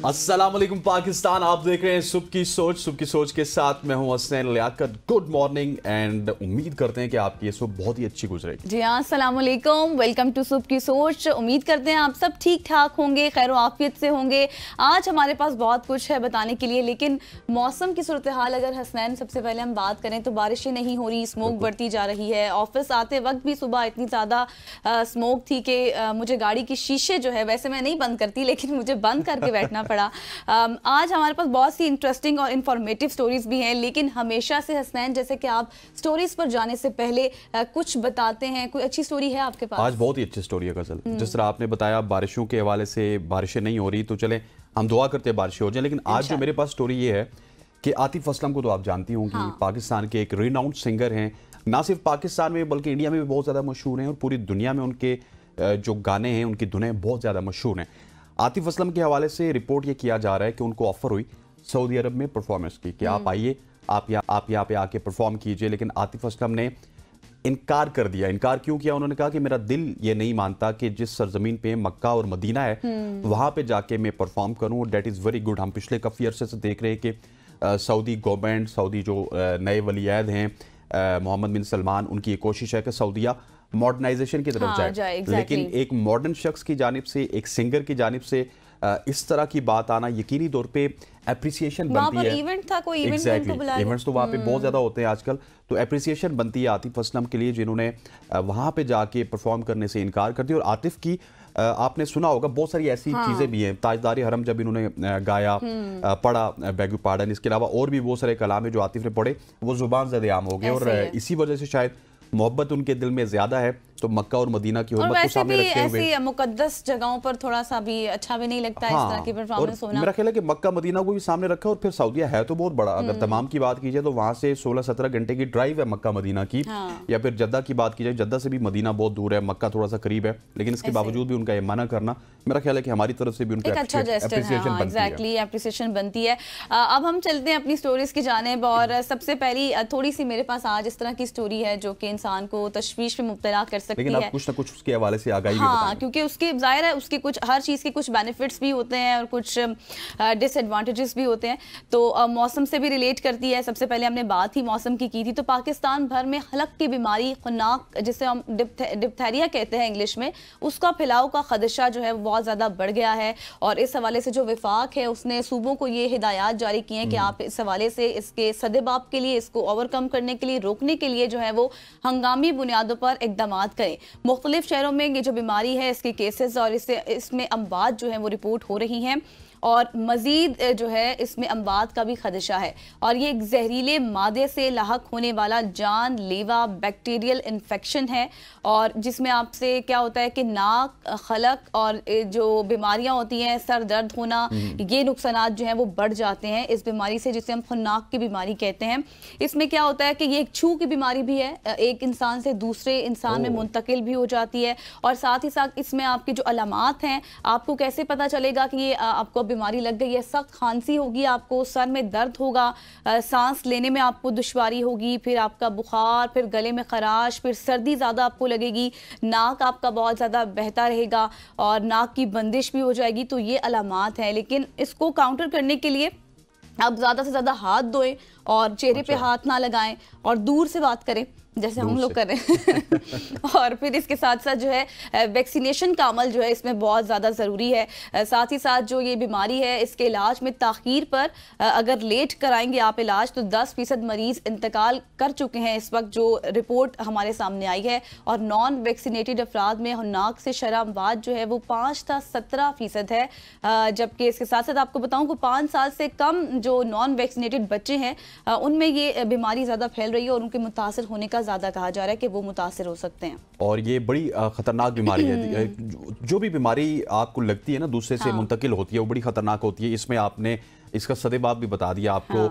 अस्सलाम वालेकुम पाकिस्तान, आप देख रहे हैं सुबह की सोच के साथ मैं हूं Hasnain Liaquat. Good morning and उम्मीद करते हैं कि आपकी ये सुबह बहुत ही अच्छी गुजरेगी। जी हाँ, अस्सलाम वालेकुम, वेलकम टू सुबह की सोच। उम्मीद करते हैं आप सब ठीक ठाक होंगे, खैर आफियत से होंगे। आज हमारे पास बहुत कुछ है बताने के लिए, लेकिन मौसम की सूरत हाल अगर हसनैन सबसे पहले हम बात करें तो बारिशें नहीं हो रही, स्मोक बढ़ती जा रही है। ऑफिस आते वक्त भी सुबह इतनी ज़्यादा स्मोक थी कि मुझे गाड़ी की शीशे जो है, वैसे मैं नहीं बंद करती लेकिन मुझे बंद करके बैठना पड़ा। आज हमारे पास बहुत सी इंटरेस्टिंग और इन्फॉर्मेटिव स्टोरीज भी हैं, लेकिन हमेशा से हसनैन जैसे कि आप स्टोरीज पर जाने से पहले कुछ बताते हैं। कोई अच्छी स्टोरी है आपके पास? आज बहुत ही अच्छी स्टोरी है गजल। जिस तरह आपने बताया बारिशों के हवाले से, बारिशें नहीं हो रही तो चले हम दुआ करते हैं बारिशें हो जाए। लेकिन आज जो मेरे पास स्टोरी ये है कि आतिफ असलम को तो आप जानती होंगी। हाँ। पाकिस्तान के एक रिनाउंड सिंगर हैं, ना सिर्फ पाकिस्तान में बल्कि इंडिया में भी बहुत ज़्यादा मशहूर हैं और पूरी दुनिया में उनके जो गाने हैं, उनकी धुनें बहुत ज़्यादा मशहूर हैं। आतिफ असलम के हवाले से रिपोर्ट ये किया जा रहा है कि उनको ऑफर हुई सऊदी अरब में परफॉर्मेंस की कि आप आइए, आप यहाँ पे आके परफॉर्म कीजिए। लेकिन आतिफ असलम ने इनकार कर दिया। इनकार क्यों किया? उन्होंने कहा कि मेरा दिल ये नहीं मानता कि जिस सरजमीन पे मक्का और मदीना है वहां पे जाके मैं परफॉर्म करूं। That is very good. हम पिछले काफ़ी अरसे से देख रहे हैं कि सऊदी गवर्नमेंट, सऊदी जो नए वलीअहद हैं मोहम्मद बिन सलमान, उनकी ये कोशिश है कि सऊदिया मॉडर्नाइजेशन की तरफ जाए। लेकिन एक मॉडर्न शख्स की जानिब से, एक सिंगर की जानिब से इस तरह की बात आना यकीनी तौर पे एप्रिसिएशन बनती है। इवेंट था, कोई इवेंट इवेंट्स तो वहाँ पे बहुत ज़्यादा होते हैं आजकल, तो एप्रिसिएशन बनती है आतिफ असलम के लिए जिन्होंने वहाँ पे जाके परफॉर्म करने से इनकार कर दिया। और आतिफ की आपने सुना होगा बहुत सारी ऐसी चीज़ें भी हैं। ताजदारी हरम जब इन्होंने गाया, पढ़ा, बेग यू पार्डन, इसके अलावा और भी बहुत सारे कलाम है जो आतिफ ने पढ़े, वो जुबान ज़द आम हो गए। और इसी वजह से शायद मोहब्बत उनके दिल में ज्यादा है तो मक्का और मदीना की हुर्मत को सामने रखते हुए ऐसी मुकद्दस जगहों पर थोड़ा सा भी अच्छा भी नहीं लगता। हाँ, इस तरह की परफॉर्मेंस होना। मेरा ख्याल है कि मक्का मदीना को भी सामने रखा। और फिर सऊदीया है तो बहुत बड़ा, अगर तमाम की बात की जाए तो वहां से 16-17 घंटे की ड्राइव है मक्का मदीना की। हाँ। या फिर जद्दा की बात की जाए, जद्दा से भी मदीना बहुत दूर है, मक्का थोड़ा सा करीब है। लेकिन इसके बावजूद भी उनका ये मना करना, मेरा ख्याल है कि हमारी तरफ से भी उनका अच्छा एप्रिसिएशन बनती है। अब हम चलते हैं अपनी स्टोरीज की जानिब। और सबसे पहली थोड़ी सी मेरे पास आज इस तरह की स्टोरी है जो कि इंसान को तशवीश में मुब्तला कर सकती है। लेकिन आप कुछ ना कुछ उसके हवाले से आगाही हाँ, क्योंकि उसके जाहिर है उसके कुछ, हर चीज़ के कुछ बेनिफिट्स भी होते हैं और कुछ डिसएडवांटेजेस भी होते हैं। तो मौसम से भी रिलेट करती है। सबसे पहले हमने बात ही मौसम की थी, तो पाकिस्तान भर में हलक की बीमारी, खुन्नाक जिसे हम डिप्थेरिया कहते हैं इंग्लिश में, उसका फैलाव का खदशा जो है वो बहुत ज़्यादा बढ़ गया है। और इस हवाले से जो विफाक है उसने सूबों को ये हिदायत जारी की हैं कि आप इस हवाले से इसके सदेबाप के लिए, इसको ओवरकम करने के लिए, रोकने के लिए जो है वो हंगामी बुनियादों पर इकदाम करें। मुख्तलिफ शहरों में ये जो बीमारी है, इसके केसेस और इसमें अमवात जो है वो रिपोर्ट हो रही हैं और मजीद जो है इसमें अमवात का भी खदशा है। और ये एक जहरीले मादे से लाहक होने वाला जानलेवा बैक्टीरियल इन्फेक्शन है, और जिसमें आपसे क्या होता है कि नाक, खलक और जो बीमारियां होती हैं, सर दर्द होना, ये नुकसानात जो हैं वो बढ़ जाते हैं इस बीमारी से, जिसे हम खुन्नाक की बीमारी कहते हैं। इसमें क्या होता है कि ये एक छू की बीमारी भी है, एक इंसान से दूसरे इंसान में मुंतकिल भी हो जाती है। और साथ ही साथ इसमें आपकी जो अलामात हैं, आपको कैसे पता चलेगा कि ये आपको बीमारी लग गई है? सख्त खांसी होगी, आपको सर में दर्द होगा, सांस लेने में आपको दुश्वारी होगी, फिर आपका बुखार, फिर गले में खराश, फिर सर्दी ज़्यादा आपको लगेगी, नाक आपका बहुत ज़्यादा बहता रहेगा और नाक की बंदिश भी हो जाएगी। तो ये अलामात हैं। लेकिन इसको काउंटर करने के लिए आप ज़्यादा से ज़्यादा हाथ धोएं और चेहरे पे हाथ ना लगाएं और दूर से बात करें जैसे हम लोग कर रहे हैं। और फिर इसके साथ साथ जो है वैक्सीनेशन का अमल जो है इसमें बहुत ज़्यादा ज़रूरी है। साथ ही साथ जो ये बीमारी है, इसके इलाज में ताख़ीर पर अगर लेट कराएंगे आप इलाज तो 10% मरीज़ इंतकाल कर चुके हैं इस वक्त, जो रिपोर्ट हमारे सामने आई है। और नॉन वैक्सीनेटेड अफराद में हुन्नाक से शरह अमवात जो है वो 5-17% है। जबकि इसके साथ साथ आपको बताऊँ कि 5 साल से कम जो नॉन वैक्सीनेटेड बच्चे हैं उनमें ये बीमारी ज़्यादा फैल रही है और उनके मुतासर होने का ज़्यादा कहा जा रहा है कि वो मुतासिर हो सकते हैं। और ये बड़ी खतरनाक बीमारी है। जो भी बीमारी आपको लगती है ना, दूसरे से मुंतकिल होती है, वो बड़ी खतरनाक होती है। इसमें आपने इसका सदेबाप भी बता दिया आपको।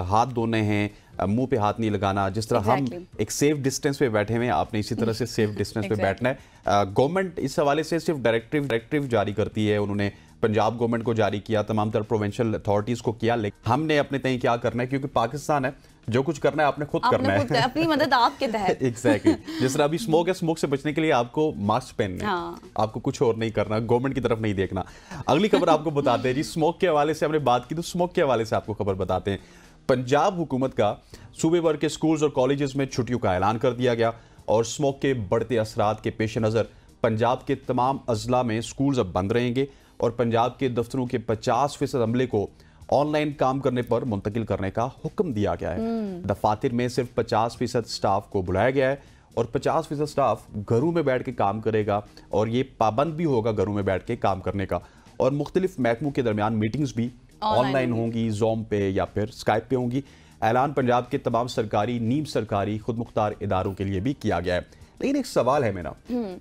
हाथ धोने हैं, मुंह पे हाथ नहीं लगाना। जिस तरह हम एक सेफ डिस्टेंस पे बैठे हुए हैं, आपने इसी तरह से सेफ डिस्टेंस पे बैठना है। गवर्नमेंट इस हवाले से सिर्फ डायरेक्टिव जारी करती है। उन्होंने पंजाब गवर्नमेंट को जारी किया, तमाम तरह प्रोविंशियल अथॉरिटीज़ को किया, लेकिन हमने अपने तय क्या करना है, क्योंकि पाकिस्तान है जो कुछ करना है आपने खुद करना है, अपनी मदद आपके तहत। एग्जैक्टली जिस तरह अभी स्मोक है, स्मोक से बचने के लिए आपको मास्क पहनना है, हाँ। आपको कुछ और नहीं करना, गवर्नमेंट की तरफ नहीं देखना। अगली खबर आपको बताते हैं जी, स्मोक के हवाले से हमने बात की तो स्मोक के हवाले से आपको खबर बताते हैं। पंजाब हुकूमत का सूबे भर के स्कूल्स और कॉलेजेस में छुट्टियों का ऐलान कर दिया गया और स्मोक के बढ़ते असरात के पेश नज़र पंजाब के तमाम अजला में स्कूल्स अब बंद रहेंगे और पंजाब के दफ्तरों के 50% अमले को ऑनलाइन काम करने पर मुंतकिल करने का हुक्म दिया गया है। दफातर में सिर्फ 50% स्टाफ को बुलाया गया है और 50% स्टाफ घरों में बैठ के काम करेगा और ये पाबंद भी होगा घरों में बैठ के काम करने का। और मुख्तलिफ महकमों के दरमियान मीटिंग्स भी ऑनलाइन होंगी, जूम पे या फिर स्काइप पे होंगी। ऐलान पंजाब के तमाम सरकारी, नीम सरकारी, खुद मुख्तार इदारों के लिए भी किया गया है। लेकिन एक सवाल है मेरा,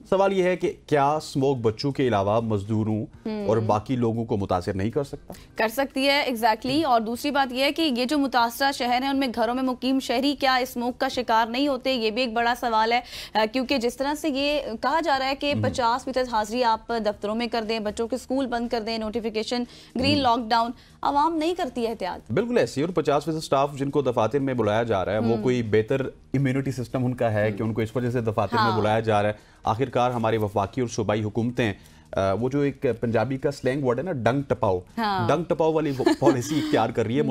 सवाल यह है कि क्या स्मोक बच्चों के अलावा मजदूरों और बाकी लोगों को मुतासिर नहीं कर सकता? कर सकती है, एग्जैक्टली। और दूसरी बात यह है कि ये जो मुतासरा शहर है उनमें घरों में मुकीम शहरी क्या स्मोक का शिकार नहीं होते, ये भी एक बड़ा सवाल है। क्योंकि जिस तरह से ये कहा जा रहा है कि 50% हाजिरी आप दफ्तरों में कर दें, बच्चों के स्कूल बंद कर दें, नोटिफिकेशन, ग्रीन लॉकडाउन, आवाम नहीं करती है एहतियात। बिल्कुल ऐसी। और 50% स्टाफ जिनको दफातर में बुलाया जा रहा है वो कोई बेहतर इम्यूनिटी सिस्टम उनका है कि उनको इस वजह से दफातर में बुलाया जा रहा है? आखिरकार हमारी वफाकी और सूबाई हुकूमतें वो जो एक पंजाबी का स्लैंग वर्ड है ना, डंग टपाओ, डंग टपाओ वाली पॉलिसी इख्तियार कर रही है।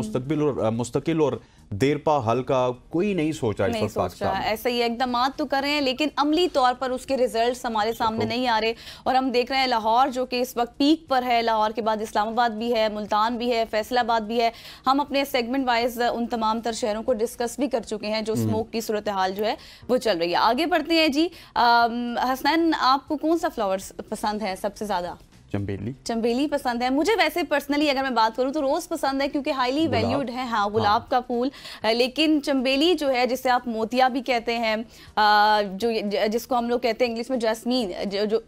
मुस्तकिल और देरपा हल का कोई नहीं सोचा इस वक्त पाकिस्तान। ऐसा ही इकदाम तो कर रहे हैं लेकिन अमली तौर पर उसके रिजल्ट्स हमारे सामने नहीं आ रहे। और हम देख रहे हैं लाहौर जो कि इस वक्त पीक पर है, लाहौर के बाद इस्लामाबाद भी है, मुल्तान भी है, फैसलाबाद भी है। हम अपने सेगमेंट वाइज उन तमाम तर शहरों को डिस्कस भी कर चुके हैं जो स्मोक की सूरत हाल जो है वो चल रही है। आगे बढ़ते हैं जी। हसनैन, आपको कौन सा फ्लावर्स पसंद है सबसे ज्यादा? चंबेली। चंबेली पसंद है। मुझे वैसे पर्सनली अगर मैं बात करूं तो रोज पसंद है क्योंकि हाईली वैल्यूड है, हाँ, गुलाब का फूल। लेकिन चंबेली जो है जिसे आप मोतिया भी कहते हैं, जो जिसको हम लोग कहते हैं इंग्लिश में जैस्मीन,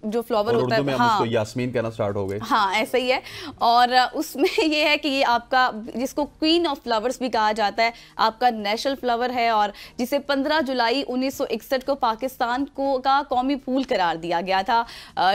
जो फ्लावर होता है, हाँ, यास्मीन कहना स्टार्ट हो गए, हाँ ऐसा ही है। और उसमें ये है कि ये आपका जिसको क्वीन ऑफ फ्लावर्स भी कहा जाता है, आपका नेशनल फ्लावर है और जिसे 15 जुलाई 1961 को पाकिस्तान का कौमी फूल करार दिया गया था।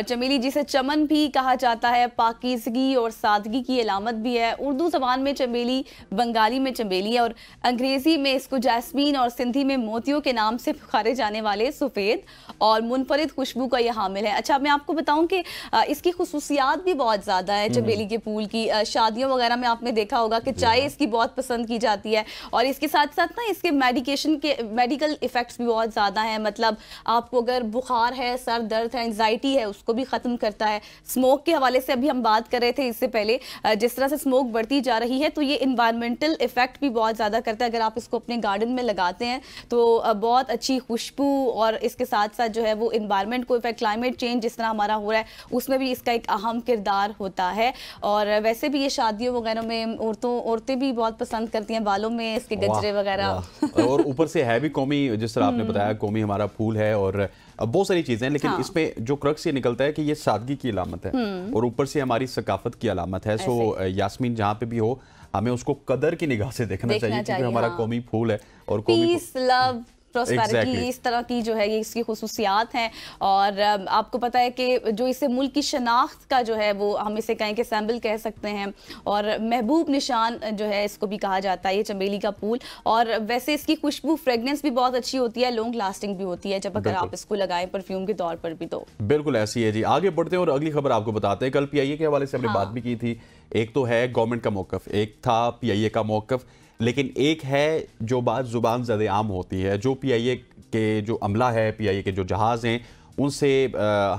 चमेली जिसे चमन भी कहा जाता है, पाकीज़गी और सादगी की अलामत भी है। उर्दू जबान में चमेली, बंगाली में चमेली है और अंग्रेजी में इसको जैस्मीन और सिंधी में मोतियों के नाम से पुकारे जाने वाले सफ़ेद और मुनफरिद खुशबू का यह हामिल है। अच्छा, मैं आपको बताऊं कि इसकी खुसूसियात भी बहुत ज़्यादा है चमेली के फूल की। शादियों वगैरह में आपने देखा होगा कि चाय इसकी बहुत पसंद की जाती है और इसके साथ साथ ना इसके मेडिकल इफेक्ट्स भी बहुत ज़्यादा हैं। मतलब आपको अगर बुखार है, सर दर्द है, एंजाइटी है, उसको भी ख़त्म करता है। स्मोक के हवाले से अभी हम बात कर रहे थे इससे पहले, जिस तरह से स्मोक बढ़ती जा रही है तो ये इन्वायरमेंटल इफेक्ट भी बहुत ज़्यादा करता है। अगर आप इसको अपने गार्डन में लगाते हैं तो बहुत अच्छी खुशबू और इसके साथ साथ जो है वो इन्वायरमेंट को इफेक्ट, क्लाइमेट चेंज जिस तरह हमारा हो रहा है उसमें भी इसका एक अहम किरदार होता है। और वैसे भी ये शादियों वगैरह में औरतें भी बहुत पसंद करती हैं, बालों में इसके गजरे वगैरह। और ऊपर से है भी कौमी, जिस तरह आपने बताया कौमी हमारा फूल है और बहुत सारी चीजें हैं। लेकिन हाँ, इसमें जो क्रक्स ये निकलता है कि ये सादगी की अलामत है और ऊपर से हमारी सकाफत की अलामत है। सो यास्मीन जहाँ पे भी हो हमें उसको कदर की निगाह से देखना चाहिए क्योंकि हमारा कौमी फूल है और पीस, लव, प्रॉस्पेरिटी, इस तरह की जो है ये इसकी खुसूसियात हैं। और आपको पता है कि जो इसे मुल्क की शनाख्त का जो है वो हम इसे कहें कि सैम्बल कह सकते हैं और महबूब निशान जो है इसको भी कहा जाता है, ये चमेली का फूल। और वैसे इसकी खुशबू, फ्रेगनेंस भी बहुत अच्छी होती है, लॉन्ग लास्टिंग भी होती है जब अगर आप इसको लगाएं परफ्यूम के तौर पर भी। तो बिल्कुल ऐसी है जी। आगे बढ़ते हैं और अगली खबर आपको बताते हैं। कल पीआईए के हवाले से हमने बात भी की थी। एक तो है गवर्नमेंट का मौकफ, एक था पीआईए का मौकफ, लेकिन एक है जो बात जुबान ज़्यादा आम होती है। जो पीआईए के जो अमला है, पीआईए के जो जहाज़ हैं, उनसे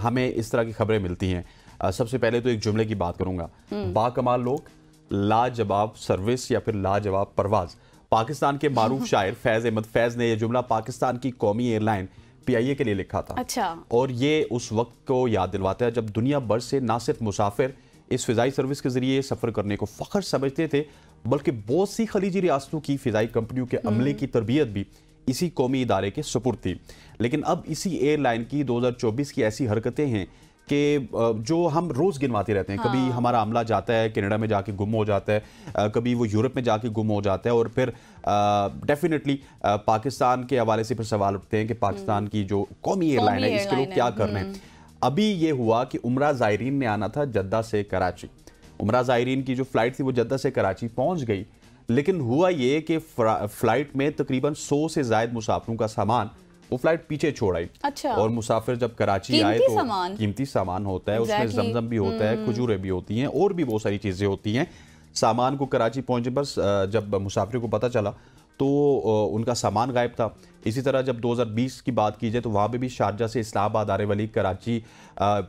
हमें इस तरह की खबरें मिलती हैं। सबसे पहले तो एक जुमले की बात करूंगा, बाकमाल लोग, लाजवाब सर्विस या फिर लाजवाब परवाज। पाकिस्तान के मारूफ शायर फैज़ अहमद फैज़ ने यह जुमला पाकिस्तान की कौमी एयरलाइन पीआईए के लिए लिखा था। अच्छा। और ये उस वक्त को याद दिलवाता है जब दुनिया भर से ना सिर्फ मुसाफिर इस फिजाई सर्विस के जरिए सफर करने को फख्र समझते थे, बल्कि बहुत सी खलीजी रियासतों की फिजाई कंपनियों के अमले की तरबियत भी इसी कौमी इदारे के सुपुर्द थी। लेकिन अब इसी एयरलाइन की 2024 की ऐसी हरकतें हैं कि जो हम रोज़ गिनवाते रहते हैं। कभी हमारा अमला जाता है कनाडा में जाके गुम हो जाता है, कभी वो यूरोप में जाके गुम हो जाता है और फिर डेफिनेटली पाकिस्तान के हवाले से फिर सवाल उठते हैं कि पाकिस्तान की जो कौमी एयरलाइन है इसके लोग क्या कर रहे हैं। अभी ये हुआ कि उम्रा ज़ायरीन ने आना था जद्दा से कराची। उम्रा ज़ायरीन की जो फ्लाइट थी वो जद्दा से कराची पहुंच गई, लेकिन हुआ ये कि फ्लाइट में तकरीबन 100 से ज्यादा मुसाफिरों का सामान वो फ्लाइट पीछे छोड़ आई। अच्छा। और मुसाफिर जब कराची आए तो कीमती सामान होता है, उसमें जमजम भी होता है, खजूरें भी होती हैं और भी बहुत सारी चीजें होती हैं। सामान को कराची पहुंचे, बस जब मुसाफिर को पता चला तो उनका सामान गायब था। इसी तरह जब 2020 की बात की जाए तो वहाँ पे भी शारजा से इस्लामाबाद आने वाली कराची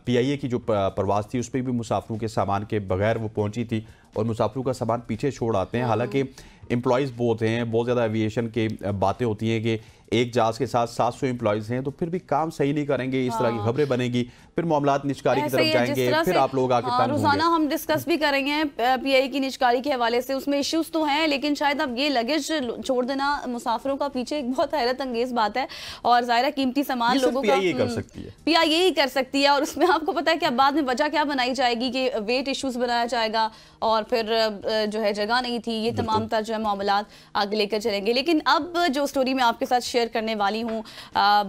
PIA की जो परवाज़ थी उस पर भी मुसाफिरों के सामान के बगैर वो पहुंची थी और मुसाफिरों का सामान पीछे छोड़ आते हैं। हालांकि एम्प्लॉयज़ बहुत हैं, बहुत ज़्यादा एविएशन के बातें होती हैं कि एक जहाज़ के साथ 700 एम्प्लॉयज़ हैं तो फिर भी काम सही नहीं करेंगे, इस तरह की खबरें बनेगी, फिर मामलात निचकारी की तरफ जाएंगे, फिर आप लोग आके तंग रोजाना हम डिस्कस भी करेंगे PIA की निचकारी के हवाले से। उसमें इश्यूज तो हैं, लेकिन शायद अब ये लगेज छोड़ देना मुसाफिरों का पीछे एक बहुत हैरत अंगेज बात है। और जाहिर कीमती सामान लोगों का PIA कर सकती है, PIA ही कर सकती है। और उसमें आपको पता है कि अब बाद में वजह क्या बनाई जाएगी कि वेट इश्यूज बनाया जाएगा और फिर जो है जगह नहीं थी, ये तमाम तर जो है मामलात आगे लेकर चलेंगे। लेकिन अब जो स्टोरी मैं आपके साथ शेयर करने वाली हूँ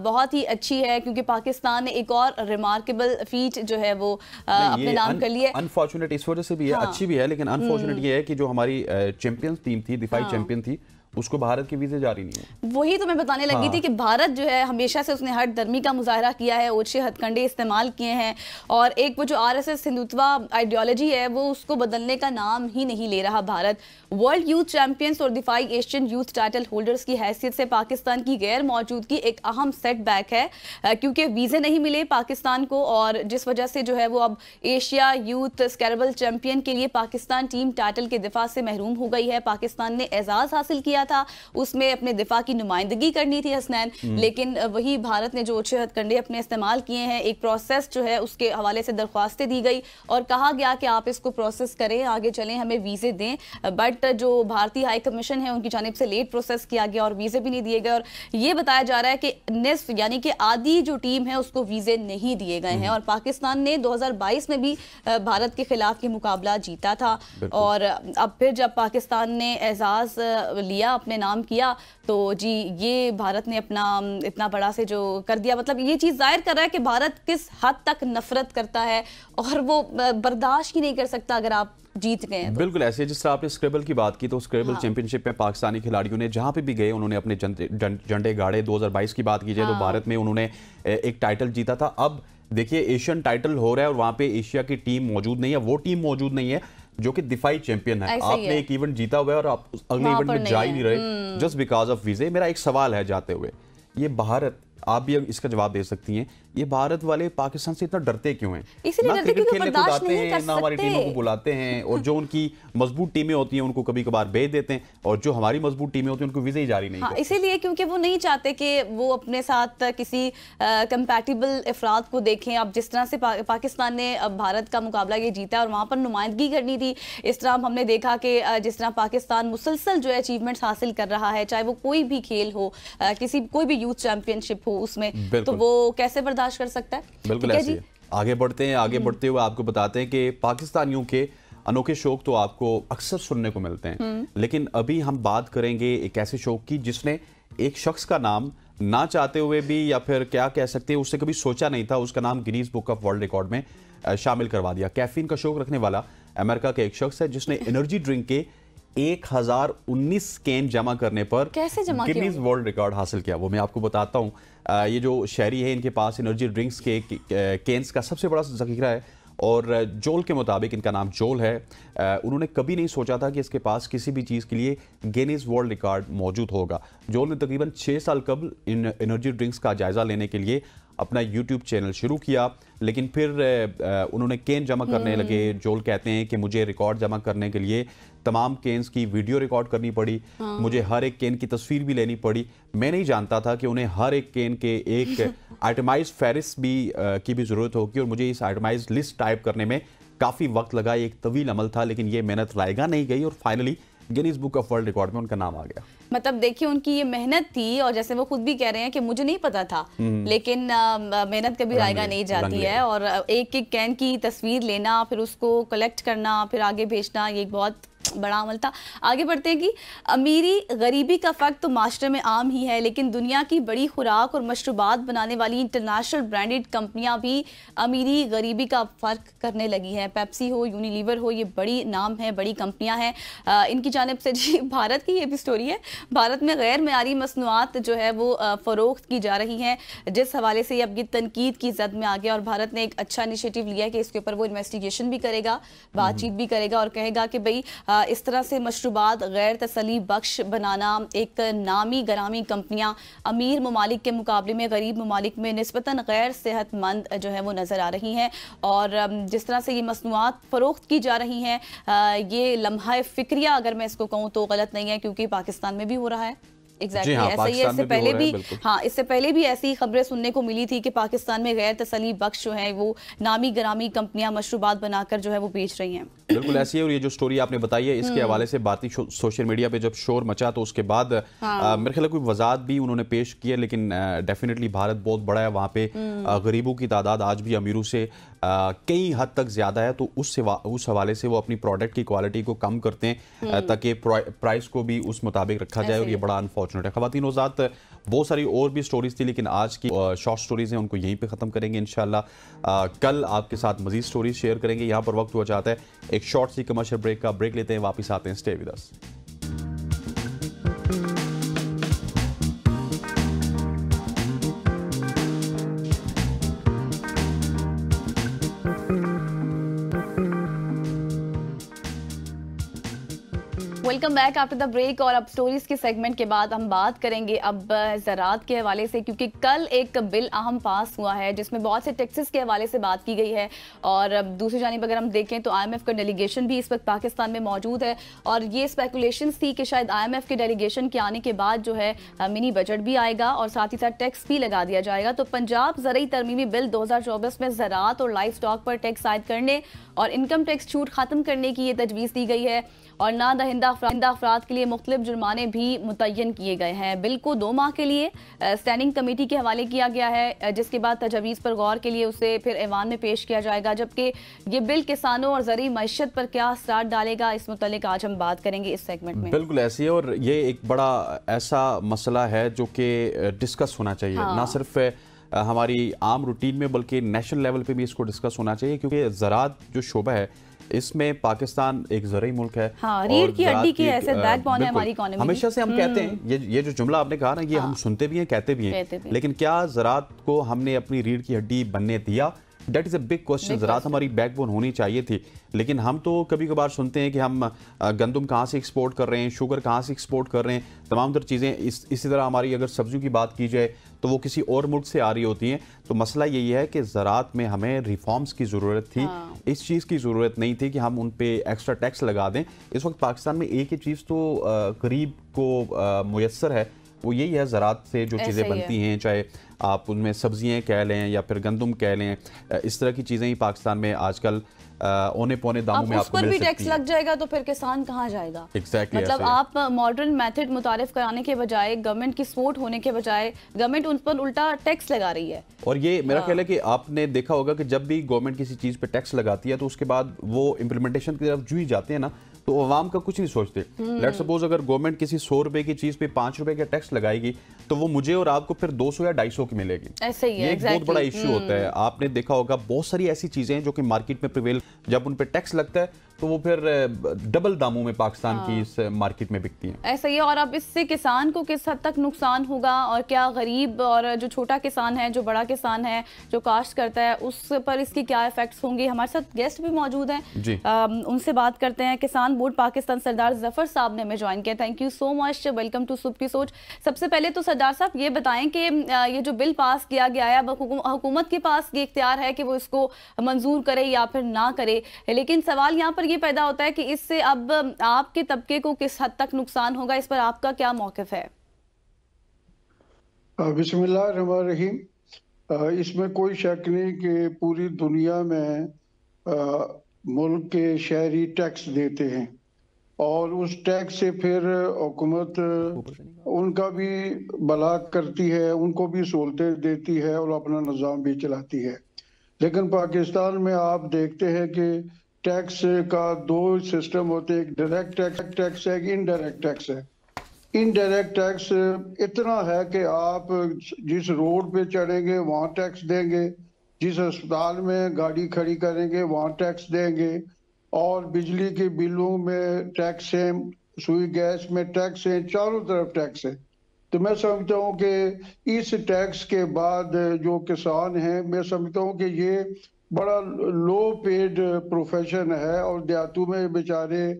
बहुत ही अच्छी है, क्योंकि पाकिस्तान ने एक और रिमार्केबल फीट जो है वो अपने नाम कर लिए। अनफॉर्चुनेट इस वजह से भी है, अच्छी भी है, लेकिन अनफॉर्चुनेट ये है कि जो हमारी चैंपियन टीम थी, दिफाई चैंपियन थी, उसको भारत के वीजे जारी नहीं है। वही तो मैं बताने लगी थी कि भारत जो है हमेशा से उसने हट दर्मी का मुजाहरा किया है, ओछे हथकंडे इस्तेमाल किए हैं और एक वो जो RSS हिंदुत्वा आइडियोलॉजी है वो उसको बदलने का नाम ही नहीं ले रहा भारत। वर्ल्ड यूथ चैंपियंस और दिफाई एशियन यूथ टाइटल होल्डर्स की हैसियत से पाकिस्तान की गैर मौजूदगी एक अहम सेटबैक है, क्योंकि वीजे नहीं मिले पाकिस्तान को और जिस वजह से जो है वो अब एशिया यूथ स्कैरेबल चैंपियन के लिए पाकिस्तान टीम टाइटल के दिफा से महरूम हो गई है। पाकिस्तान ने एजाज हासिल किया था, उसमें अपने दिफा की नुमाइंदगी करनी थी हसनैन, लेकिन वही भारत ने जो ओछे हथकंडे अपने इस्तेमाल किए हैं, एक प्रोसेस जो है उसके हवाले से दरख्वास्तें दी गई और कहा गया कि आप इसको प्रोसेस करें, आगे चलें, हमें वीजे दें। बट जो भारतीय हाई कमीशन है उनकी जानिब से लेट प्रोसेस किया गया और वीजे भी नहीं दिए गए और ये बताया जा रहा है कि निस्फ यानी कि आधी जो टीम है उसको वीजे नहीं दिए गए हैं। और पाकिस्तान ने 2022 में भी भारत के खिलाफ ये मुकाबला जीता था और अब फिर जब पाकिस्तान ने एजाज लिया, अपने नाम किया, तो जी ये भारत ने अपना इतना बड़ा से जो कर दिया, मतलब ये चीज जाहिर कर रहा है कि भारत किस हद तक नफरत करता है और वो बर्दाश्त ही नहीं कर सकता अगर आप जीत गए हैं तो। बिल्कुल ऐसे, जिस तरह आपने स्क्रेबल की बात की तो स्क्रेबल चैंपियनशिप में पाकिस्तानी खिलाड़ियों ने जहां पे भी गए उन्होंने अपने झंडे गाड़े। 2022 की बात की जाए तो भारत में उन्होंने एक टाइटल जीता था। अब देखिए एशियन टाइटल हो रहा है और वहां पे एशिया की टीम मौजूद नहीं है, वो टीम मौजूद नहीं है जो कि दिफाई चैंपियन है। आपने एक इवेंट जीता हुआ है और आप अगले इवेंट में जा ही नहीं रहे जस्ट बिकॉज ऑफ वीजे। मेरा एक सवाल है जाते हुए, ये भारत, आप भी इसका जवाब दे सकती हैं, ये भारत वाले पाकिस्तान से इतना डरते क्यों हैं? ना क्रिकेट खेलने को आते हैं, ना हमारी टीमों को बुलाते हैं और जो उनकी मजबूत टीमें होती हैं उनको कभी कभार भेज देते हैं और जो हमारी मजबूत टीमें होती हैं उनको वीजा ही जारी नहीं करते। इसीलिए क्योंकि वो नहीं चाहते कि वो अपने साथ किसी कंपैटिबल अफराद को देखें। अब जिस तरह से पाकिस्तान ने अब भारत का मुकाबला ये जीता और वहाँ पर नुमाइंदगी करनी थी, इस तरह हमने देखा कि जिस तरह पाकिस्तान मुसलसल जो है अचीवमेंट्स हासिल कर रहा है, चाहे वो कोई भी खेल हो, कोई भी यूथ चैंपियनशिप हो उसमें, तो वो कैसे बर्दाश्त कर सकता है? बिल्कुल ऐसे ही आगे बढ़ते हैं। आगे बढ़ते हुए आपको बताते हैं कि पाकिस्तानियों के अनोखे शौक तो आपको अक्सर सुनने को मिलते हैं, लेकिन अभी हम बात करेंगे एक ऐसे शौक की जिसने एक शख्स का नाम ना चाहते हुए भी, या फिर क्या कह सकते हैं, उससे कभी सोचा नहीं था, उसका नाम Guinness book of world record में शामिल करवा दिया। कैफीन का शौक रखने वाला अमेरिका का एक शख्स है जिसने एनर्जी ड्रिंक के 1019 कैन जमा करने पर गिनीज वर्ल्ड रिकॉर्ड हासिल किया। वो मैं आपको बताता हूँ। ये जो शहरी है इनके पास एनर्जी ड्रिंक्स के कैन्स का सबसे बड़ा ज़ख़ीरा है और जोल के मुताबिक, इनका नाम जोल है, उन्होंने कभी नहीं सोचा था कि इसके पास किसी भी चीज़ के लिए गिनीज वर्ल्ड रिकॉर्ड मौजूद होगा। जोल ने तकरीबन 6 साल कबल इन एनर्जी ड्रिंक्स का जायज़ा लेने के लिए अपना YouTube चैनल शुरू किया, लेकिन फिर उन्होंने केन जमा करने लगे। जोल कहते हैं कि मुझे रिकॉर्ड जमा करने के लिए तमाम केन्स की वीडियो रिकॉर्ड करनी पड़ी, मुझे हर एक केन की तस्वीर भी लेनी पड़ी। मैं नहीं जानता था कि उन्हें हर एक केन के एक आइटमाइज फहरिस्त भी की भी ज़रूरत होगी और मुझे इस आइटमाइज लिस्ट टाइप करने में काफ़ी वक्त लगा। एक तवील अमल था, लेकिन ये मेहनत रायगा नहीं गई और finally Guinness book of world record में उनका नाम आ गया। मतलब देखिए उनकी ये मेहनत थी और जैसे वो खुद भी कह रहे हैं कि मुझे नहीं पता था, लेकिन मेहनत कभी रायगा नहीं जाती है और एक एक कैन की तस्वीर लेना, फिर उसको कलेक्ट करना, फिर आगे भेजना, ये बहुत बड़ा अमल था। आगे बढ़ते हैं कि अमीरी गरीबी का फ़र्क तो माशरे में आम ही है, लेकिन दुनिया की बड़ी खुराक और मशरूबात बनाने वाली इंटरनेशनल ब्रांडेड कंपनियां भी अमीरी गरीबी का फ़र्क करने लगी हैं। पेप्सी हो, यूनिलीवर हो, ये बड़ी नाम है, बड़ी कंपनियां हैं। इनकी जानिब से जी भारत की ये भी स्टोरी है। भारत में गैर मयारी मसनूआत जो है वो फ़रोख्त की जा रही हैं, जिस हवाले से अब ये तनकीद की जद में आ गया और भारत ने एक अच्छा इनिशिएटिव लिया है कि इसके ऊपर वो इन्वेस्टिगेशन भी करेगा, बातचीत भी करेगा और कहेगा कि भाई इस तरह से मशरूबात गैर तसली बख्श बनाना, एक नामी गरामी कंपनियां अमीर ममालिक के मुकाबले में गरीब ममालिक में निस्बतन गैर सेहतमंद जो है वो नज़र आ रही हैं। और जिस तरह से ये मसनूआत फ़रोख्त की जा रही हैं, ये लम्हा फ़िक्रिया अगर मैं इसको कहूँ तो गलत नहीं है, क्योंकि पाकिस्तान में भी हो रहा है। एग्जैक्टली ऐसा ही है। इससे पहले भी इससे पहले भी ऐसी खबरें सुनने को मिली थी कि पाकिस्तान में गैर तसली बख्श जो है वो नामी गरामी कंपनियां मशरूबात बनाकर जो है वो बेच रही हैं। बिल्कुल ऐसी है। और ये जो स्टोरी आपने बताई है, इसके हवाले से भारतीय सोशल मीडिया पे जब शोर मचा तो उसके बाद मेरे ख्याल कोई वजाहत भी उन्होंने पेश की है, लेकिन डेफिनेटली भारत बहुत बड़ा है, वहाँ पे गरीबों की तादाद आज भी अमीरों से कई हद तक ज़्यादा है। तो उस हवाले से वो अपनी प्रोडक्ट की क्वालिटी को कम करते हैं ताकि प्राइस को भी उस मुताबिक रखा जाए, और ये बड़ा अनफॉर्चुनेट है। ख़वातीन वज़ात बहुत सारी और भी स्टोरीज थी, लेकिन आज की शॉर्ट स्टोरीज हैं उनको यहीं पे ख़त्म करेंगे इंशाल्लाह। कल आपके साथ मज़ीद स्टोरीज शेयर करेंगे। यहाँ पर वक्त हुआ चाहता है एक शॉर्ट सी कमर्शियल ब्रेक का। ब्रेक लेते हैं, वापस आते हैं। Stay with us. Welcome back after the break. और अब स्टोरीज के सेगमेंट के बाद हम बात करेंगे अब ज़राअत के हवाले से, क्योंकि कल एक बिल अहम पास हुआ है जिसमें बहुत से टैक्सेस के हवाले से बात की गई है। और अब दूसरी जानिब अगर हम देखें तो IMF का डेलीगेशन भी इस वक्त पाकिस्तान में मौजूद है, और ये स्पेकुलेशंस थी कि शायद IMF के डेलीगेशन के आने के बाद जो है मिनी बजट भी आएगा और साथ ही साथ टैक्स भी लगा दिया जाएगा। तो पंजाब ज़रई तरमीमी बिल 2024 में ज़राअत और लाइफ स्टॉक पर टैक्स आयद करने और इनकम टैक्स छूट खत्म करने की ये तजवीज़ दी गई है, और ना दहिंदा अफराद के लिए मुख्तलिफ जुर्माने भी मुतय्यन किए गए हैं। बिल को 2 माह के लिए स्टैंडिंग कमेटी के हवाले किया गया है, जिसके बाद तजवीज़ पर गौर के लिए उसे फिर ऐवान में पेश किया जाएगा। जबकि ये बिल किसानों और ज़रूरी मईशत पर क्या असर डालेगा, इस मुतालिक आज हम बात करेंगे इस सेगमेंट में। बिल्कुल ऐसी है, और ये एक बड़ा ऐसा मसला है जो कि डिस्कस होना चाहिए, ना सिर्फ हमारी आम रूटीन में बल्कि नेशनल लेवल पे भी इसको डिस्कस होना चाहिए, क्योंकि ज़राअत जो शोबा है इसमें पाकिस्तान एक ज़रई मुल्क है। हाँ, रीढ़ की हड्डी की ऐसे बैकबोन है हमारी इकोनॉमी। हमेशा से हम कहते हैं, ये जो जुमला आपने कहा ना, ये हम सुनते भी हैं, कहते भी हैं, लेकिन क्या ज़राअत को हमने अपनी रीढ़ की हड्डी बनने दिया? That is a big question. ज़राअत हमारी बैकबोन होनी चाहिए थी, लेकिन हम तो कभी कभार सुनते हैं कि हम गंदम कहाँ से एक्सपोर्ट कर रहे हैं, शुगर कहाँ से एक्सपोर्ट कर रहे हैं, तमाम तर चीज़ें। इसी तरह हमारी अगर सब्जियों की बात की जाए तो वो किसी और मुल्क से आ रही होती हैं। तो मसला यही है कि ज़राअत में हमें रिफॉर्म्स की ज़रूरत थी। इस चीज़ की ज़रूरत नहीं थी कि हम उन पे एक्स्ट्रा टैक्स लगा दें। इस वक्त पाकिस्तान में एक ही चीज़ तो गरीब को मुयस्सर है, वो यही है ज़राअत से जो चीज़ें बनती हैं, चाहे आप उनमें सब्जियां कह लें या फिर गंदम कह लें, इस तरह की चीज़ें ही पाकिस्तान में आजकल औने पौने दामों में आपको मिल सकती है। टैक्स लग जाएगा तो फिर किसान कहाँ जाएगा? Exactly, मतलब आप मॉडर्न मेथड मुतारिफ कराने के बजाय, गवर्नमेंट की सपोर्ट होने के बजाय गवर्नमेंट उन पर उल्टा टैक्स लगा रही है। और ये मेरा ख्याल है कि आपने देखा होगा कि जब भी गवर्नमेंट किसी चीज़ पे टैक्स लगाती है तो उसके बाद वो इम्प्लीमेंटेशन की तरफ जुई जाते हैं ना, तो अवाम का कुछ नहीं सोचते। लेट सपोज अगर गवर्नमेंट किसी 100 रुपए की चीज पे 5 रुपए का टैक्स लगाएगी तो वो मुझे और आपको फिर 200 या 250 की मिलेगी। ऐसे ही है, ये एक बहुत बड़ा इश्यू होता है। आपने देखा होगा बहुत सारी ऐसी चीजें हैं जो कि मार्केट में प्रिवेल, जब उन पे टैक्स लगता है तो वो फिर डबल दामों में पाकिस्तान की इस मार्केट में बिकती हैं। ऐसा ही है। और अब इससे किसान को किस हद तक नुकसान होगा, और क्या गरीब और जो छोटा किसान है, जो बड़ा किसान है, जो काश्त करता है, उस पर इसके क्या इफेक्ट्स होंगे? हमारे साथ गेस्ट भी मौजूद हैं, उनसे बात करते हैं। किसान बोर्ड पाकिस्तान सरदार जफर साहब ने हमें ज्वाइन किया। Thank you so much, welcome to सुबह की सोच। सबसे पहले तो सरदार साहब ये बताएं कि ये जो बिल पास किया गया है, अब हुकूमत के पास ये इख्तियार है कि वो इसको मंजूर करे या फिर ना करे, लेकिन सवाल यहाँ पर ये पैदा होता है कि इससे अब आपके तबके को किस हद तक नुकसान होगा, इस पर आपका क्या मौक़िफ़ है? बिस्मिल्लाहिर्रहमानिर्रहीम। इसमें कोई शक नहीं कि पूरी दुनिया में मुल्क के शहरी टैक्स देते हैं और उस टैक्स से फिर हुकूमत उनका भी भला करती है, उनको भी सहूलतें देती है और अपना निज़ाम भी चलाती है। लेकिन पाकिस्तान में आप देखते हैं कि टैक्स का दो सिस्टम होते हैं, एक डायरेक्ट टैक्स है, एक इनडायरेक्ट टैक्स है। इनडायरेक्ट टैक्स इतना है कि आप जिस रोड पे चढ़ेंगे वहाँ टैक्स देंगे, जिस अस्पताल में गाड़ी खड़ी करेंगे वहाँ टैक्स देंगे, और बिजली के बिलों में टैक्स है, सुई गैस में टैक्स है, चारों तरफ टैक्स है। तो मैं समझता हूँ कि इस टैक्स के बाद जो किसान हैं, मैं समझता हूँ कि ये बड़ा लो पेड प्रोफेशन है, और देहातों में बेचारे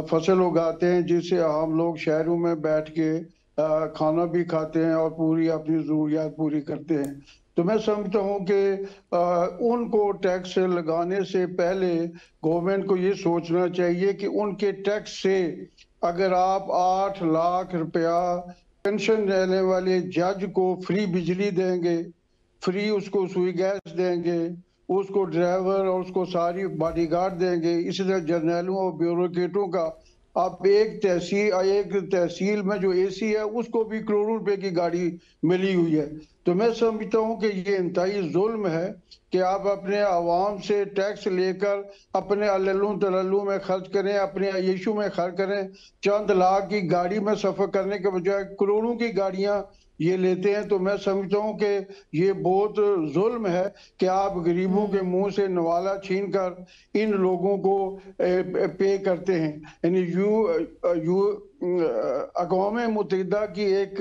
फसल उगाते हैं जिससे हम लोग शहरों में बैठ के खाना भी खाते हैं और पूरी अपनी जरूरियात पूरी करते हैं। तो मैं समझता हूँ कि उनको टैक्स लगाने से पहले गवर्नमेंट को ये सोचना चाहिए कि उनके टैक्स से अगर आप 8 लाख रुपया पेंशन लेने वाले जज को फ्री बिजली देंगे, फ्री उसको सुई गैस देंगे, उसको ड्राइवर और उसको सारी बॉडीगार्ड देंगे, इसी तरह जर्नैलों और ब्यूरोक्रेटों का आप एक तहसील में जो एसी है उसको भी करोड़ों रुपए की गाड़ी मिली हुई है। तो मैं समझता हूँ कि ये इंतहाई जुल्म है कि आप अपने आवाम से टैक्स लेकर अपने अल्लू तल्लू में खर्च करें, अपने आयशू में खर्च करें। चंद लाख की गाड़ी में सफर करने के बजाय करोड़ों की गाड़ियां ये लेते हैं। तो मैं समझता हूँ कि ये बहुत जुल्म है कि आप गरीबों के मुंह से नवाला छीन कर इन लोगों को पे करते हैं। यानी अक़वाम मुत्तहिदा की एक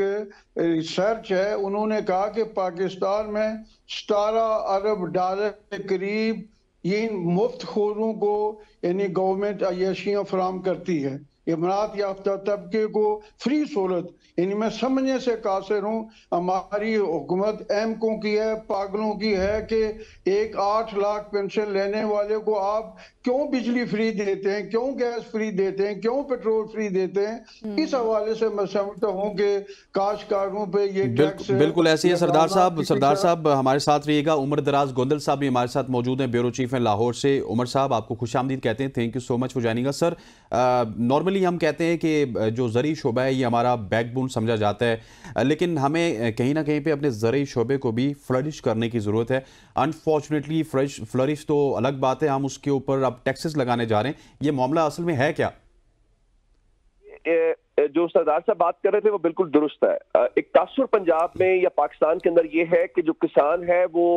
रिसर्च है, उन्होंने कहा कि पाकिस्तान में 17 अरब डॉलर के करीब ये मुफ्त खोरों को यानी गवर्नमेंट अय्याशियां फराम करती है। इमरात याफ्ता तबके को फ्री सहूलत, यानी मैं समझने से कासिर हूँ। हमारी हुकूमत एमकों की है, पागलों की है कि एक 8 लाख पेंशन लेने वाले को आप क्यों बिजली फ्री देते हैं, क्यों गैस फ्री देते हैं, क्यों पेट्रोल फ्री देते हैं। इस हवाले से मैं समझता हूँ कि काश्तकारों पे ये टैक्स बिल्कुल ऐसी है। सरदार साहब हमारे साथ रहिएगा। उमर दराज गोंदल साहब भी हमारे साथ मौजूद हैं, ब्यूरो चीफ हैं लाहौर से। उमर साहब, आपको खुशामदीद कहते हैं। Thank you so much for joining us sir. Normally हम कहते हैं कि जो ज़रई शोबा है ये हमारा बैकबोन समझा जाता है, लेकिन हमें कहीं ना कहीं पे अपने ज़रई शोबे को भी फ्लरिश करने की ज़रूरत है। अनफॉर्चुनेटली फ्लरिश तो अलग बात है, हम उसके ऊपर अब टैक्सेस लगाने जा रहे हैं। ये मामला असल में है क्या? जो सरदार साहब बात कर रहे थे वो बिल्कुल दुरुस्त है। एक तासुर पंजाब में या पाकिस्तान के अंदर ये है कि जो किसान है वो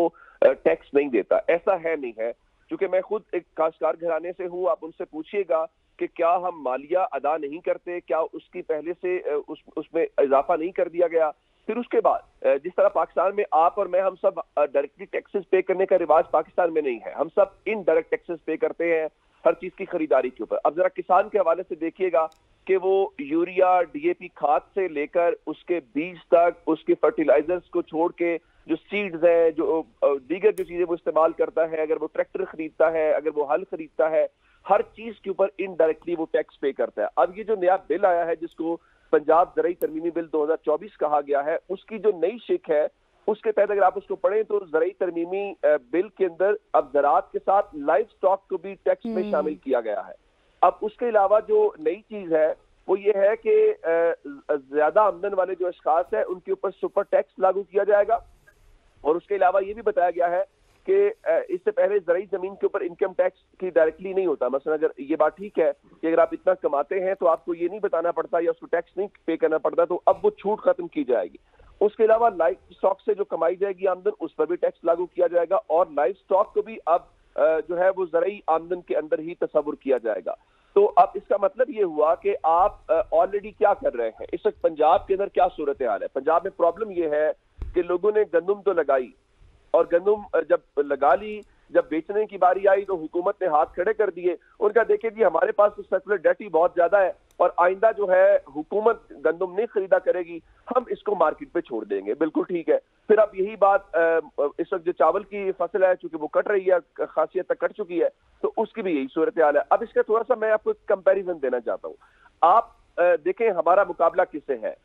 टैक्स नहीं देता। ऐसा है नहीं है, क्योंकि मैं खुद एक काश्तकार घराने से हूँ। आप उनसे पूछिएगा कि क्या हम मालिया अदा नहीं करते, क्या उसकी पहले से उसमें इजाफा नहीं कर दिया गया। फिर उसके बाद जिस तरह पाकिस्तान में आप और मैं हम सब डायरेक्टली टैक्सेस पे करने का रिवाज पाकिस्तान में नहीं है। हम सब इनडायरेक्ट टैक्सेस पे करते हैं हर चीज की खरीदारी के ऊपर। अब जरा किसान के हवाले से देखिएगा कि वो यूरिया डीएपी खाद से लेकर उसके बीज तक, उसके फर्टिलाइजर्स को छोड़ के जो सीड्स है, जो दीगर जो चीजें वो इस्तेमाल करता है, अगर वो ट्रैक्टर खरीदता है, अगर वो हल खरीदता है, हर चीज के ऊपर इनडायरेक्टली वो टैक्स पे करता है। अब ये जो नया बिल आया है जिसको पंजाब ज़रई तरमीमी बिल 2024 कहा गया है, उसकी जो नई शिक है उसके तहत अगर आप उसको पढ़ें तो ज़रई तरमीमी बिल के अंदर अब ज़राअत के साथ लाइव स्टॉक को भी टैक्स में शामिल किया गया है। अब उसके अलावा जो नई चीज है वो ये है कि ज्यादा आमदन वाले जो अशखास है उनके ऊपर सुपर टैक्स लागू किया जाएगा। और उसके अलावा ये भी बताया गया है कि इससे पहले ज़रई जमीन के ऊपर इनकम टैक्स की डायरेक्टली नहीं होता। मसलन अगर ये बात ठीक है कि अगर आप इतना कमाते हैं तो आपको ये नहीं बताना पड़ता या उसको टैक्स नहीं पे करना पड़ता, तो अब वो छूट खत्म की जाएगी। उसके अलावा लाइव स्टॉक से जो कमाई जाएगी आमदन, उस पर भी टैक्स लागू किया जाएगा। और लाइव स्टॉक को भी अब जो है वो ज़रई आमदन के अंदर ही तस्वुर किया जाएगा। तो अब इसका मतलब ये हुआ कि आप ऑलरेडी क्या कर रहे हैं। इस वक्त पंजाब के अंदर क्या सूरत हाल है? पंजाब में प्रॉब्लम ये है कि लोगों ने गंदम तो लगाई, और गंदम जब लगा ली, जब बेचने की बारी आई तो हुकूमत ने हाथ खड़े कर दिए। उनका देखिए जी हमारे पास तो सर्कुलर डेट ही बहुत ज्यादा है और आइंदा जो है हुकूमत गंदम नहीं खरीदा करेगी, हम इसको मार्केट पे छोड़ देंगे। बिल्कुल ठीक है। फिर अब यही बात इस वक्त जो चावल की फसल है चूंकि वो कट रही है, खासियत तक कट चुकी है, तो उसकी भी यही सूरत हाल है। अब इसका थोड़ा सा मैं आपको एक कंपेरिजन देना चाहता हूँ। आप देखें हमारा मुकाबला किससे है।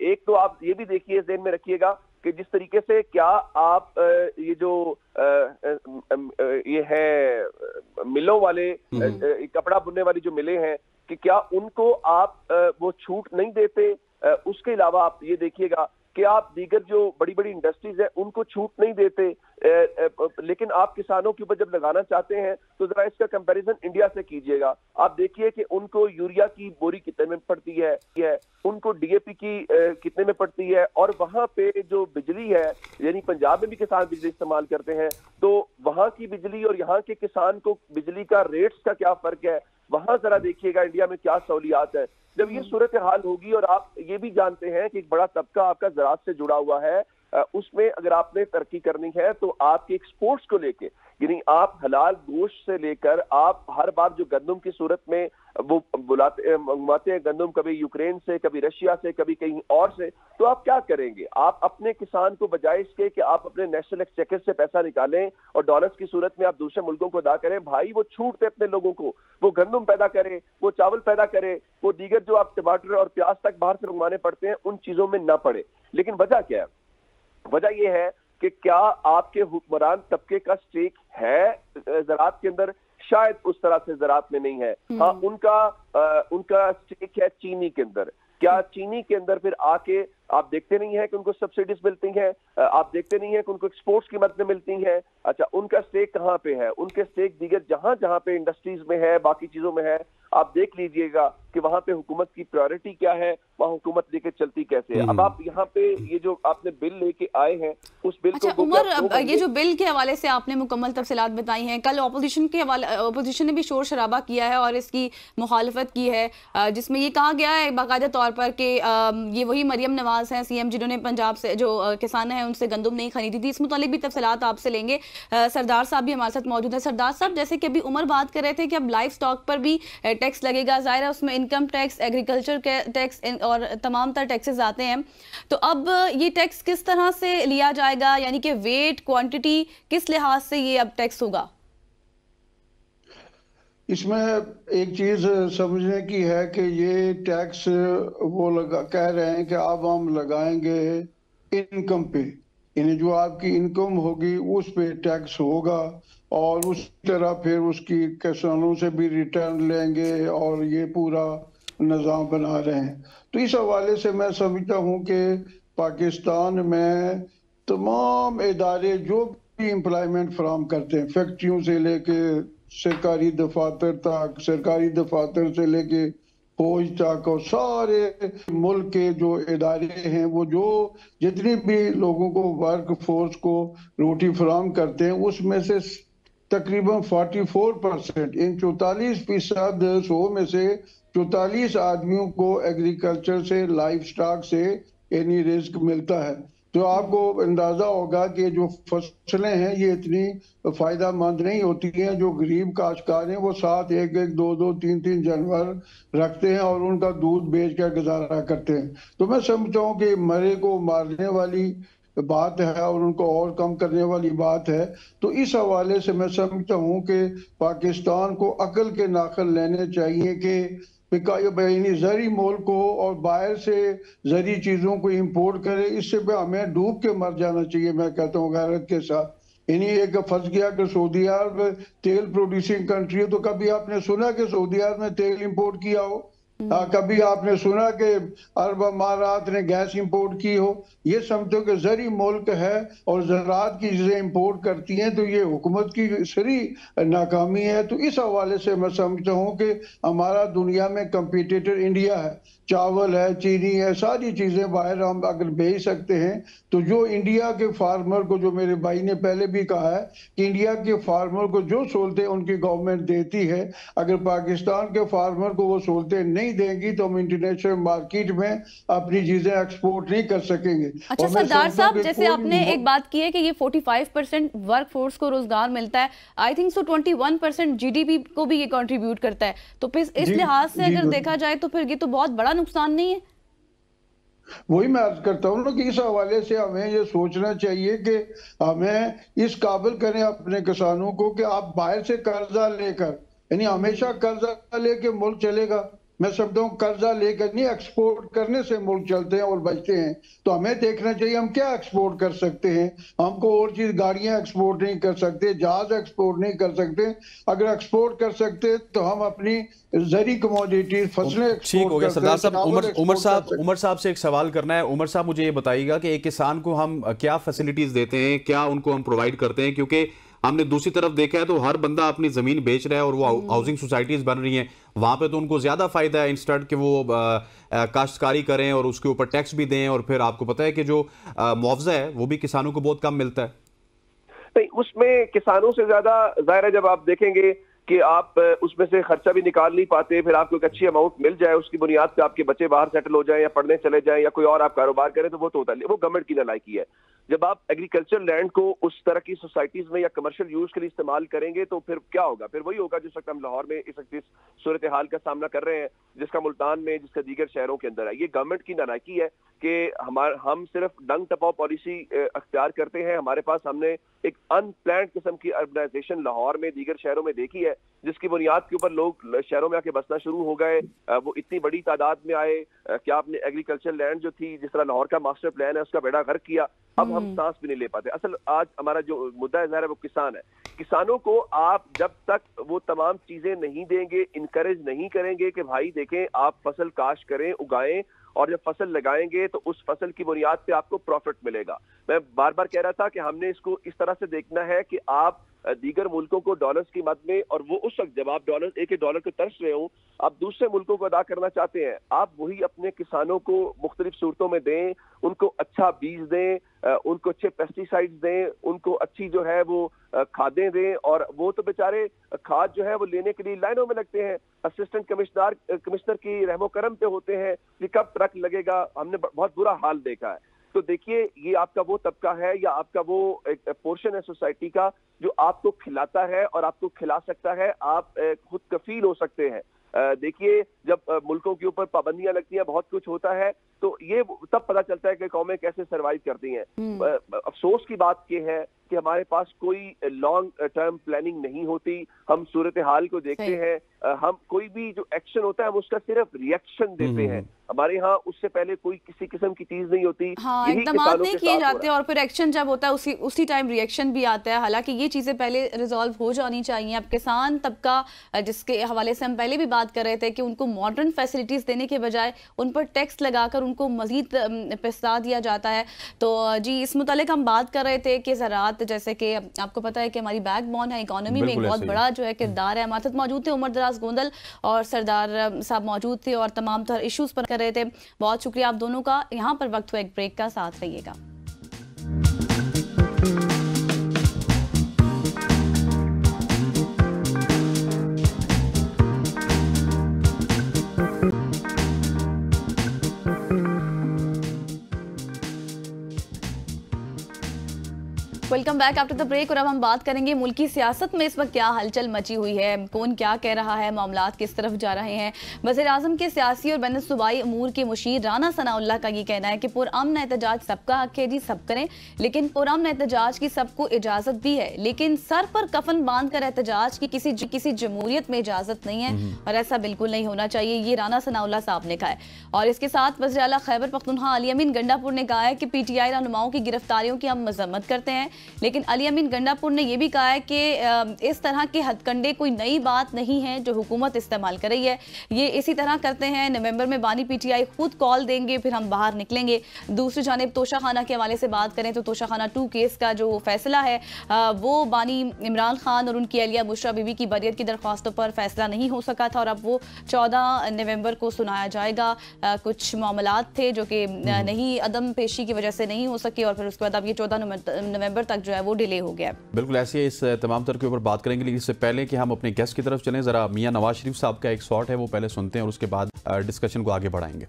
एक तो आप ये भी देखिए, ज़हन में रखिएगा कि जिस तरीके से क्या आप ये जो ये है मिलों वाले कपड़ा बुनने वाली जो मिलें हैं कि क्या उनको आप वो छूट नहीं देते। उसके अलावा आप ये देखिएगा कि आप दीगर जो बड़ी बड़ी इंडस्ट्रीज है उनको छूट नहीं देते, लेकिन आप किसानों के ऊपर जब लगाना चाहते हैं तो जरा इसका कंपैरिजन इंडिया से कीजिएगा। आप देखिए कि उनको यूरिया की बोरी कितने में पड़ती है, उनको डीएपी की कितने में पड़ती है, और वहां पे जो बिजली है, यानी पंजाब में भी किसान बिजली इस्तेमाल करते हैं, तो वहां की बिजली और यहाँ के किसान को बिजली का रेट्स का क्या फर्क है, वहां जरा देखिएगा इंडिया में क्या सहूलियात है। जब ये सूरत हाल होगी, और आप ये भी जानते हैं कि एक बड़ा तबका आपका ज़राअत से जुड़ा हुआ है, उसमें अगर आपने तरक्की करनी है तो आपके एक्सपोर्ट्स को लेके, यानी आप हलाल गोश्त से लेकर आप हर बार जो गंदम की सूरत में वो मंगवाते हैं गंदम, कभी यूक्रेन से, कभी रशिया से, कभी कहीं और से, तो आप क्या करेंगे? आप अपने किसान को बजाय इसके कि आप अपने नेशनल एक्सचेकर से पैसा निकालें और डॉलर्स की सूरत में आप दूसरे मुल्कों को अदा करें, भाई वो छूट दे अपने लोगों को, वो गंदम पैदा करे, वो चावल पैदा करे, वो दीगर जो आप टमाटर और प्याज तक बाहर से मंगवाने पड़ते हैं उन चीजों में ना पड़े। लेकिन वजह क्या है? वजह यह है कि क्या आपके हुक्मरान तबके का स्टेक है ज़राअत के अंदर? शायद उस तरह से ज़राअत में नहीं है। हाँ, उनका स्टेक है चीनी के अंदर। क्या चीनी के अंदर फिर आके आप देखते नहीं है कि उनको सब्सिडीज मिलती हैं, आप देखते नहीं है कि उनको एक्सपोर्ट्स की मदद मिलती हैं? अच्छा, उनका स्टेक कहाँ पे है? उनके स्टेक दीगर जहां जहां पे इंडस्ट्रीज में है, बाकी चीजों में है, आप देख लीजिएगा कि वहां पे हुकूमत की प्रायोरिटी क्या है, वहां हुकूमत लेके चलती कैसे है। अब आप यहाँ पे ये जो आपने बिल लेके आए हैं उस बिल अच्छा, को उमर, ये जो बिल के हवाले से आपने मुकम्मल तफसीलात बताई हैं, कल अपोजिशन ने भी शोर शराबा किया है और इसकी मुखालफत की है, जिसमें ये कहा गया है बाकायदा तौर पर कि ये वही मरियम नवाज हैं सीएम जिन्होंने पंजाब से जो किसान हैं उनसे गंदम नहीं खरीदी थी। इस मुतालिक भी तफसीलात आपसे लेंगे। सरदार साहब भी हमारे साथ मौजूद है। सरदार साहब, जैसे कि अभी उमर बात कर रहे थे कि अब लाइफ स्टॉक पर भी टैक्स लगेगा, जाहिर है उसमें इनकम टैक्स, एग्रीकल्चर टैक्स और तमाम तर टैक्सेस आते हैं, तो अब ये टैक्स किस तरह से लिया जाएगा, यानी कि वेट, क्वांटिटी, किस लिहाज से ये अब टैक्स होगा? इसमें एक चीज समझने की है कि ये टैक्स वो कह रहे हैं कि अब हम लगाएंगे इनकम पे, यानी जो आपकी इनकम होगी उस पे टैक्स होगा, और उस तरह फिर उसकी किसानों से भी रिटर्न लेंगे, और ये पूरा निज़ाम बना रहे हैं। तो इस हवाले से मैं समझता हूँ कि पाकिस्तान में तमाम इदारे जो भी एम्प्लॉयमेंट फराहम करते हैं, फैक्ट्रियों से लेके सरकारी दफातर तक, सरकारी दफातर से लेके फौज तक, और सारे मुल्क के जो इदारे हैं वो जो जितनी भी लोगों को वर्क फोर्स को रोटी फराहम करते हैं उसमें से तकरीबन 44%, इन 44%, 100 में से 44 आदमियों को एग्रीकल्चर से, लाइफ स्टॉक से यानी रिस्क मिलता है। तो आपको अंदाजा होगा कि जो फसलें हैं ये इतनी फायदा मंद नहीं होती हैं। जो गरीब काश्तकार हैं वो 7, 1, 1, 2, 2, 3, 3 जानवर रखते हैं और उनका दूध बेच कर गुजारा करते हैं। तो मैं समझता हूँ कि मरे को मारने वाली बात है और उनको और कम करने वाली बात है। तो इस हवाले से मैं समझता हूँ कि पाकिस्तान को अकल के नाखल लेने चाहिए कि जरी मोल को और बाहर से जरी चीजों को इंपोर्ट करे, इससे हमें डूब के मर जाना चाहिए। मैं कहता हूँ गैरत के साथ। यानी एक फंस गया कि सऊदी अरब तेल प्रोड्यूसिंग कंट्री है, तो कभी आपने सुना कि सऊदी अरब ने तेल इंपोर्ट किया हो? कभी आपने सुना कि अरब अमारात ने गैस इंपोर्ट की हो? ये समझो कि जरी मुल्क है और ज़राअत की चीजें इंपोर्ट करती हैं, तो ये हुकूमत की सरी नाकामी है। तो इस हवाले से मैं समझता हूँ कि हमारा दुनिया में कंपटीटर इंडिया है, चावल है, चीनी है, सारी चीजें बाहर हम अगर भेज सकते हैं, तो जो इंडिया के फार्मर को, जो मेरे भाई ने पहले भी कहा है कि इंडिया के फार्मर को जो सहूलतें उनकी गवर्नमेंट देती है, अगर पाकिस्तान के फार्मर को वो सहूलतें नहीं देंगी तो हम इंटरनेशनल मार्केट में अपनी चीजें एक्सपोर्ट नहीं कर सकेंगे। अच्छा सरदार साहब, जैसे आपने एक बात की है कि ये 45% वर्क फोर्स को रोजगार मिलता है, आई थिंक सो 21% जीडीपी को भी ये कंट्रीब्यूट करता है, तो फिर इस लिहाज से अगर देखा जाए तो फिर ये तो बहुत बड़ा नुकसान नहीं है? वही मैं अर्ज करता हूँ ना कि इस हवाले से हमें ये सोचना चाहिए कि हमें इस काबिल करें अपने किसानों को कि आप बाहर से कर्जा लेकर, यानी हमेशा कर्जा लेके मुल्क चलेगा? मैं समझता हूँ कर्जा लेकर नहीं, एक्सपोर्ट करने से मुल्क चलते हैं और बचते हैं। तो हमें देखना चाहिए हम क्या एक्सपोर्ट कर सकते हैं। हमको और चीज, गाड़ियां एक्सपोर्ट नहीं कर सकते, जहाज एक्सपोर्ट नहीं कर सकते। अगर एक्सपोर्ट कर सकते तो हम अपनी जरी कमोडिटी फसलें ठीक हो गया सरदार साहब। उमर साहब से एक सवाल करना है। उमर साहब, मुझे ये बताइएगा कि एक किसान को हम क्या फैसिलिटीज देते हैं, क्या उनको हम प्रोवाइड करते हैं? क्योंकि हमने दूसरी तरफ देखा है तो हर बंदा अपनी जमीन बेच रहा है और वो हाउसिंग सोसाइटीज बन रही हैं, वहां पे तो उनको ज्यादा फायदा है इंस्टेड कि वो काश्तकारी करें और उसके ऊपर टैक्स भी दें, और फिर आपको पता है कि जो मुआवजा है वो भी किसानों को बहुत कम मिलता है। नहीं, उसमें किसानों से ज्यादा जाहिर है जब आप देखेंगे कि आप उसमें से खर्चा भी निकाल नहीं पाते, फिर आपको एक अच्छी अमाउंट मिल जाए, उसकी बुनियाद पे आपके बच्चे बाहर सेटल हो जाएं या पढ़ने चले जाएं या कोई और आप कारोबार करें, तो वो तो होता है, वो गवर्नमेंट की नालायकी है। जब आप एग्रीकल्चर लैंड को उस तरह की सोसाइटीज में या कमर्शियल यूज के लिए इस्तेमाल करेंगे तो फिर क्या होगा? फिर वही होगा जिस वक्त हम लाहौर में इस वक्त सूरत हाल का सामना कर रहे हैं, जिसका मुल्तान में, जिसका दीगर शहरों के अंदर है। ये गवर्नमेंट की नालायकी है कि हम सिर्फ डंग टपाओ पॉलिसी अख्तियार करते हैं। हमारे पास हमने एक अनप्लान्ड किस्म की अर्बनाइजेशन लाहौर में, दीगर शहरों में देखी है, जिसकी बुनियाद के ऊपर लोग शहरों में आके बसना शुरू हो गए। वो इतनी बड़ी तादाद में आए कि आपने एग्रीकल्चर लैंड जो थी, जिस तरह लाहौर का मास्टर प्लान है, उसका बेड़ा गर्क किया। अब हम सांस भी नहीं ले पाते। असल आज हमारा जो मुद्दा है वो किसान है। किसानों को आप जब तक वो तमाम चीजें नहीं देंगे, इनकरेज नहीं करेंगे कि भाई देखें आप फसल काश्त करें, उगाएं, और जब फसल लगाएंगे तो उस फसल की बुनियाद पे आपको प्रॉफिट मिलेगा। मैं बार बार कह रहा था कि हमने इसको इस तरह से देखना है कि आप दीगर मुल्कों को डॉलर्स की मद में, और वो उस वक्त जब आप एक डॉलर को तरस रहे हो, आप दूसरे मुल्कों को अदा करना चाहते हैं, आप वही अपने किसानों को मुख्तलिफ सूरतों में दें, उनको अच्छा बीज दें, उनको अच्छे पेस्टिसाइड्स दें, उनको अच्छी जो है वो खादें दें। और वो तो बेचारे खाद जो है वो लेने के लिए लाइनों में लगते हैं, असिस्टेंट कमिश्नर की रहमो करम पे होते हैं कि कब ट्रक लगेगा। हमने बहुत बुरा हाल देखा है। तो देखिए, ये आपका वो तबका है या आपका वो एक पोर्शन है सोसाइटी का जो आपको खिलाता है और आपको खिला सकता है। आप खुद कफील हो सकते हैं। देखिए, जब मुल्कों के ऊपर पाबंदियां लगती हैं, बहुत कुछ होता है, तो ये तब पता चलता है कि कौमें कैसे सरवाइव करती हैं। अफसोस की बात ये है कि हमारे पास कोई लॉन्ग टर्म प्लानिंग नहीं होती। हम सूरत हाल को देखते हैं, हम कोई भी जो एक्शन होता है हम उसका सिर्फ रिएक्शन देते हैं। हमारे यहाँ उससे पहले कोई किसी किस्म की चीज नहीं होती। हाँ, इक़दामात नहीं किए जाते और फिर एक्शन जब होता है उसी टाइम रिएक्शन भी आता है। हालांकि ये चीजें पहले रिजॉल्व हो जानी चाहिए। अब किसान तबका जिसके हवाले से हम पहले भी बात कर रहे थे कि उनको मॉडर्न फैसिलिटीज देने के बजाय उन पर टैक्स लगाकर उनको मजीद पिसता दिया जाता है। तो जी, इस मुतालिक हम बात कर रहे थे कि ज़राअत, जैसे कि आपको पता है कि हमारी बैकबोन है, इकोनॉमी में एक बहुत बड़ा जो है किरदार है। हमारे साथ मौजूद थे उमर दराज गोंदल और सरदार साहब मौजूद थे और तमाम तर इश्यूज पर कर रहे थे। बहुत शुक्रिया आप दोनों का। यहाँ पर वक्त हुआ एक ब्रेक का, साथ रहिएगा। Welcome back after the break. और अब हम बात करेंगे मुल्क की सियासत में इस वक्त क्या हलचल मची हुई है, कौन क्या कह रहा है, मामलात किस तरफ जा रहे हैं। वज़ीर-ए-आज़म के सियासी और बैन सूबाई अमूर के मुशीर राना सनाउल्लाह का ये कहना है कि पुरअमन एहतजाज सबका हक है जी, सब करें, लेकिन पुरअमन एहतजाज की सबको इजाजत भी है, लेकिन सर पर कफन बांध कर एहतजाज की किसी जमहूरियत में इजाजत नहीं है और ऐसा बिल्कुल नहीं होना चाहिए। ये राना सनाउल्लाह साहब ने कहा है। और इसके साथ वज़ीर आला खैबर पख्तूनख्वा अली अमीन गंडापुर ने कहा है कि PTI रहनुमाओं की गिरफ्तारियों की हम मजम्मत करते हैं, लेकिन अली अमीन गंडापुर ने यह भी कहा है कि इस तरह के हथकंडे कोई नई बात नहीं है जो हुकूमत इस्तेमाल कर रही है। ये इसी तरह करते हैं, नवंबर में बानी PTI खुद कॉल देंगे, फिर हम बाहर निकलेंगे। दूसरी जानिब तोशाखाना के हवाले से बात करें तो तोशाखाना 2 केस का जो फैसला है वो बानी इमरान खान और उनकी अहलिया बुशरा बीबी की बरियत की दरख्वास्तों पर फैसला नहीं हो सका था और अब वो 14 नवंबर को सुनाया जाएगा। कुछ मामलात थे जो कि नहीं, अदम पेशी की वजह से नहीं हो सके और फिर उसके बाद अब ये 14 नवंबर तक जो है वो डिले हो गया। बिल्कुल ऐसे ही इस तमाम तर के ऊपर बात करेंगे, लेकिन इससे पहले कि हम अपने गेस्ट की तरफ चलें, जरा मियां नवाज शरीफ साहब का एक शॉट है वो पहले सुनते हैं और उसके बाद डिस्कशन को आगे बढ़ाएंगे।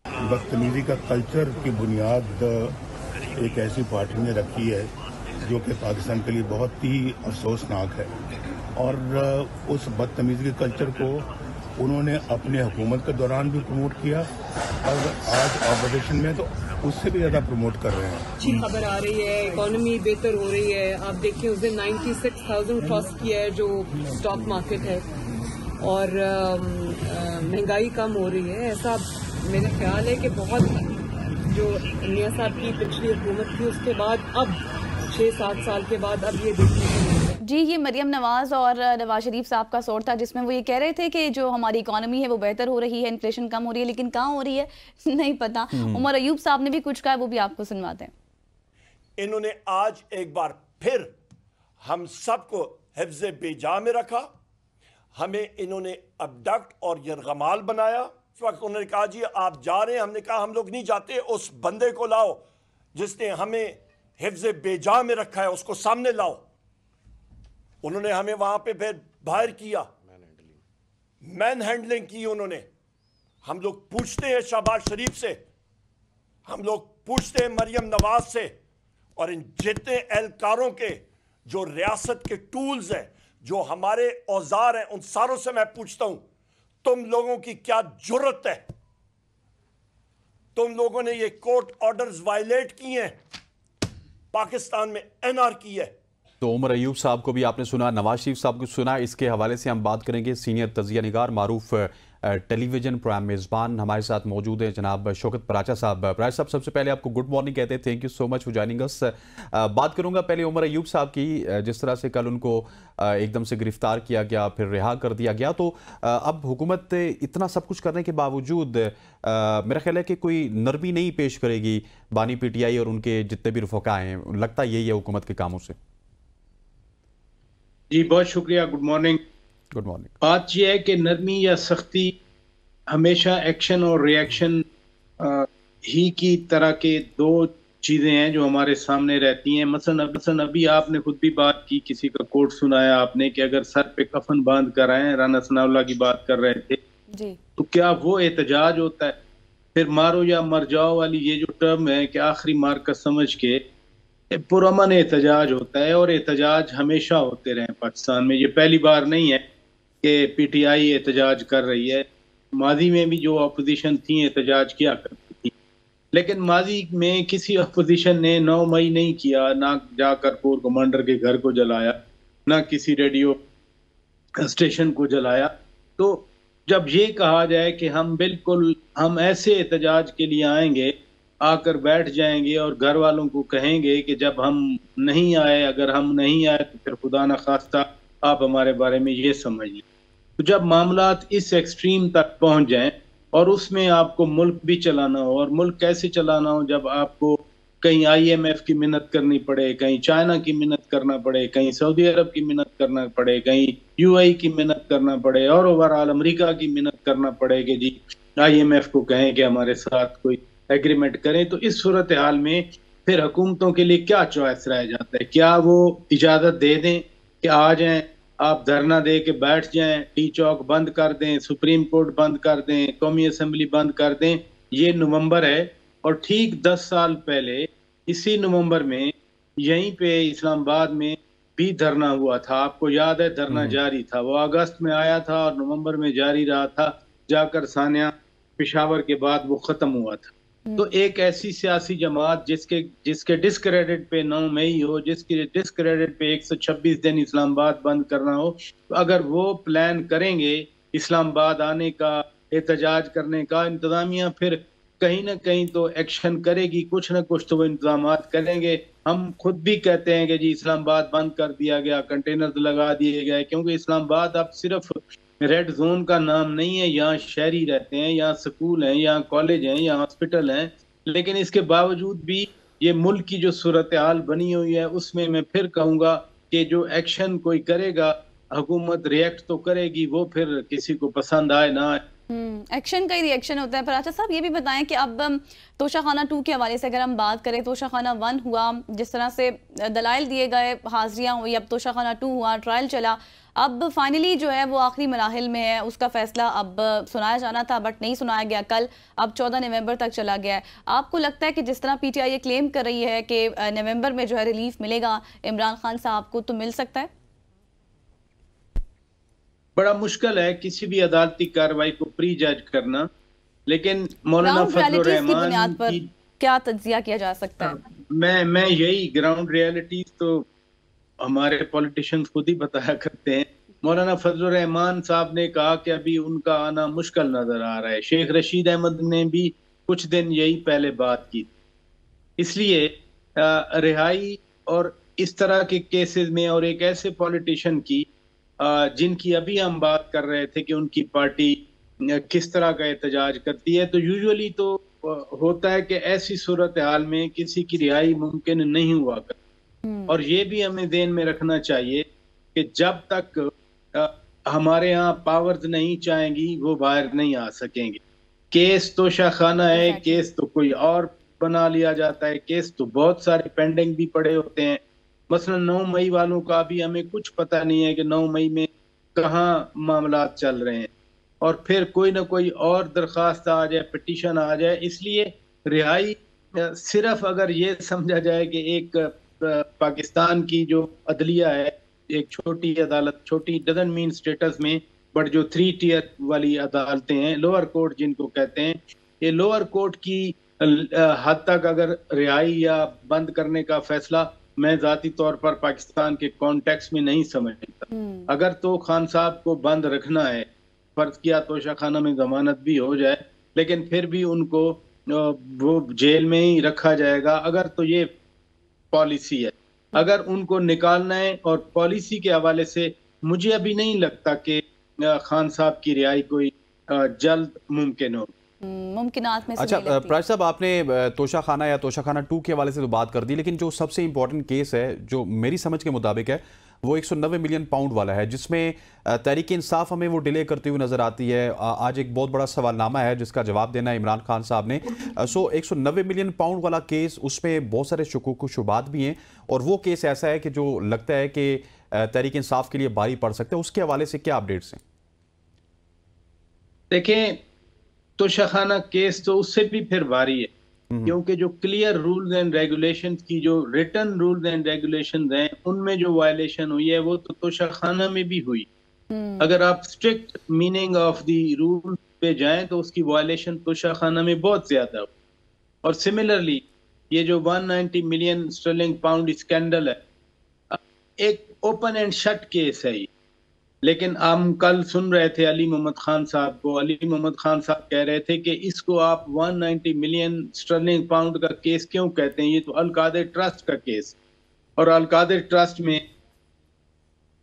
बदतमीजी का कल्चर की बुनियाद एक ऐसी पार्टी ने रखी है जो कि पाकिस्तान के लिए बहुत ही अफसोसनाक है और उस बदतमीजी के कल्चर को उन्होंने अपने हुकूमत के दौरान भी प्रमोट किया और आज ऑपोजिशन में तो उससे भी ज्यादा प्रमोट कर रहे हैं। अच्छी खबर आ रही है, इकोनॉमी बेहतर हो रही है। आप देखिए उस दिन 96,000 क्रॉस किया है जो स्टॉक मार्केट है। और महंगाई कम हो रही है। ऐसा मेरा ख्याल है कि बहुत जो मियां साहब की पिछली हुकूमत थी उसके बाद अब 6-7 साल के बाद अब ये देखने को मिल रहा है। जी, ये मरियम नवाज और नवाज शरीफ साहब का शोर था जिसमें वो ये कह रहे थे कि जो हमारी इकोनॉमी है वो बेहतर हो रही है, इन्फ्लेशन कम हो रही है, लेकिन कहाँ हो रही है नहीं पता। उमर अयूब साहब ने भी कुछ कहा, वो भी आपको सुनवाते हैं। इन्होंने आज एक बार फिर हम सबको हिफ्ज़े बेजा में रखा, हमें इन्होंने अबडक्ट और यरगमाल बनाया। इस वक्त उन्होंने कहा जी आप जा रहे हैं, हमने कहा हम लोग नहीं जाते, उस बंदे को लाओ जिसने हमें हिफ्ज़े बेजा में रखा है, उसको सामने लाओ। उन्होंने हमें वहां पे फिर बाहर किया, मैन हैंडलिंग की उन्होंने। हम लोग पूछते हैं शहबाज शरीफ से, हम लोग पूछते हैं मरियम नवाज से, और इन जितने एहलकारों के जो रियासत के टूल्स हैं, जो हमारे औजार हैं, उन सारों से मैं पूछता हूं तुम लोगों की क्या जुर्रत है? तुम लोगों ने ये कोर्ट ऑर्डर्स वायलेट किए हैं, पाकिस्तान में एनआरकी है। तो उमर अयूब साहब को भी आपने सुना, नवाज शरीफ साहब को सुना। इसके हवाले से हम बात करेंगे। सीनियर तजिया निगार, मारूफ टेलीविजन प्रोग्राम मेज़बान हमारे साथ मौजूद हैं जनाब शौकत पराचा साहब। पराचा साहब, सबसे पहले आपको गुड मॉर्निंग कहते हैं, thank you so much for joining us. बात करूंगा पहले उमर अयूब साहब की। जिस तरह से कल उनको एकदम से गिरफ्तार किया गया, फिर रिहा कर दिया गया, तो अब हुकूमत इतना सब कुछ करने के बावजूद मेरा ख्याल है कि कोई नरमी नहीं पेश करेगी बानी PTI और उनके जितने भी रफका हैं। लगता यही है हुकूमत के कामों से। जी बहुत शुक्रिया, गुड मॉर्निंग। Good morning. बात यह है कि नरमी या सख्ती हमेशा एक्शन और रिएक्शन ही की तरह के दो चीजें हैं जो हमारे सामने रहती हैं। मसलन अभी आपने खुद भी बात की, किसी का कोट सुनाया आपने कि अगर सर पे कफन बांध कर आए, राना सनाउल्लाह की बात कर रहे थे जी, तो क्या वो एहतजाज होता है? फिर मारो या मर जाओ वाली ये जो टर्म है कि आखिरी मार का समझ के पुरअमन एहतजाज होता है, और एहतजाज हमेशा होते रहे पाकिस्तान में। ये पहली बार नहीं है कि PTI एहतजाज कर रही है। माजी में भी जो अपोजिशन थी एहतजाज किया करती थी, लेकिन माजी में किसी अपोजिशन ने 9 मई नहीं किया, ना जाकर कोर कमांडर के घर को जलाया, ना किसी रेडियो स्टेशन को जलाया। तो जब ये कहा जाए कि हम ऐसे एहतजाज के लिए आएंगे, आकर बैठ जाएंगे और घर वालों को कहेंगे कि जब हम नहीं आए, अगर हम नहीं आए तो फिर खुदा न खास्ता आप हमारे बारे में ये समझिए। तो जब मामलात इस एक्सट्रीम तक पहुंच जाएं और उसमें आपको मुल्क भी चलाना हो, और मुल्क कैसे चलाना हो जब आपको कहीं IMF की मिन्नत करनी पड़े, कहीं चाइना की मिन्नत करना पड़े, कहीं सऊदी अरब की मिन्नत करना पड़े, कहीं UAE की मिन्नत करना पड़े, और ओवरऑल अमेरिका की मिन्नत करना पड़े कि जी IMF को कहें कि हमारे साथ कोई एग्रीमेंट करें, तो इस सूरत हाल में फिर हुकूमतों के लिए क्या चॉइस रह जाता है? क्या वो इजाजत दे दें कि आ जाएं, आप धरना दे के बैठ जाएं, टी चौक बंद कर दें, सुप्रीम कोर्ट बंद कर दें, कौमी असम्बली बंद कर दें? ये नवंबर है, और ठीक 10 साल पहले इसी नवंबर में यहीं पे इस्लामाबाद में भी धरना हुआ था। आपको याद है, धरना जारी था, वो अगस्त में आया था और नवंबर में जारी रहा था, जाकर सानिया पेशावर के बाद वो खत्म हुआ था। तो एक ऐसी सियासी जमात जिसके डिस्क्रेडिट पे 9 मई हो, जिसके डिस्क्रेडिट पे 126 दिन इस्लामाबाद बंद करना हो, तो अगर वो प्लान करेंगे इस्लामाबाद आने का, एहतजाज करने का, इंतजामिया फिर कहीं ना कहीं तो एक्शन करेगी, कुछ ना कुछ तो वो इंतजाम करेंगे। हम खुद भी कहते हैं कि जी इस्लामाबाद बंद कर दिया गया, कंटेनर लगा दिए गए, क्योंकि इस्लामाबाद अब सिर्फ रेड जोन का नाम नहीं है। यहाँ शहरी रहते हैं, यहाँ स्कूल हैं, यहाँ कॉलेज हैं, यहाँ हॉस्पिटल हैं, लेकिन इसके बावजूद भी ये मुल्क की जो सूरत हाल बनी हुई है, उसमें मैं फिर कहूँगा कि जो एक्शन कोई करेगा, हुकूमत रिएक्ट तो करेगी, वो फिर किसी को पसंद आए ना आए, एक्शन का ही रिएक्शन होता है। पर अच्छा साहब, ये भी बताएं कि अब तोशाखाना 2 के हवाले से अगर हम बात करें, तोशाखाना 1 हुआ, जिस तरह से दलाइल दिए गए, हाजिरियां हुई, अब तोशाखाना 2 हुआ, ट्रायल चला, अब फाइनली जो है वो आखिरी मराहिल में है, उसका फैसला अब सुनाया जाना था बट नहीं सुनाया गया कल, अब 14 नवंबर तक चला गया है। आपको लगता है कि जिस तरह PTI ये क्लेम कर रही है कि नवंबर में जो है रिलीफ मिलेगा इमरान खान साहब को, तो मिल सकता है? बड़ा मुश्किल है किसी भी अदालती कार्रवाई को प्री जज करना, लेकिन मौलाना फजलुर रहमान की क्या तज्जिया किया जा सकता है? मैं यही, ग्राउंड रियलिटीज तो हमारे पॉलिटिशियंस खुद ही बताया करते हैं मौलाना फजलुर रहमान साहब ने कहा कि अभी उनका आना मुश्किल नजर आ रहा है। शेख रशीद अहमद ने भी कुछ दिन यही पहले बात की। इसलिए रिहाई और इस तरह के केसेस में और एक ऐसे पॉलिटिशियन की जिनकी अभी हम बात कर रहे थे कि उनकी पार्टी किस तरह का एहतजाज करती है, तो यूजुअली तो होता है कि ऐसी सूरत हाल में किसी की रिहाई मुमकिन नहीं हुआ करती। और ये भी हमें ध्यान में रखना चाहिए कि जब तक हमारे यहाँ पावर्स नहीं चाहेंगी वो बाहर नहीं आ सकेंगे। केस तो शाखाना है, केस तो कोई और बना लिया जाता है, केस तो बहुत सारे पेंडिंग भी पड़े होते हैं। मसलन 9 मई वालों का भी हमें कुछ पता नहीं है कि 9 मई में कहाँ मामला चल रहे हैं, और फिर कोई ना कोई और दरखास्त आ जाए, पिटीशन आ जाए। इसलिए रिहाई सिर्फ अगर ये समझा जाए कि एक पाकिस्तान की जो अदलिया है एक छोटी अदालत, छोटी डजंट मीन स्टेटस में, बट जो 3 टियर वाली अदालतें हैं, लोअर कोर्ट जिनको कहते हैं, ये लोअर कोर्ट की हद तक अगर रिहाई या बंद करने का फैसला मैं जाती तौर पर पाकिस्तान के कॉन्टेक्स्ट में नहीं समझता। अगर तो खान साहब को बंद रखना है, फर्ज किया तोशा खाना में जमानत भी हो जाए, लेकिन फिर भी उनको वो जेल में ही रखा जाएगा अगर तो ये पॉलिसी है। अगर उनको निकालना है और पॉलिसी के हवाले से मुझे अभी नहीं लगता कि खान साहब की रिहाई कोई जल्द मुमकिन हो। मुमकिनात में से अच्छा प्राइज साहब, आपने तोशा खाना या तोशा खाना 2 के हवाले से तो बात कर दी, लेकिन जो सबसे इंपॉर्टेंट केस है जो मेरी समझ के मुताबिक है वो 190 मिलियन पाउंड वाला है, जिसमें तहरीक इंसाफ हमें वो डिले करती हुई नजर आती है। आज एक बहुत बड़ा सवालनामा है जिसका जवाब देना है इमरान खान साहब ने। 190 मिलियन पाउंड वाला केस, उसमें बहुत सारे शुकूक शुबात भी हैं, और वो केस ऐसा है कि जो लगता है कि तहरीक इंसाफ के लिए भारी पड़ सकता है। उसके हवाले से क्या अपडेट्स हैं? देखें, तोशाखाना केस तो उससे भी फिर भारी है, क्योंकि जो क्लियर रूल्स एंड रेगुलेशंस की जो रिटन रूल्स एंड रेगुलेशंस हैं उनमें जो वायलेशन हुई है वो तो तोशाखाना में भी हुई। अगर आप strict meaning of the rule पे जाएं तो उसकी वायलेशन तोशाखाना में बहुत ज्यादा हो। और सिमिलरली ये जो 190 मिलियन स्टर्लिंग पाउंड स्कैंडल है, एक ओपन एंड शट केस है ये। लेकिन हम कल सुन रहे थे अली मोहम्मद खान साहब को, अली मोहम्मद खान साहब कह रहे थे कि इसको आप 190 मिलियन स्टर्लिंग पाउंड का केस क्यों कहते हैं, ये तो अल-कादिर ट्रस्ट का केस, और अल-कादिर ट्रस्ट में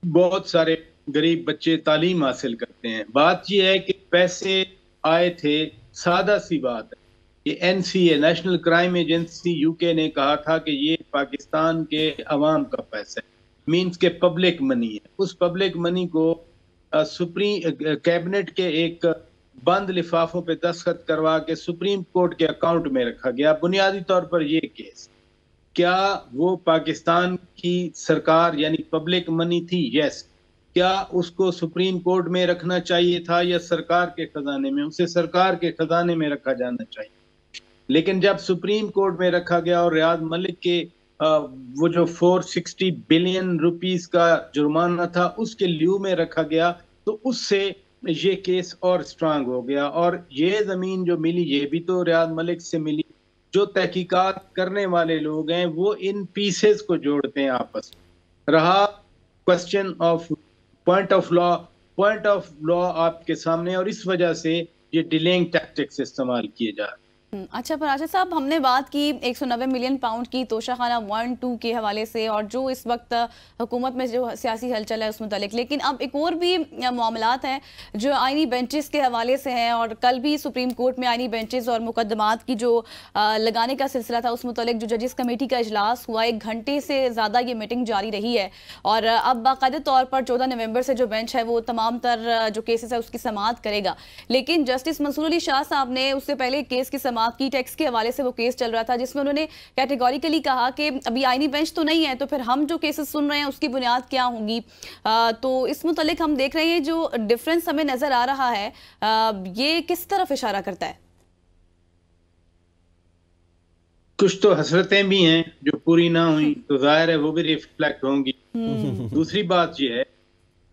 बहुत सारे गरीब बच्चे तालीम हासिल करते हैं। बात ये है कि पैसे आए थे, सादा सी बात है। ये NCA national crime agency UK ने कहा था कि ये पाकिस्तान के अवाम का पैसा है, मीन्स के पब्लिक मनी है। उस पब्लिक मनी को सुप्रीम कैबिनेट के एक बंद लिफाफों पे दस्तखत करवा के सुप्रीम कोर्ट के अकाउंट में रखा गया। बुनियादी तौर पर ये केस, क्या वो पाकिस्तान की सरकार यानी पब्लिक मनी थी? यस। क्या उसको सुप्रीम कोर्ट में रखना चाहिए था या सरकार के खजाने में? उसे सरकार के खजाने में रखा जाना चाहिए। लेकिन जब सुप्रीम कोर्ट में रखा गया और रियाद मलिक के वो जो 460 बिलियन रुपीस का जुर्माना था उसके लियू में रखा गया, तो उससे ये केस और स्ट्रांग हो गया। और ये जमीन जो मिली ये भी तो रियाद मलिक से मिली। जो तहकीकात करने वाले लोग हैं वो इन पीसेस को जोड़ते हैं आपस में। रहा question of point of law आपके सामने, और इस वजह से ये डिलेइंग टैक्टिक्स इस्तेमाल किए जा रहे हैं। अच्छा फराज साहब, हमने बात की 190 मिलियन पाउंड की तोशाखाना 1-2 के हवाले से और जो इस वक्त हुकूमत में जो सियासी हलचल है उस मुतालिक, लेकिन अब एक और भी मामलात हैं जो आईनी बेंचेस के हवाले से हैं। और कल भी सुप्रीम कोर्ट में आईनी बेंचेस और मुकदमात की जो लगाने का सिलसिला था उस मुतालिक जो जजिस कमेटी का इजलास हुआ, 1 घंटे से ज़्यादा ये मीटिंग जारी रही है। और अब बाकायदा तौर पर 14 नवंबर से जो बेंच है वो तमाम तर जो केसेस है उसकी समाअत करेगा। लेकिन जस्टिस मंसूर अली शाह साहब ने उससे पहले केस की की टैक्स के हवाले से वो केस चल रहा था जिसमें उन्होंने कैटेगोरिकली कहा कि अभी आईनी बेंच तो नहीं है, तो फिर हम जो केसेस सुन रहे हैं उसकी बुनियाद क्या होंगी। तो इस मुतालिक हम देख रहे हैं जो डिफरेंस हमें नजर आ रहा है ये किस तरफ इशारा करता है? कुछ तो हसरतें भी हैं जो पूरी ना हुई, तो जाहिर है वो भी रिफ्लेक्ट होंगी। दूसरी बात यह है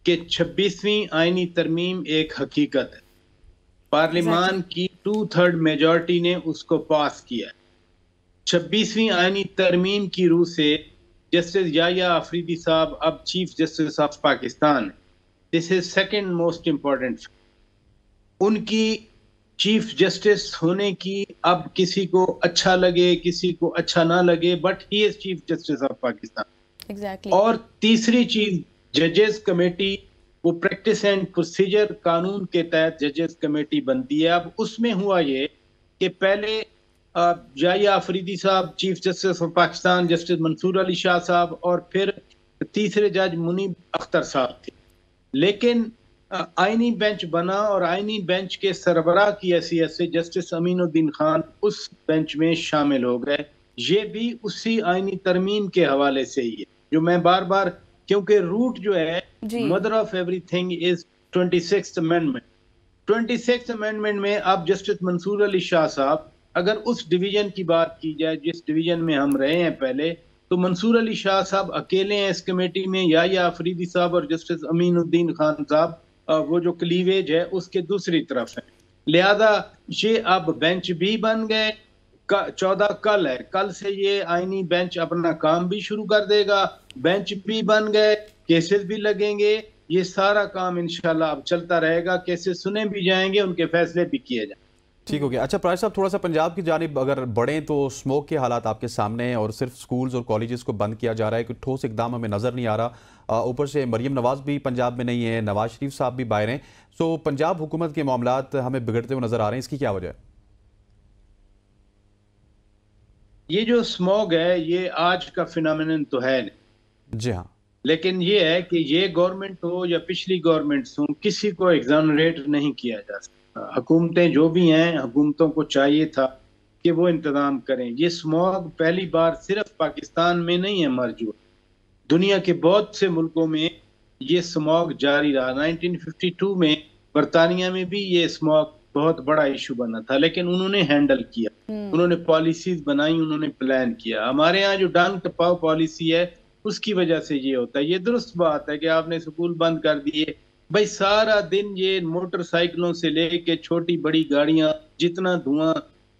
कि 26वीं आईनी तरमीम एक हकीकत है। पार्लियामान की 2/3 मेजॉरिटी ने उसको पास किया। 26वीं आईनी तरमीम की रूह से जस्टिस याह्या अफरीदी साहब अब चीफ जस्टिस ऑफ पाकिस्तान है। This is second most important. उनकी चीफ जस्टिस होने की अब किसी को अच्छा लगे किसी को अच्छा ना लगे, but he is chief justice of Pakistan. Exactly. और तीसरी चीज, जजेस कमेटी, वो प्रैक्टिस एंड प्रोसीजर कानून के तहत जजेस कमेटी बनती है। अब उसमें हुआ ये कि पहले जाया अफरीदी साहब chief justice of Pakistan, justice Mansoor Ali Shah साहब, और फिर तीसरे जज मुनीब अख्तर साहब थे। लेकिन आईनी बेंच बना और आईनी बेंच के सरबराह की हैसियत से जस्टिस अमीनुद्दीन खान उस बेंच में शामिल हो गए। ये भी उसी आईनी तरमीम के हवाले से ही है, जो मैं बार बार, क्योंकि रूट जो है mother of everything is 26th amendment. 26th amendment में अब जस्टिस मंसूर अली शाह साहब, अगर उस डिवीजन की बात की जाए जिस डिवीजन में हम रहे हैं पहले, तो मंसूर अली शाह साहब अकेले हैं इस कमेटी में, या अफरीदी साहब और जस्टिस अमीनुद्दीन खान साहब वो जो क्लीवेज है उसके दूसरी तरफ है। लिहाजा ये अब बेंच भी बन गए। 14 कल है, कल से ये आईनी बेंच अपना काम भी शुरू कर देगा। बेंच भी बन गए, केसेस भी लगेंगे, ये सारा काम इंशाल्लाह अब चलता रहेगा। केसेस सुने भी जाएंगे, उनके फैसले भी किए जाएंगे। ठीक हो गया। अच्छा प्राइस साहब, थोड़ा सा पंजाब की जानिब अगर बढ़ें तो स्मोक के हालात आपके सामने हैं और सिर्फ स्कूल्स और कॉलेजेस को बंद किया जा रहा है, कोई ठोस इकदाम हमें नज़र नहीं आ रहा। ऊपर से मरियम नवाज भी पंजाब में नहीं है, नवाज शरीफ साहब भी बाहर हैं। सो पंजाब हुकूमत के मामलात हमें बिगड़ते हुए नजर आ रहे हैं, इसकी क्या वजह है? ये जो स्मोक है ये आज का फिनोमेनन तो है नहीं। जी हाँ, लेकिन ये है कि ये गवर्नमेंट हो या पिछली गवर्नमेंट्स हो, किसी को एग्जोनरेट नहीं किया जा सकता। हुकूमतें जो भी हैं, हुकूमतों को चाहिए था कि वो इंतजाम करें। ये स्मॉग पहली बार सिर्फ पाकिस्तान में नहीं है मौजूद, दुनिया के बहुत से मुल्कों में ये स्मॉग जारी रहा। 1952 में बरतानिया में भी ये स्मॉग बहुत बड़ा इशू बना था, लेकिन उन्होंने हैंडल किया, उन्होंने पॉलिसीज बनाई, उन्होंने प्लान किया। हमारे यहाँ जो डांग टपाओ पॉलिसी है उसकी वजह से ये होता है। ये दुरुस्त बात है कि आपने स्कूल बंद कर दिए, भाई सारा दिन ये मोटरसाइकिलों से लेके छोटी बड़ी गाड़ियां जितना धुआं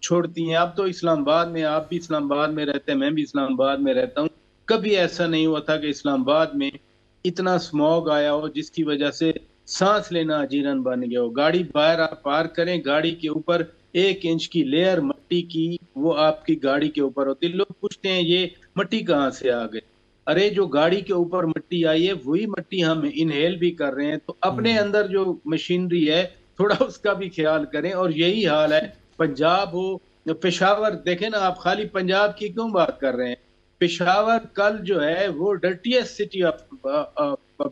छोड़ती हैं। अब तो इस्लामाबाद में, आप भी इस्लामाबाद में रहते हैं, मैं भी इस्लामाबाद में रहता हूँ, कभी ऐसा नहीं हुआ था कि इस्लामाबाद में इतना स्मॉग आया हो जिसकी वजह से सांस लेना अजीरन बन गया हो। गाड़ी बाहर आप पार करें, गाड़ी के ऊपर 1 इंच की लेयर मट्टी की वो आपकी गाड़ी के ऊपर होती। लोग पूछते हैं ये मट्टी कहाँ से आ गई? अरे जो गाड़ी के ऊपर मिट्टी आई है वही मिट्टी हम इनहेल भी कर रहे हैं। तो अपने अंदर जो मशीनरी है थोड़ा उसका भी ख्याल करें। और यही हाल है पंजाब हो, पेशावर देखें ना आप, खाली पंजाब की क्यों बात कर रहे हैं? पेशावर कल जो है वो डर्टीएस्ट सिटी ऑफ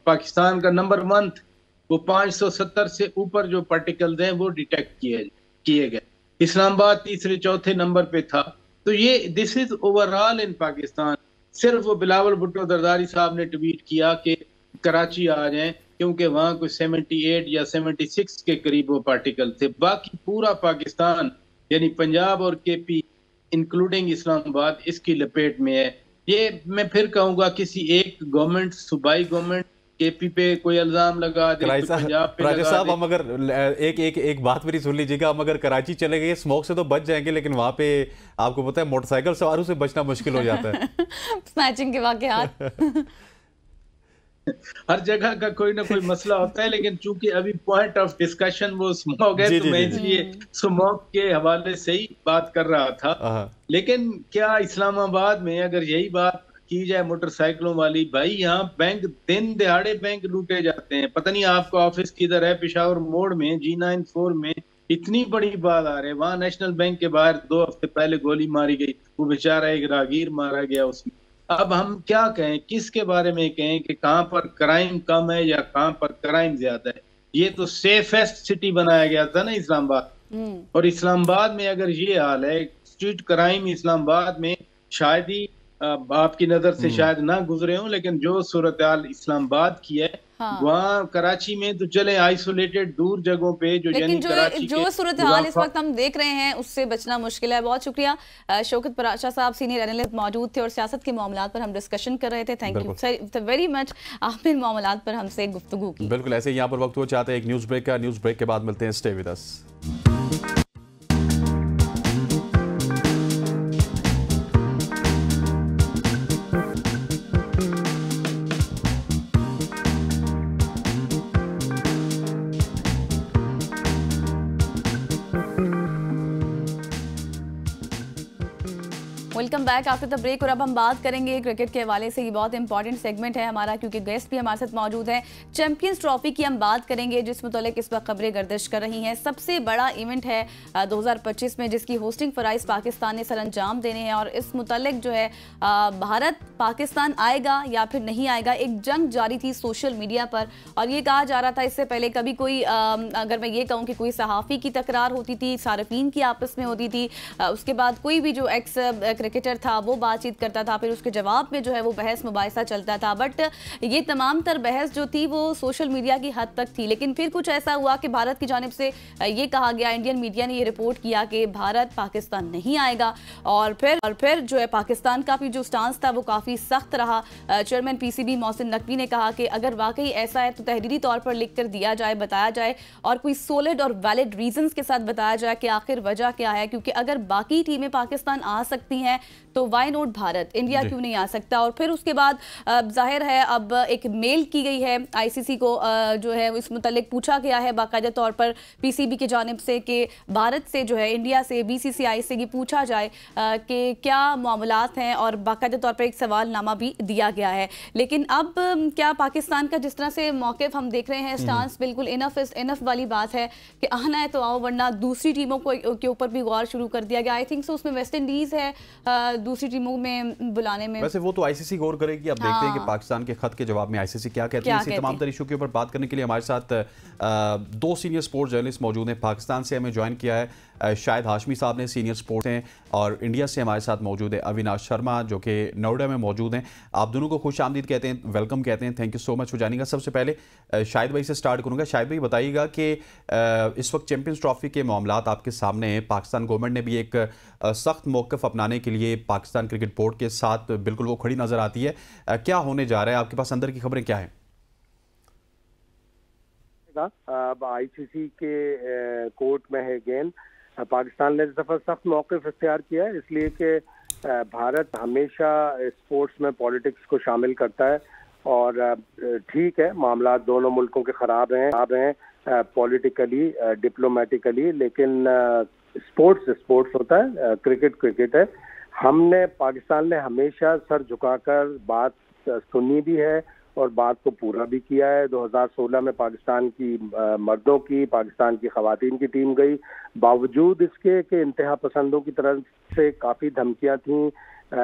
पाकिस्तान का नंबर 1, वो 570 से ऊपर जो पार्टिकल्स हैं वो डिटेक्ट किए गए। इस्लामाबाद तीसरे चौथे नंबर पे था। तो ये दिस इज ओवरऑल इन पाकिस्तान। सिर्फ वो बिलावल भुट्टो दरदारी साहब ने ट्वीट किया कि कराची आ जाएं क्योंकि वहां कोई 78 या 76 के करीब वो पार्टिकल थे। बाकी पूरा पाकिस्तान यानी पंजाब और केपी इंक्लूडिंग इस्लामाबाद इसकी लपेट में है। ये मैं फिर कहूंगा किसी एक गवर्नमेंट, सूबाई गवर्नमेंट केपी पे कोई इल्जाम लगा दे, पंजाब पे लगा साहब, हम अगर एक बात मेरी सुन लीजिएगा, हम अगर कराची चले गए स्मोक से तो बच जाएंगे, लेकिन वहां पे आपको पता है मोटरसाइकिल सवारों से बचना मुश्किल हो जाता है। स्नैचिंग के वाकयात हर जगह का कोई ना कोई मसला होता है, लेकिन चूंकि अभी पॉइंट ऑफ डिस्कशन वो स्मोक है तो मैं इसलिए स्मोक के हवाले से ही बात कर रहा था। लेकिन क्या इस्लामाबाद में अगर यही बात की जाए मोटरसाइकिलों वाली, भाई यहाँ बैंक दिन दिहाड़े बैंक लूटे जाते हैं। पता नहीं आपका ऑफिस किधर है? पेशावर मोड़ में G94 में इतनी बड़ी बात आ रही है। वहां नेशनल बैंक के बाहर 2 हफ्ते पहले गोली मारी गई, वो बेचारा एक राहगीर मारा गया उसमें। अब हम क्या कहें, किसके बारे में कहें कि कहाँ पर क्राइम कम है या कहाँ पर क्राइम ज्यादा है? ये तो सेफेस्ट सिटी बनाया गया था ना इस्लामाबाद, और इस्लामाबाद में अगर ये हाल है, स्ट्रीट क्राइम इस्लामाबाद में शायद ही आपकी नजर से शायद ना गुजरे हों, लेकिन जो सूरत हाल इस्लामाबाद की है वहाँ कराची में तो चले आइसोलेटेड दूर जगहों पे जो, लेकिन जो सूरत हाल इस वक्त हम देख रहे हैं उससे बचना मुश्किल है। बहुत शुक्रिया शौकत पराशा साहब, सीनियर एनालिस्ट मौजूद थे और सियासत के मामलात पर हम डिस्कशन कर रहे थे। थैंक यू वेरी मच, आपने इन मामलात पर हमसे गुफ्तगू की। बिल्कुल ऐसे ही यहाँ पर वक्त हो चाहते हैं एक न्यूज ब्रेक का। न्यूज ब्रेक के बाद मिलते हैं, stay with us. Welcome back after the break. और अब हम बात करेंगे क्रिकेट के हवाले से। ये बहुत इंपॉर्टेंट सेगमेंट है हमारा, क्योंकि गेस्ट भी हमारे साथ मौजूद हैं। चैंपियंस ट्रॉफी की हम बात करेंगे, जिस मुतालिक इस वक्त खबरें गर्दिश कर रही हैं। सबसे बड़ा इवेंट है 2025 में, जिसकी होस्टिंग फराइज पाकिस्तान ने सर अंजाम देने हैं। और इस मुतालिक जो है भारत पाकिस्तान आएगा या फिर नहीं आएगा, एक जंग जारी थी सोशल मीडिया पर। और ये कहा जा रहा था इससे पहले कभी कोई अगर मैं ये कहूँ कि कोई सहाफ़ी की तकरार होती थी, सार्फिन की आपस में होती थी, उसके बाद कोई भी जो एक्स क्रिकेटर था वो बातचीत करता था, फिर उसके जवाब में जो है वो बहस मुबाहिसा चलता था। बट ये तमाम तर बहस जो थी वो सोशल मीडिया की हद तक थी। लेकिन फिर कुछ ऐसा हुआ कि भारत की जानिब से ये कहा गया, इंडियन मीडिया ने ये रिपोर्ट किया कि भारत पाकिस्तान नहीं आएगा। और फिर जो है पाकिस्तान का भी जो स्टांस था वो काफ़ी सख्त रहा। चेयरमैन पीसीबी मोहसिन नकवी ने कहा कि अगर वाकई ऐसा है तो तहरीरी तौर पर लिख कर दिया जाए, बताया जाए, और कोई सोलिड और वैलिड रीजंस के साथ बताया जाए कि आखिर वजह क्या है। क्योंकि अगर बाकी टीमें पाकिस्तान आ सकती हैं तो वाई नॉट भारत, इंडिया क्यों नहीं आ सकता। और फिर उसके बाद जाहिर है अब एक मेल की गई है आईसीसी को, जो है इस मुतालिक पूछा गया है बाकायदा तौर पर पीसीबी की जानिब से कि भारत से जो है इंडिया से बीसीसीआई से ये पूछा जाए कि क्या मामलात हैं, और बाकायदा तौर पर एक सवालनामा भी दिया गया है। लेकिन अब क्या पाकिस्तान का जिस तरह से मौक़िफ़ हम देख रहे हैं, स्टांस बिल्कुल इनफ इज इनफ वाली बात है कि आना है तो आओ, वरना दूसरी टीमों के ऊपर भी गौर शुरू कर दिया गया। आई थिंक सो उसमें वेस्ट इंडीज़ है दूसरी टीमों में बुलाने में। वैसे वो तो आईसीसी गौर करेगी। अब देखते हैं कि पाकिस्तान के खत के जवाब में आईसीसी क्या कहती है। इसी तमाम इशू के ऊपर बात करने के लिए हमारे साथ दो सीनियर स्पोर्ट्स जर्नलिस्ट मौजूद हैं। पाकिस्तान से हमें ज्वाइन किया है शाहिद हाशमी साहब ने, सीनियर स्पोर्ट्स हैं, और इंडिया से हमारे साथ मौजूद है अविनाश शर्मा जो कि नोएडा में मौजूद हैं। आप दोनों को खुश आमदीद कहते हैं, वेलकम कहते हैं। Thank you so much for joining us. सबसे पहले शाहिद भाई से स्टार्ट करूंगा। शाहिद भाई बताइएगा कि इस वक्त चैंपियंस ट्रॉफी के मामलात आपके सामने हैं। पाकिस्तान गवर्नमेंट ने भी एक सख्त मौक़िफ़ अपनाने के लिए पाकिस्तान क्रिकेट बोर्ड के साथ बिल्कुल वो खड़ी नज़र आती है। क्या होने जा रहा है, आपके पास अंदर की खबरें क्या हैं? आईसीसी के कोर्ट में है गेंद। पाकिस्तान ने इस दफा सख्त मौक़िफ़ इख्तियार किया है, इसलिए कि भारत हमेशा स्पोर्ट्स में पॉलिटिक्स को शामिल करता है। और ठीक है, मामला दोनों मुल्कों के ख़राब हैं पॉलिटिकली, डिप्लोमेटिकली, लेकिन स्पोर्ट्स होता है, क्रिकेट है। पाकिस्तान ने हमेशा सर झुकाकर बात सुनी भी है और बात को पूरा भी किया है। 2016 में पाकिस्तान की मर्दों की, पाकिस्तान की ख़वातीन की टीम गई, बावजूद इसके कि इंतहा पसंदों की तरफ से काफ़ी धमकियां थीं।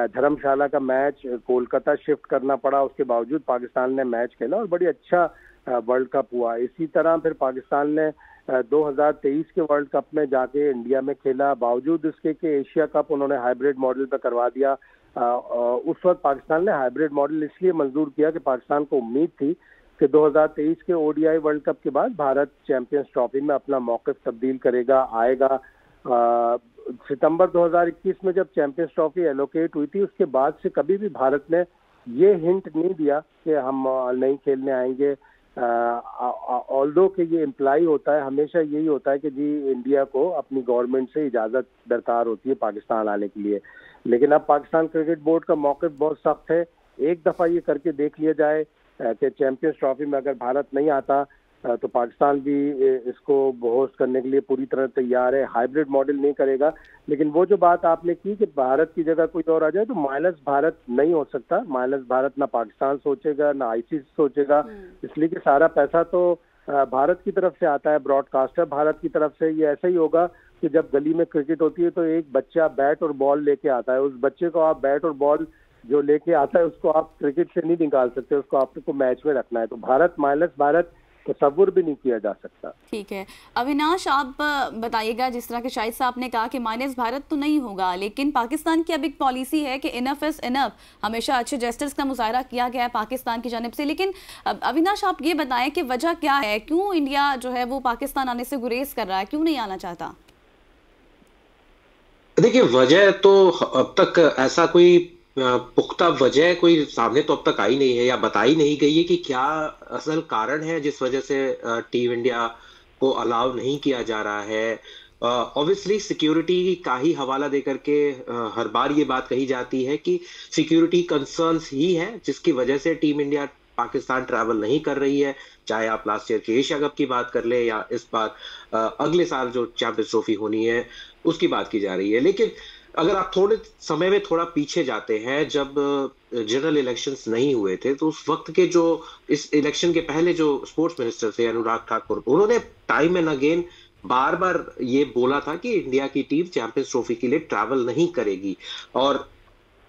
धर्मशाला का मैच कोलकाता शिफ्ट करना पड़ा, उसके बावजूद पाकिस्तान ने मैच खेला और बड़ी अच्छा वर्ल्ड कप हुआ। इसी तरह फिर पाकिस्तान ने 2023 के वर्ल्ड कप में जाके इंडिया में खेला, बावजूद इसके कि एशिया कप उन्होंने हाइब्रिड मॉडल पर करवा दिया। उस वक्त पाकिस्तान ने हाइब्रिड मॉडल इसलिए मंजूर किया कि पाकिस्तान को उम्मीद थी कि 2023 के ओडीआई वर्ल्ड कप के बाद भारत चैंपियंस ट्रॉफी में अपना मौक़िफ़ तब्दील करेगा, आएगा। सितंबर 2021 में जब चैंपियंस ट्रॉफी एलोकेट हुई थी, उसके बाद से कभी भी भारत ने ये हिंट नहीं दिया कि हम नहीं खेलने आएंगे। ऑल्दो कि ये इम्प्लाई होता है, हमेशा यही होता है कि जी इंडिया को अपनी गवर्नमेंट से इजाज़त दरकार होती है पाकिस्तान आने के लिए। लेकिन अब पाकिस्तान क्रिकेट बोर्ड का मौक़िफ़ बहुत सख्त है। एक दफ़ा ये करके देख लिया जाए कि चैंपियंस ट्रॉफी में अगर भारत नहीं आता तो पाकिस्तान भी इसको होस्ट करने के लिए पूरी तरह तैयार है। हाइब्रिड मॉडल नहीं करेगा। लेकिन वो जो बात आपने की कि भारत की जगह कोई और आ जाए, तो माइनस भारत नहीं हो सकता। माइनस भारत ना पाकिस्तान सोचेगा ना आईसीसी सोचेगा, इसलिए कि सारा पैसा तो भारत की तरफ से आता है, ब्रॉडकास्टर भारत की तरफ से। ये ऐसा ही होगा कि जब गली में क्रिकेट होती है तो एक बच्चा बैट और बॉल लेके आता है, उस बच्चे को आप बैट और बॉल जो लेके आता है उसको आप क्रिकेट से नहीं निकाल सकते, उसको आपको मैच में रखना है। तो भारत माइनस भारत तस्वुर भी नहीं किया जा सकता। ठीक है, अविनाश आप बताइएगा, जिस तरह के शाहिद साहब ने कहा कि माइनस भारत तो नहीं होगा, लेकिन पाकिस्तान की अब एक पॉलिसी है कि इनफ इज इनफ। हमेशा अच्छे जेस्टर्स का मुजाहरा किया गया है पाकिस्तान की जानिब से। लेकिन अविनाश आप ये बताएं कि वजह क्या है, क्यों इंडिया जो है वो पाकिस्तान आने से गुरेज कर रहा है, क्यों नहीं आना चाहता? देखिए, वजह तो अब तक ऐसा कोई पुख्ता वजह कोई सामने तो अब तक आई नहीं है या बताई नहीं गई है कि क्या असल कारण है जिस वजह से टीम इंडिया को अलाउ नहीं किया जा रहा है। ऑब्वियसली सिक्योरिटी का ही हवाला देकर के हर बार ये बात कही जाती है कि सिक्योरिटी कंसर्न्स ही है जिसकी वजह से टीम इंडिया पाकिस्तान ट्रैवल नहीं कर रही है। चाहे आप लास्ट ईयर के एशिया कप की बात कर ले या इस बार अगले साल जो चैंपियंस ट्रॉफी होनी है उसकी बात की जा रही है। लेकिन अगर आप थोड़े समय में थोड़ा पीछे जाते हैं, जब जनरल इलेक्शंस नहीं हुए थे, तो उस वक्त के जो इस इलेक्शन के पहले जो स्पोर्ट्स मिनिस्टर थे अनुराग ठाकुर, उन्होंने टाइम एंड अगेन बार बार ये बोला था कि इंडिया की टीम चैंपियंस ट्रॉफी के लिए ट्रैवल नहीं करेगी। और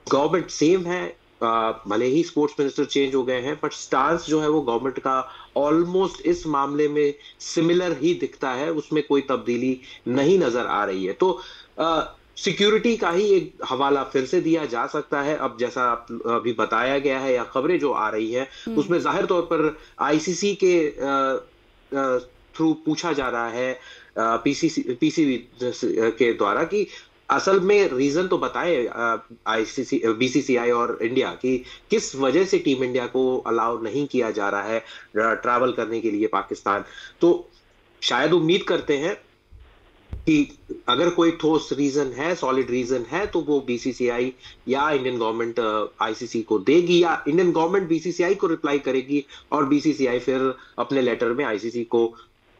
गवर्नमेंट सेम है, भले ही स्पोर्ट्स मिनिस्टर चेंज हो गए हैं, बट स्टांस जो है वो गवर्नमेंट का ऑलमोस्ट इस मामले में सिमिलर ही दिखता है, उसमें कोई तब्दीली नहीं नजर आ रही है। तो सिक्योरिटी का ही एक हवाला फिर से दिया जा सकता है। अब जैसा अभी बताया गया है या खबरें जो आ रही है, उसमें जाहिर तौर पर आईसीसी के थ्रू पूछा जा रहा है, पीसीबी के द्वारा, कि असल में रीजन तो बताए आईसीसी, बीसीसीआई और इंडिया की किस वजह से टीम इंडिया को अलाउ नहीं किया जा रहा है ट्रैवल करने के लिए पाकिस्तान। तो शायद उम्मीद करते हैं कि अगर कोई ठोस रीजन है, सॉलिड रीजन है, तो वो बीसीसीआई या इंडियन गवर्नमेंट आईसीसी को देगी, या इंडियन गवर्नमेंट बीसीसीआई को रिप्लाई करेगी और बीसीसीआई फिर अपने लेटर में आईसीसी को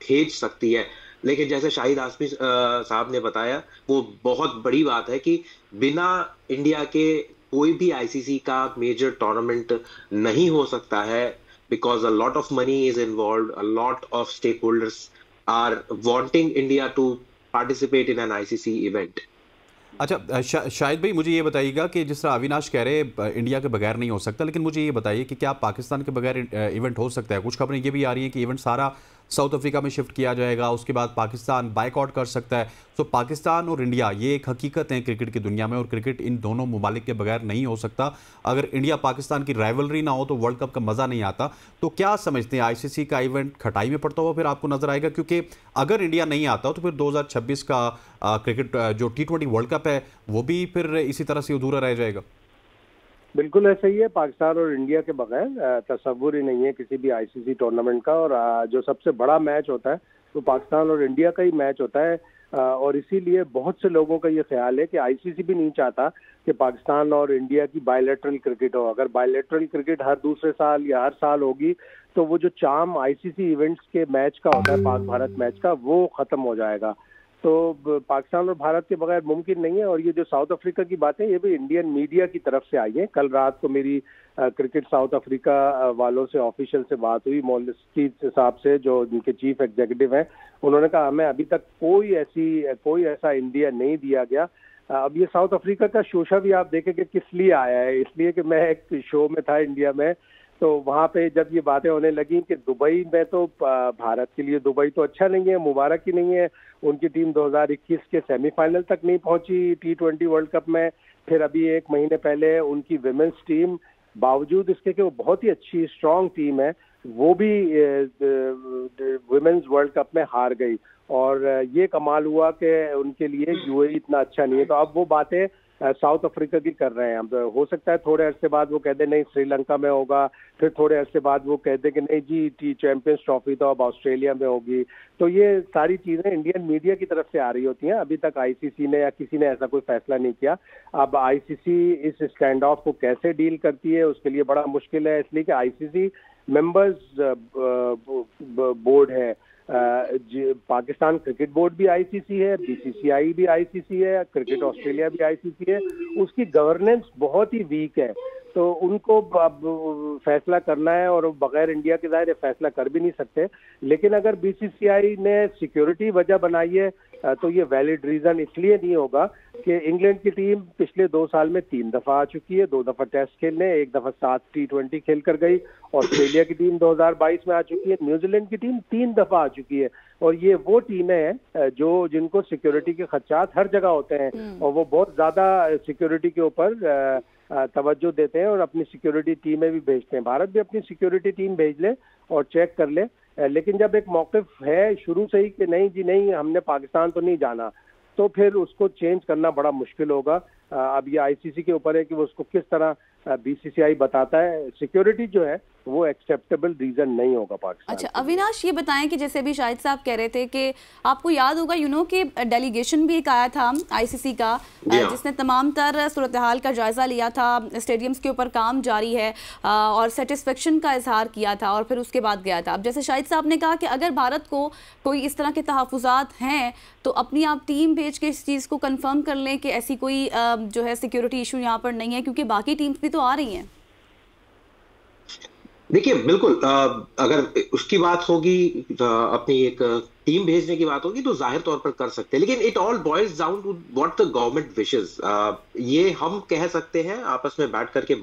भेज सकती है। लेकिन जैसे शाहिद आसमी साहब ने बताया, वो बहुत बड़ी बात है कि बिना इंडिया के कोई भी आईसीसी का मेजर टूर्नामेंट नहीं हो सकता है, because a lot of money is involved, a lot of stakeholders are wanting India to participate in an ICC event. अच्छा शाहिद भाई, मुझे ये बताइएगा कि जिस तरह अविनाश कह रहे हैं इंडिया के बगैर नहीं हो सकता, लेकिन मुझे ये बताइए कि क्या पाकिस्तान के बगैर इवेंट हो सकता है? कुछ खबरें ये भी आ रही हैं कि इवेंट सारा साउथ अफ्रीका में शिफ्ट किया जाएगा, उसके बाद पाकिस्तान बायकॉट कर सकता है। तो पाकिस्तान और इंडिया ये एक हकीकत है क्रिकेट की दुनिया में, और क्रिकेट इन दोनों ममालिक के बगैर नहीं हो सकता। अगर इंडिया पाकिस्तान की राइवलरी ना हो तो वर्ल्ड कप का मज़ा नहीं आता। तो क्या समझते हैं, आईसीसी का इवेंट खटाई में पड़ता हुआ फिर आपको नजर आएगा? क्योंकि अगर इंडिया नहीं आता तो फिर 2026 का क्रिकेट जो T20 वर्ल्ड कप है वो भी फिर इसी तरह से अधूरा रह जाएगा। बिल्कुल ऐसा ही है। पाकिस्तान और इंडिया के बगैर तस्वुर ही नहीं है किसी भी आईसीसी टूर्नामेंट का, और जो सबसे बड़ा मैच होता है वो पाकिस्तान और इंडिया का ही मैच होता है। और इसीलिए बहुत से लोगों का ये ख्याल है कि आईसीसी भी नहीं चाहता कि पाकिस्तान और इंडिया की बायलैटरल क्रिकेट हो। अगर बायलैटरल क्रिकेट हर दूसरे साल या हर साल होगी तो वो जो चार्म आईसीसी इवेंट्स के मैच का होता है, पाक भारत मैच का, वो खत्म हो जाएगा। तो पाकिस्तान और भारत के बगैर मुमकिन नहीं है। और ये जो साउथ अफ्रीका की बातें, ये भी इंडियन मीडिया की तरफ से आई है। कल रात को मेरी क्रिकेट साउथ अफ्रीका वालों से, ऑफिशियल से बात हुई, मोलिस्की साहब से, जो उनके चीफ एग्जीक्यूटिव हैं। उन्होंने कहा हमें अभी तक कोई ऐसा इंडिया नहीं दिया गया। अब ये साउथ अफ्रीका का शोशा भी आप देखें कि किस लिए आया है। इसलिए कि मैं एक शो में था इंडिया में, तो वहाँ पे जब ये बातें होने लगी कि दुबई में तो भारत के लिए दुबई तो अच्छा नहीं है, मुबारक ही नहीं है। उनकी टीम 2021 के सेमीफाइनल तक नहीं पहुंची T20 वर्ल्ड कप में। फिर अभी एक महीने पहले उनकी विमेंस टीम, बावजूद इसके कि वो बहुत ही अच्छी स्ट्रांग टीम है, वो भी विमेंस वर्ल्ड कप में हार गई। और ये कमाल हुआ कि उनके लिए यूएई इतना अच्छा नहीं है। तो अब वो बातें साउथ अफ्रीका की कर रहे हैं। अब हो सकता है थोड़े अरसे बाद वो कह दे नहीं श्रीलंका में होगा, फिर थोड़े अरसे बाद वो कह दे कि नहीं जी चैंपियंस ट्रॉफी तो अब ऑस्ट्रेलिया में होगी। तो ये सारी चीजें इंडियन मीडिया की तरफ से आ रही होती हैं। अभी तक आईसीसी ने या किसी ने ऐसा कोई फैसला नहीं किया। अब आईसीसी इस स्टैंड ऑफ को कैसे डील करती है उसके लिए बड़ा मुश्किल है, इसलिए कि आईसीसी मेंबर्स बोर्ड है। पाकिस्तान क्रिकेट बोर्ड भी आईसीसी है, बीसीसीआई भी आईसीसी है, क्रिकेट ऑस्ट्रेलिया भी आईसीसी है। उसकी गवर्नेंस बहुत ही वीक है, तो उनको अब फैसला करना है और बगैर इंडिया के ज़ाहिर फैसला कर भी नहीं सकते। लेकिन अगर बीसीसीआई ने सिक्योरिटी वजह बनाई है तो ये वैलिड रीजन इसलिए नहीं होगा कि इंग्लैंड की टीम पिछले 2 साल में 3 दफा आ चुकी है, 2 दफा टेस्ट खेलने, 1 दफा 7 T20 खेल कर गई। ऑस्ट्रेलिया की टीम 2022 में आ चुकी है, न्यूजीलैंड की टीम 3 दफा आ चुकी है। और ये वो टीमें हैं जो जिनको सिक्योरिटी के खदशात हर जगह होते हैं, और वो बहुत ज्यादा सिक्योरिटी के ऊपर तवज्जो देते हैं और अपनी सिक्योरिटी टीमें भी भेजते हैं। भारत भी अपनी सिक्योरिटी टीम भेज ले और चेक कर ले, लेकिन जब एक मौक़िफ़ है शुरू से ही कि नहीं जी नहीं, हमने पाकिस्तान तो नहीं जाना, तो फिर उसको चेंज करना बड़ा मुश्किल होगा। अब ये आईसीसी के ऊपर है कि वो उसको किस तरह बीसीसीआई बताता है, सिक्योरिटी जो है वो एक्सेप्टेबल रीजन नहीं होगा पाकिस्तान। अच्छा अविनाश, ये बताएं कि जैसे अभी शाहिद साहब कह रहे थे कि आपको याद होगा कि डेलीगेशन भी एक आया था आईसीसी का, जिसने तमाम तर सूरत हाल का जायजा लिया था, स्टेडियम्स के ऊपर काम जारी है और सेटिस्फेक्शन का इजहार किया था और फिर उसके बाद गया था। अब जैसे शाहिद साहब ने कहा कि अगर भारत को कोई इस तरह के तहफ़्फ़ुज़ात हैं तो अपनी आप टीम भेज के इस चीज़ को कंफर्म कर लें कि ऐसी कोई जो है सिक्योरिटी इशू यहाँ पर नहीं है, क्योंकि बाकी टीम्स भी तो आ रही हैं। देखिए बिल्कुल, अगर उसकी बात होगी, अपनी एक टीम भेजने की बात होगी तो जाहिर तौर पर कर सकते हैं, लेकिन it all boils down to what the government wishes. ये हम कह सकते हैं आपस में बैठ करके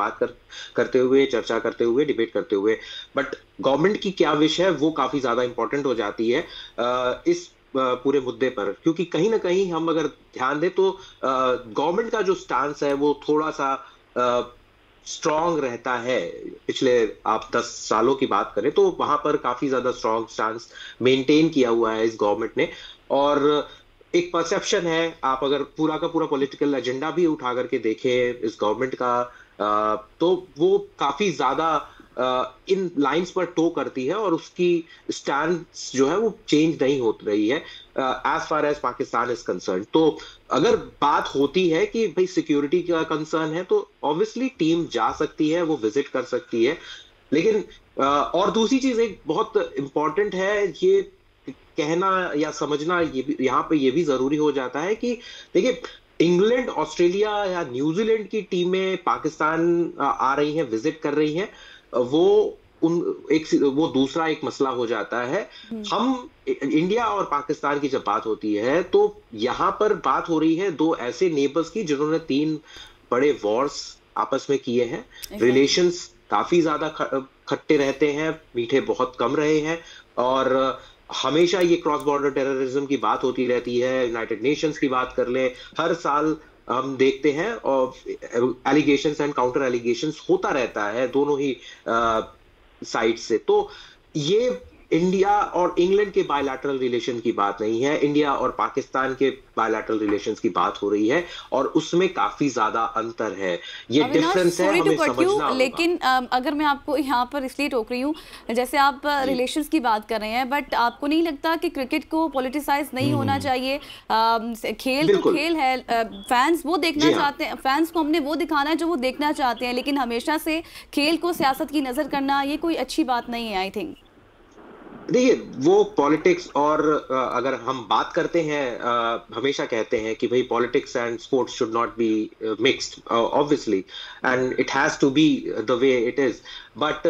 करते हुए, चर्चा करते हुए, डिबेट करते हुए, बट गवर्नमेंट की क्या विश है वो काफी ज्यादा इंपॉर्टेंट हो जाती है इस पूरे मुद्दे पर, क्योंकि कहीं ना कहीं हम अगर ध्यान दें तो गवर्नमेंट का जो स्टांस है वो थोड़ा सा स्ट्रांग रहता है। पिछले आप 10 सालों की बात करें तो वहां पर काफी ज्यादा स्ट्रांग स्टांस मेंटेन किया हुआ है इस गवर्नमेंट ने, और एक परसेप्शन है, आप अगर पूरा का पूरा पॉलिटिकल एजेंडा भी उठा करके देखें इस गवर्नमेंट का तो वो काफी ज्यादा इन लाइंस पर टो करती है और उसकी स्टैंड जो है वो चेंज नहीं हो रही है as far as Pakistan is concern. तो अगर बात होती है कि भाई सिक्योरिटी का कंसर्न है तो ऑब्वियसली टीम जा सकती है, वो विजिट कर सकती है, लेकिन और दूसरी चीज एक बहुत इंपॉर्टेंट है, ये कहना या समझना यहाँ पे ये भी जरूरी हो जाता है कि देखिए इंग्लैंड, ऑस्ट्रेलिया या न्यूजीलैंड की टीमें पाकिस्तान आ रही हैं, विजिट कर रही हैं, वो दूसरा एक मसला हो जाता है। हम इंडिया और पाकिस्तान की जब बात होती है तो यहाँ पर बात हो रही है दो ऐसे नेबर्स की जिन्होंने 3 बड़े वॉर्स आपस में किए हैं, रिलेशंस काफी ज्यादा खट्टे रहते हैं, मीठे बहुत कम रहे हैं, और हमेशा ये क्रॉस बॉर्डर टेररिज्म की बात होती रहती है। यूनाइटेड नेशंस की बात कर ले, हर साल हम देखते हैं और एलिगेशंस एंड काउंटर एलिगेशंस होता रहता है दोनों ही साइड से। तो ये इंडिया और इंग्लैंड के बायलैटरल रिलेशन की बात नहीं है, इंडिया और पाकिस्तान के बायलैटरल रिलेशंस की बात हो रही है, और उसमें काफी ज्यादा अंतर है, ये डिफरेंस है, हमें समझना होगा। लेकिन अगर मैं आपको यहाँ पर इसलिए टोक रही हूँ, जैसे आप रिलेशंस की बात कर रहे हैं, बट आपको नहीं लगता कि क्रिकेट को पॉलिटिसाइज नहीं होना चाहिए? खेल तो खेल है, फैंस वो देखना चाहते हैं, फैंस को हमने वो दिखाना है जो वो देखना चाहते हैं, लेकिन हमेशा से खेल को सियासत की नजर करना ये कोई अच्छी बात नहीं है। आई थिंक देखिए वो पॉलिटिक्स, और अगर हम बात करते हैं, हमेशा कहते हैं कि भाई politics and sports should not be mixed obviously, and it has to be the way it is, but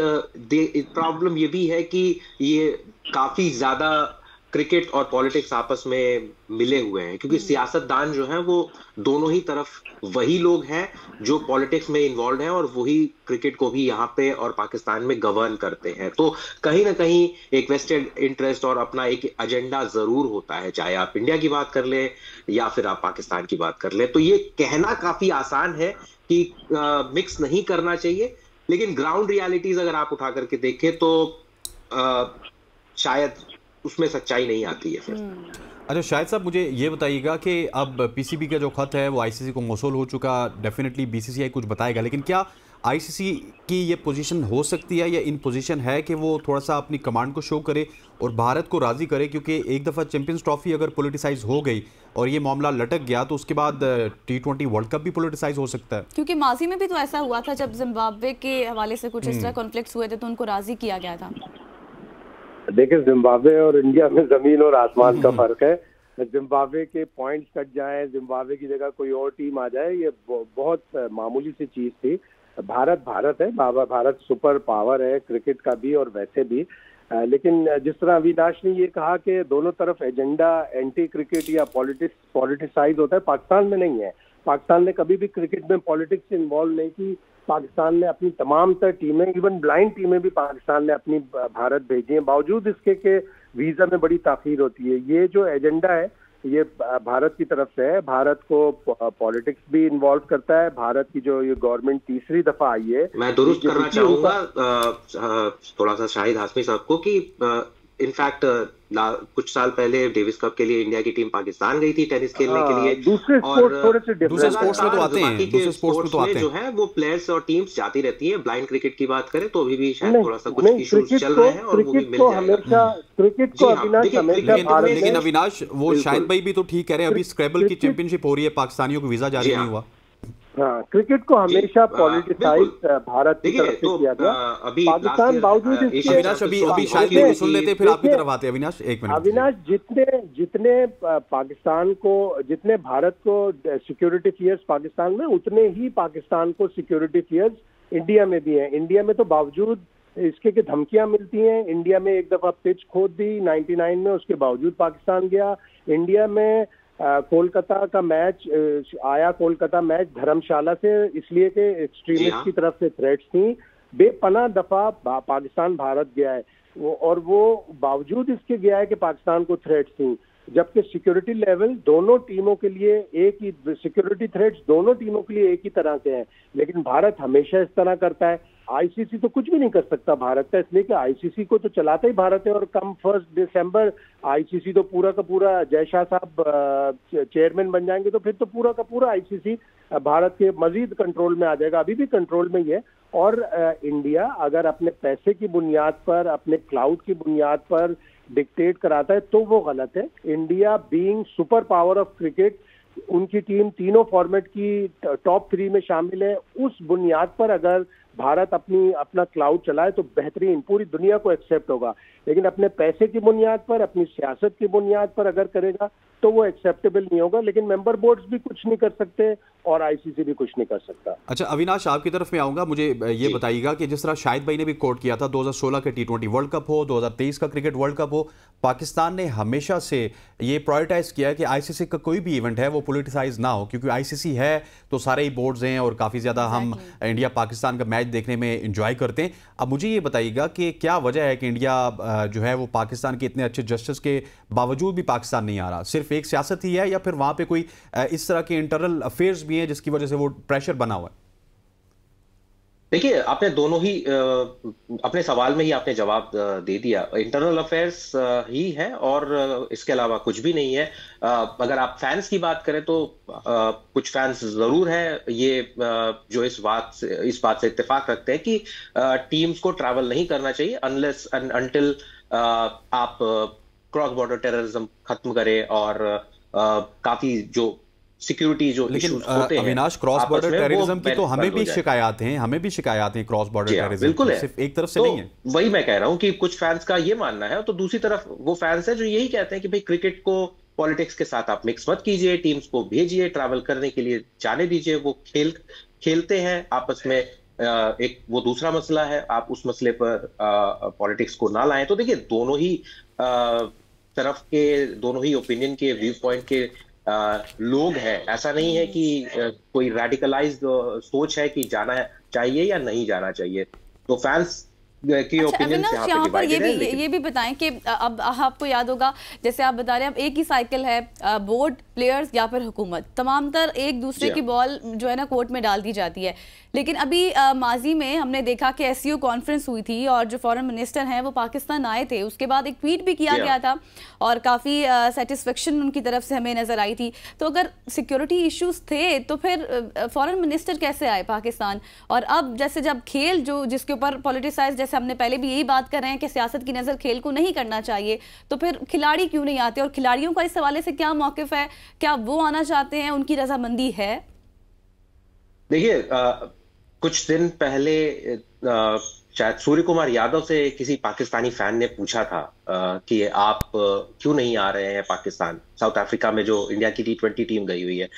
problem ये भी है कि ये काफी ज्यादा क्रिकेट और पॉलिटिक्स आपस में मिले हुए हैं, क्योंकि सियासतदान जो हैं वो दोनों ही तरफ वही लोग हैं जो पॉलिटिक्स में इन्वॉल्व हैं, और वही क्रिकेट को भी यहाँ पे और पाकिस्तान में गवर्न करते हैं। तो कहीं ना कहीं एक वेस्टेड इंटरेस्ट और अपना एक एजेंडा जरूर होता है, चाहे आप इंडिया की बात कर ले या फिर आप पाकिस्तान की बात कर ले। तो ये कहना काफी आसान है कि मिक्स नहीं करना चाहिए, लेकिन ग्राउंड रियलिटीज अगर आप उठा करके देखें तो शायद उसमें सच्चाई नहीं आती है फिर। अच्छा शाहिद साहब, मुझे ये बताइएगा कि अब पीसीबी का जो खत है वो आईसीसी को मौसूल हो चुका, डेफिनेटली बीसीसीआई कुछ बताएगा, लेकिन क्या आईसीसी की ये पोजीशन हो सकती है या इन पोजीशन है कि वो थोड़ा सा अपनी कमांड को शो करे और भारत को राजी करे? क्योंकि एक दफ़ा चैंपियंस ट्रॉफी अगर पॉलिटिसाइज हो गई और ये मामला लटक गया तो उसके बाद T20 वर्ल्ड कप भी पॉलिटिसाइज हो सकता है, क्योंकि माजी में भी तो ऐसा हुआ था जब जिम्बाब्वे के हवाले से कुछ इस तरह कॉन्फ्लिक्ट्स हुए थे तो उनको राजी किया गया था। देखिए जिम्बाब्वे और इंडिया में जमीन और आसमान का फर्क है। जिम्बाब्वे के पॉइंट्स कट जाएं, जिम्बाब्वे की जगह कोई और टीम आ जाए, ये बहुत मामूली सी चीज थी। भारत है, भारत सुपर पावर है क्रिकेट का भी और वैसे भी, लेकिन जिस तरह अविनाश ने ये कहा कि दोनों तरफ एजेंडा एंटी क्रिकेट या पॉलिटिसाइज होता है, पाकिस्तान में नहीं है। पाकिस्तान ने कभी भी क्रिकेट में पॉलिटिक्स इन्वॉल्व नहीं की। पाकिस्तान ने अपनी तमाम तर टीमें, इवन ब्लाइंड टीमें भी पाकिस्तान ने अपनी भारत भेजी हैं, बावजूद इसके के वीजा में बड़ी ताखीर होती है। ये जो एजेंडा है ये भारत की तरफ से है, भारत को पॉलिटिक्स भी इन्वॉल्व करता है। भारत की जो ये गवर्नमेंट तीसरी दफा आई है, मैं दुरुस्त करना चाहूंगा थोड़ा सा शाहिद हाशमी साहब को कि इनफैक्ट कुछ साल पहले डेविस कप के लिए इंडिया की टीम पाकिस्तान गई थी टेनिस खेलने के लिए। दूसरे स्पोर्ट्स थोड़े से दूसरे स्पोर्ट्स में तो आते हैं, दूसरे स्पोर्ट्स में तो आते हैं, जो है वो प्लेयर्स और टीम्स जाती रहती है। ब्लाइंड क्रिकेट की बात करें तो अभी भी शायद थोड़ा सा कुछ इश्यूज चल रहे हैं और वो भी मिल जाएगा। क्रिकेट को अविनाश हमेशा भारत, लेकिन अविनाश वो शाहिद भाई भी तो ठीक कह रहे हैं, अभी स्क्रैबल की चैंपियनशिप हो रही है, पाकिस्तानियों को वीजा जारी नहीं हुआ। हाँ, क्रिकेट को हमेशा पॉलिटिसाइज भारत की तरफ से किया गया। पाकिस्तान बावजूद अविनाश अभी शायद सुन लेते फिर आपकी तरफ आते हैं। अविनाश एक मिनट। अविनाश, जितने पाकिस्तान को, जितने भारत को सिक्योरिटी फियर्स पाकिस्तान में, उतने ही पाकिस्तान को सिक्योरिटी फियर्स इंडिया में भी है। इंडिया में तो बावजूद इसके कि धमकियां मिलती हैं, इंडिया में एक दफा पिच खोद दी 99 में, उसके बावजूद पाकिस्तान गया। इंडिया में कोलकाता का मैच आया, कोलकाता मैच धर्मशाला से, इसलिए कि एक्सट्रीमिस्ट की तरफ से थ्रेट्स थी। बेपनाह दफा पाकिस्तान भारत गया है और वो बावजूद इसके गया है कि पाकिस्तान को थ्रेट्स थी, जबकि सिक्योरिटी लेवल दोनों टीमों के लिए एक ही, सिक्योरिटी थ्रेट्स दोनों टीमों के लिए एक ही तरह के हैं। लेकिन भारत हमेशा इस तरह करता है। आईसीसी तो कुछ भी नहीं कर सकता भारत का, इसलिए कि आईसीसी को तो चलाता ही भारत है। और कम 1 दिसंबर आईसीसी तो पूरा का पूरा, जय शाह साहब चेयरमैन बन जाएंगे तो फिर तो पूरा का पूरा आईसीसी भारत के मजीद कंट्रोल में आ जाएगा। अभी भी कंट्रोल में ही है। और इंडिया अगर अपने पैसे की बुनियाद पर, अपने क्लाउड की बुनियाद पर डिक्टेट कराता है तो वो गलत है। India being super power of cricket, उनकी टीम तीनों फॉर्मेट की टॉप 3 में शामिल है। उस बुनियाद पर अगर भारत अपना क्लाउड चलाए तो बेहतरीन, पूरी दुनिया को एक्सेप्ट होगा। लेकिन अपने पैसे की बुनियाद पर, अपनी सियासत की बुनियाद पर अगर करेगा तो वो एक्सेप्टेबल नहीं होगा। लेकिन मेंबर बोर्ड्स भी कुछ नहीं कर सकते और आईसीसी भी कुछ नहीं कर सकता। अच्छा अविनाश, आपकी तरफ में आऊंगा। मुझे ये बताइएगा कि जिस तरह शाहिद भाई ने भी कोट किया था, 2016 के T20 वर्ल्ड कप हो, 2023 का क्रिकेट वर्ल्ड कप हो, पाकिस्तान ने हमेशा से ये प्रायोरिटाइज किया कि आईसीसी का कोई भी इवेंट है वो पॉलिटिसाइज ना हो, क्योंकि आईसीसी है तो सारे ही बोर्ड्स हैं और काफ़ी ज़्यादा हम इंडिया पाकिस्तान का मैच देखने में इंजॉय करते हैं। अब मुझे ये बताइएगा कि क्या वजह है कि इंडिया जो है वो पाकिस्तान के इतने अच्छे जस्टिस के बावजूद भी पाकिस्तान नहीं आ रहा? सिर्फ एक सियासत ही है या फिर वहां पे कोई इस तरह के इंटरनल अफेयर्स भी हैं जिसकी वजह से वो प्रेशर बना हुआ है? देखिए, आपने दोनों ही अपने सवाल में ही आपने जवाब दे दिया। इंटरनल अफेयर्स ही है और इसके अलावा कुछ भी नहीं है। अगर आप फैंस की बात करें तो कुछ फैंस जरूर हैं ये जो इस बात से इत्तेफाक रखते हैं कि टीम्स को ट्रैवल नहीं करना चाहिए अनलेस एंड अनटिल आप क्रॉस बॉर्डर टेररिज्म खत्म करें और काफी जो सिक्योरिटी जो इश्यूज होते हैं। अविनाश, क्रॉस बॉर्डर टेररिज्म की तो हमें भी शिकायत हैं, क्रॉस बॉर्डर टेररिज्म बिल्कुल है, सिर्फ एक तरफ से नहीं है। वही मैं कह रहा हूं कि कुछ फैंस का ये मानना है, तो दूसरी तरफ वो फैंस है जो यही कहते हैं कि भाई क्रिकेट को पॉलिटिक्स के साथ आप मिक्स मत कीजिए, टीम्स को भेजिए, ट्रैवल करने के लिए जाने दीजिए, वो खेलते हैं आपस में। एक वो दूसरा मसला है, आप उस मसले पर पॉलिटिक्स को ना लाएं। तो देखिए, दोनों ही तरफ के, दोनों ही ओपिनियन के, व्यू पॉइंट के लोग हैं। ऐसा नहीं है कि कोई रेडिकलाइज्ड सोच है कि जाना चाहिए या नहीं जाना चाहिए। तो फैंस की ओपिनियन यहाँ पर ये भी बताएं कि अब आपको याद होगा, जैसे आप बता रहे हैं, अब एक ही साइकिल है, बोर्ड, प्लेयर्स या फिर हुकूमत, तमाम तर एक दूसरे की बॉल जो है ना कोर्ट में डाल दी जाती है। लेकिन अभी माजी में हमने देखा कि SCO कॉन्फ्रेंस हुई थी और जो फॉरेन मिनिस्टर हैं वो पाकिस्तान आए थे, उसके बाद एक ट्वीट भी किया गया था और काफ़ी सेटिस्फेक्शन उनकी तरफ से हमें नज़र आई थी। तो अगर सिक्योरिटी इश्यूज थे तो फिर फॉरेन मिनिस्टर कैसे आए पाकिस्तान? और अब जैसे जब खेल जो जिसके ऊपर पॉलिटिसाइज, जैसे हमने पहले भी यही बात कर रहे हैं कि सियासत की नज़र खेल को नहीं करना चाहिए, तो फिर खिलाड़ी क्यों नहीं आते? और खिलाड़ियों का इस हवाले से क्या मौक़िफ़ है? क्या वो आना चाहते हैं? उनकी रजामंदी है? देखिए, कुछ दिन पहले शायद सूर्य कुमार यादव से किसी पाकिस्तानी फैन ने पूछा था कि आप क्यों नहीं आ रहे हैं पाकिस्तान, साउथ अफ्रीका में जो इंडिया की T20 टीम गई हुई है।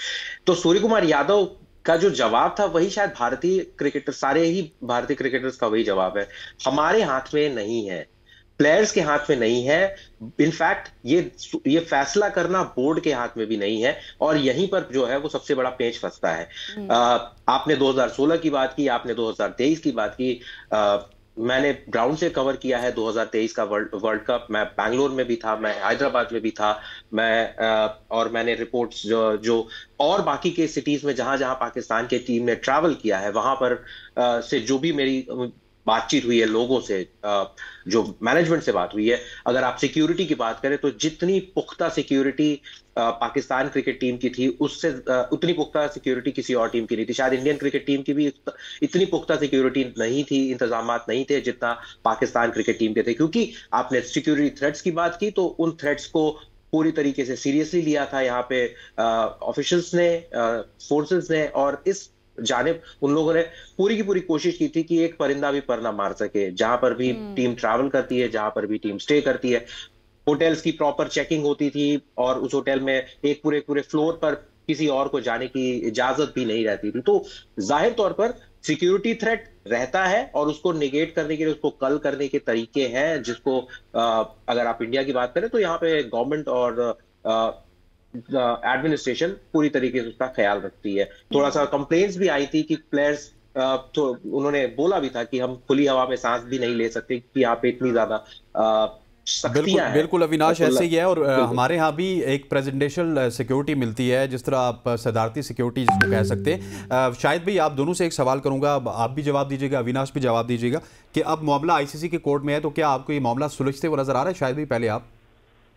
तो सूर्य कुमार यादव का जो जवाब था वही शायद सारे ही भारतीय क्रिकेटर्स का वही जवाब है, हमारे हाथ में नहीं है, प्लेयर्स के हाथ में नहीं है। इनफैक्ट ये फैसला करना बोर्ड के हाथ में भी नहीं है और यहीं पर जो है वो सबसे बड़ा पेंच फंसता है। आपने 2016 की बात की, आपने 2023 की बात की, मैंने ग्राउंड से कवर किया है 2023 का वर्ल्ड कप। मैं बैंगलोर में भी था, मैं हैदराबाद में भी था, और मैंने रिपोर्ट्स जो और बाकी के सिटीज में जहां जहां पाकिस्तान के टीम ने ट्रैवल किया है वहां पर से जो भी मेरी बातचीत हुई है लोगों से, जो मैनेजमेंट से बात हुई है, अगर आप सिक्योरिटी की बात करें तो जितनी पुख्ता सिक्योरिटी पाकिस्तान क्रिकेट टीम की थी उससे उतनी पुख्ता सिक्योरिटी किसी और टीम की नहीं थी। शायद इंडियन क्रिकेट टीम की भी इतनी पुख्ता सिक्योरिटी नहीं थी, इंतजामात नहीं थे जितना पाकिस्तान क्रिकेट टीम के थे, क्योंकि आपने सिक्योरिटी थ्रेट्स की बात की तो उन थ्रेट्स को पूरी तरीके से सीरियसली लिया था यहाँ पे ऑफिशियल्स ने, फोर्सेस ने, और इस जानिब उन लोगों ने पूरी की पूरी कोशिश की थी कि एक परिंदा भी पर ना मार सके। जहां पर भी टीम ट्रैवल करती है, जहां पर भी टीम स्टे करती है, होटल्स की प्रॉपर चेकिंग होती थी और उस होटल में एक पूरे फ्लोर पर किसी और को जाने की इजाजत भी नहीं रहती थी। तो जाहिर तौर पर सिक्योरिटी थ्रेट रहता है और उसको निगेट करने के लिए, उसको कल करने के तरीके हैं, जिसको अगर आप इंडिया की बात करें तो यहाँ पे गवर्नमेंट और एडमिनिस्ट्रेशन पूरी तरीके से उसका ख्याल रखती है। थोड़ा सा कंप्लेंट्स भी आई थी कि प्लेयर्स तो उन्होंने बोला भी था कि हम खुली हवा में सांस भी नहीं ले सकते कि यहाँ पे इतनी ज्यादा बिल्कुल अविनाश ऐसे ही है। और हमारे यहाँ भी एक प्रेसिडेंशियल सिक्योरिटी मिलती है, जिस तरह आप सदारती सिक्योरिटी जिसको कह सकते हैं। शायद भाई आप दोनों से एक सवाल करूंगा, आप भी जवाब दीजिएगा, अविनाश भी जवाब दीजिएगा कि अब मामला आईसीसी के कोर्ट में है, तो क्या आपको ये मामला सुलझते हुए नजर आ रहा है? शायद भी पहले आप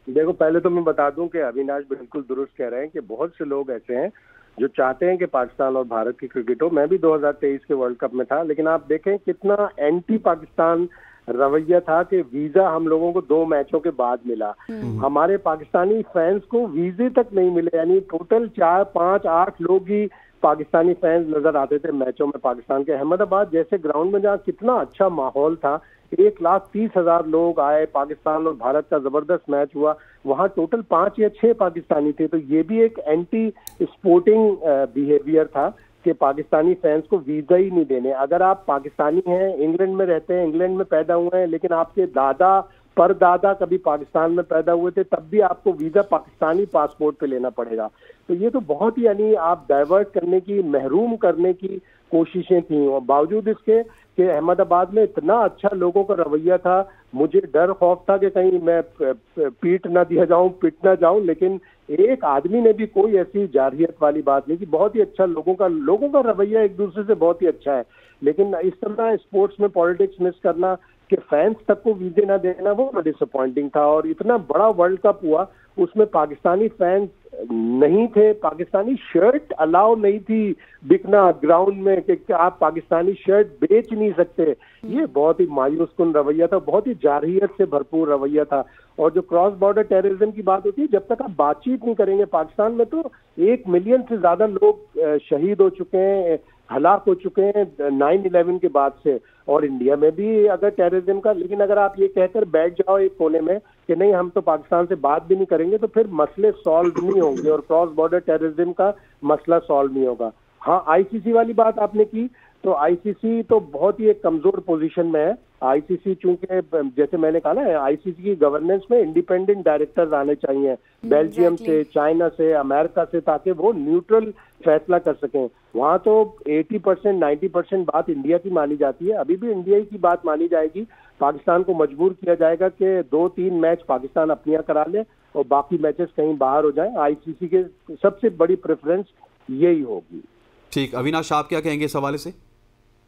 देखो, पहले तो मैं बता दूं कि अविनाश बिल्कुल दुरुस्त कह रहे हैं कि बहुत से लोग ऐसे हैं जो चाहते हैं कि पाकिस्तान और भारत की क्रिकेट हो। मैं भी 2023 के वर्ल्ड कप में था, लेकिन आप देखें कितना एंटी पाकिस्तान रवैया था कि वीजा हम लोगों को 2 मैचों के बाद मिला। हमारे पाकिस्तानी फैंस को वीजे तक नहीं मिले, यानी टोटल 4, 5, 8 लोग ही पाकिस्तानी फैंस नजर आते थे मैचों में। पाकिस्तान के अहमदाबाद जैसे ग्राउंड में जहाँ कितना अच्छा माहौल था, 1,30,000 लोग आए, पाकिस्तान और भारत का जबरदस्त मैच हुआ, वहां टोटल 5 या 6 पाकिस्तानी थे। तो ये भी एक एंटी स्पोर्टिंग बिहेवियर था कि पाकिस्तानी फैंस को वीजा ही नहीं देने। अगर आप पाकिस्तानी हैं, इंग्लैंड में रहते हैं, इंग्लैंड में पैदा हुए हैं, लेकिन आपके दादा परदादा कभी पाकिस्तान में पैदा हुए थे, तब भी आपको वीजा पाकिस्तानी पासपोर्ट पे लेना पड़ेगा। तो ये तो बहुत ही, यानी आप डाइवर्ट करने की, महरूम करने की कोशिशें थी। और बावजूद इसके कि अहमदाबाद में इतना अच्छा लोगों का रवैया था, मुझे डर खौफ था कि कहीं मैं पीट ना दिया जाऊं, पिट ना जाऊं, लेकिन एक आदमी ने भी कोई ऐसी जारहियत वाली बात नहीं की। बहुत ही अच्छा लोगों का रवैया एक दूसरे से बहुत ही अच्छा है। लेकिन इस तरह स्पोर्ट्स में पॉलिटिक्स मिक्स करना कि फैंस तक को वीजे ना देना, वो डिसअपॉइंटिंग था। और इतना बड़ा वर्ल्ड कप हुआ, उसमें पाकिस्तानी फैंस नहीं थे, पाकिस्तानी शर्ट अलाउ नहीं थी बिकना ग्राउंड में कि आप पाकिस्तानी शर्ट बेच नहीं सकते। ये बहुत ही मायूस कुन रवैया था, बहुत ही जारहियत से भरपूर रवैया था। और जो क्रॉस बॉर्डर टेररिज्म की बात होती है, जब तक आप बातचीत नहीं करेंगे, पाकिस्तान में तो 1 मिलियन से ज्यादा लोग शहीद हो चुके हैं, हलाक हो चुके हैं 9/11 के बाद से। और इंडिया में भी अगर टेररिज्म का, लेकिन अगर आप ये कहकर बैठ जाओ एक कोने में कि नहीं हम तो पाकिस्तान से बात भी नहीं करेंगे, तो फिर मसले सॉल्व नहीं होंगे और क्रॉस बॉर्डर टेररिज्म का मसला सॉल्व नहीं होगा। हाँ, आईसीसी वाली बात आपने की, तो आईसीसी तो बहुत ही एक कमजोर पोजीशन में है। आईसीसी चूंकि जैसे मैंने कहा ना, आईसीसी की गवर्नेंस में इंडिपेंडेंट डायरेक्टर्स आने चाहिए, बेल्जियम से, चाइना से, अमेरिका से, ताकि वो न्यूट्रल फैसला कर सकें। वहां तो 80% 90% बात इंडिया की मानी जाती है, अभी भी इंडिया की बात मानी जाएगी। पाकिस्तान को मजबूर किया जाएगा कि 2-3 मैच पाकिस्तान अपनियां करा ले और बाकी मैचेस कहीं बाहर हो जाएं। आईसीसी के सबसे बड़ी प्रेफरेंस यही होगी। ठीक, अविनाश आप क्या कहेंगे इस हवाले से?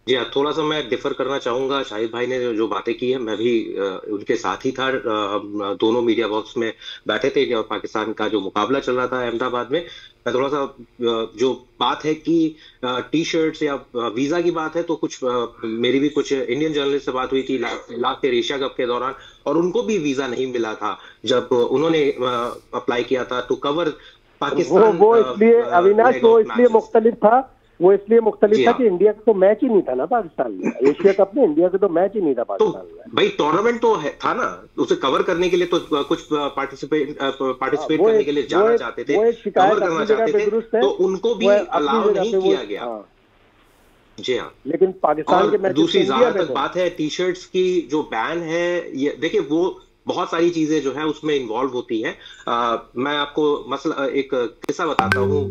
जी हाँ, थोड़ा सा मैं डिफर करना चाहूंगा। शाहिद भाई ने जो बातें की है, मैं भी उनके साथ ही था। हम दोनों मीडिया बॉक्स में बैठे थे, इंडिया और पाकिस्तान का जो मुकाबला चल रहा था अहमदाबाद में। मैं थोड़ा सा जो बात है कि टी शर्ट्स या वीजा की बात है, तो कुछ मेरी भी कुछ इंडियन जर्नलिस्ट से बात हुई थी लास्ट ईयर एशिया कप के दौरान, और उनको भी वीजा नहीं मिला था जब उन्होंने अप्लाई किया था टू कवर पाकिस्तान। वो इसलिए अविनाश, वो इसलिए मुख्तलिफ था, वो इसलिए मुख्तलिफ था कि इंडिया का तो मैच ही नहीं था ना पाकिस्तान में। एशिया कप में इंडिया का तो मैच ही नहीं था पाकिस्तान में। भाई टूर्नामेंट तो था ना, उसे कवर करने के लिए तो कुछ पार्टिसिपेट करने के लिए जाना चाहते थे, कवर करना चाहते थे, तो उनको भी अलाउ नहीं किया गया। जी हाँ, लेकिन पाकिस्तान के मैच, दूसरी जहां तक बात है टी शर्ट्स की जो बैन है, ये देखिए वो बहुत सारी चीजें जो है उसमें इन्वॉल्व होती हैं। मैं आपको मसला एक किस्सा बताता हूँ।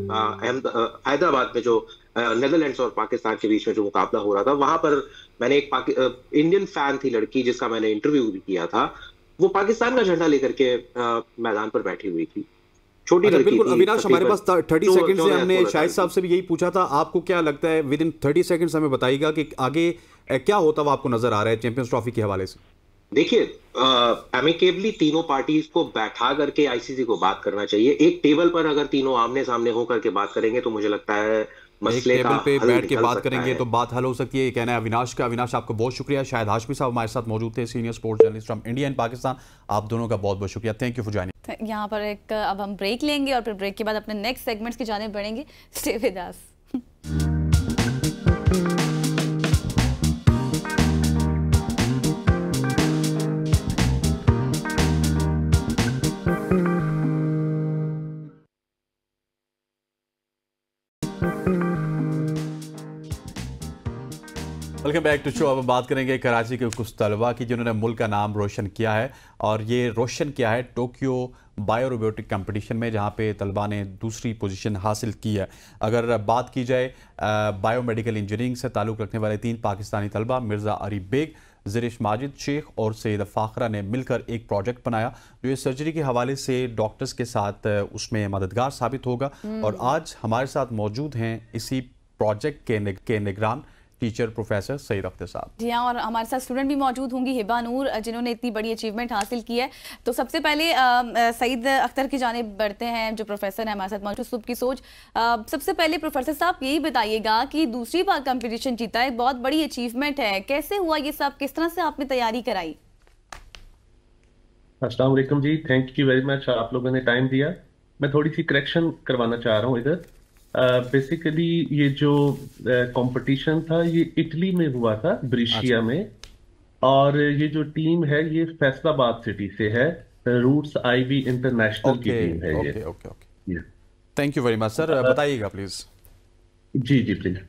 हैदराबाद में जो नेदरलैंड्स और पाकिस्तान के बीच में जो मुकाबला हो रहा था, वहां पर मैंने एक इंडियन फैन थी लड़की, जिसका मैंने इंटरव्यू भी किया था। वो पाकिस्तान का झंडा लेकर के मैदान पर बैठी हुई थी, छोटी लड़की। बिल्कुल अविनाश, हमारे पास 30 सेकंड से हमने शाहिद साहब से भी यही पूछा था, आपको क्या लगता है, विद इन 30 सेकंड्स हमें बताइएगा कि आगे क्या होता हुआ आपको नजर आ रहा है चैंपियंस ट्रॉफी के हवाले से? देखिए, एमिकेबली तीनों पार्टीज को बैठा करके आईसीसी को बात करना चाहिए। एक टेबल पर अगर तीनों आमने सामने होकर के बात करेंगे तो मुझे लगता है मसले एक टेबल पे बैठ के बात करेंगे है। तो बात हल हो सकती है, ये कहना है अविनाश का। अविनाश, आपको बहुत शुक्रिया। शायद हाशमी साहब हमारे साथ मौजूद थे, senior sports journalist from India and Pakistan. आप दोनों का बहुत बहुत शुक्रिया। Thank you for joining. यहाँ पर अब हम ब्रेक लेंगे और फिर ब्रेक के बाद अपने नेक्स्ट सेगमेंट्स की जाने बढ़ेंगे। Stay with us. Welcome back to show. अब हम बात करेंगे कराची के कुछ तलबा की जिन्होंने मुल्क का नाम रोशन किया है, और ये रोशन किया है टोक्यो बायो रोबोटिक कंपटीशन में, जहां पे तलबा ने दूसरी पोजीशन हासिल की है। अगर बात की जाए बायोमेडिकल इंजीनियरिंग से ताल्लुक़ रखने वाले 3 पाकिस्तानी तलबा मिर्ज़ा अरीफ बेग, ज़रिश माजिद शेख और सैयद फ़ाखरा ने मिलकर एक प्रोजेक्ट बनाया जो ये सर्जरी के हवाले से डॉक्टर्स के साथ उसमें मददगार साबित होगा। और आज हमारे साथ मौजूद हैं इसी प्रोजेक्ट के निगरान टीचर प्रोफेसर सईद अख्तर साहब। जी हाँ, और हमारे साथ स्टूडेंट भी मौजूद होंगी, हिबा नूर, जिन्होंने इतनी बड़ी अचीवमेंट हासिल की है। तो सबसे पहले सईद अख्तर की जानिब बढ़ते हैं, जो प्रोफेसर हैं हमारे साथ मौजूद, सुबह की सोच। सबसे पहले प्रोफेसर साहब यही बताइएगा कि दूसरी बार कंपटीशन जीता है, बहुत बड़ी अचीवमेंट है, कैसे हुआ ये सब, किस तरह से आपने तैयारी कराई? अस्सलाम वालेकुम जी, थैंक यू वेरी मच, आप लोगों ने टाइम दिया। मैं थोड़ी सी करेक्शन करवाना चाह रहा हूँ इधर। बेसिकली ये जो कंपटीशन था ये इटली में हुआ था, ब्रिशिया में, और ये जो टीम है ये फैसलाबाद सिटी से है, रूट्स आईवी इंटरनेशनल की टीम है ये। Okay, thank you very much sir, बताइएगा प्लीज। जी जी प्लीज।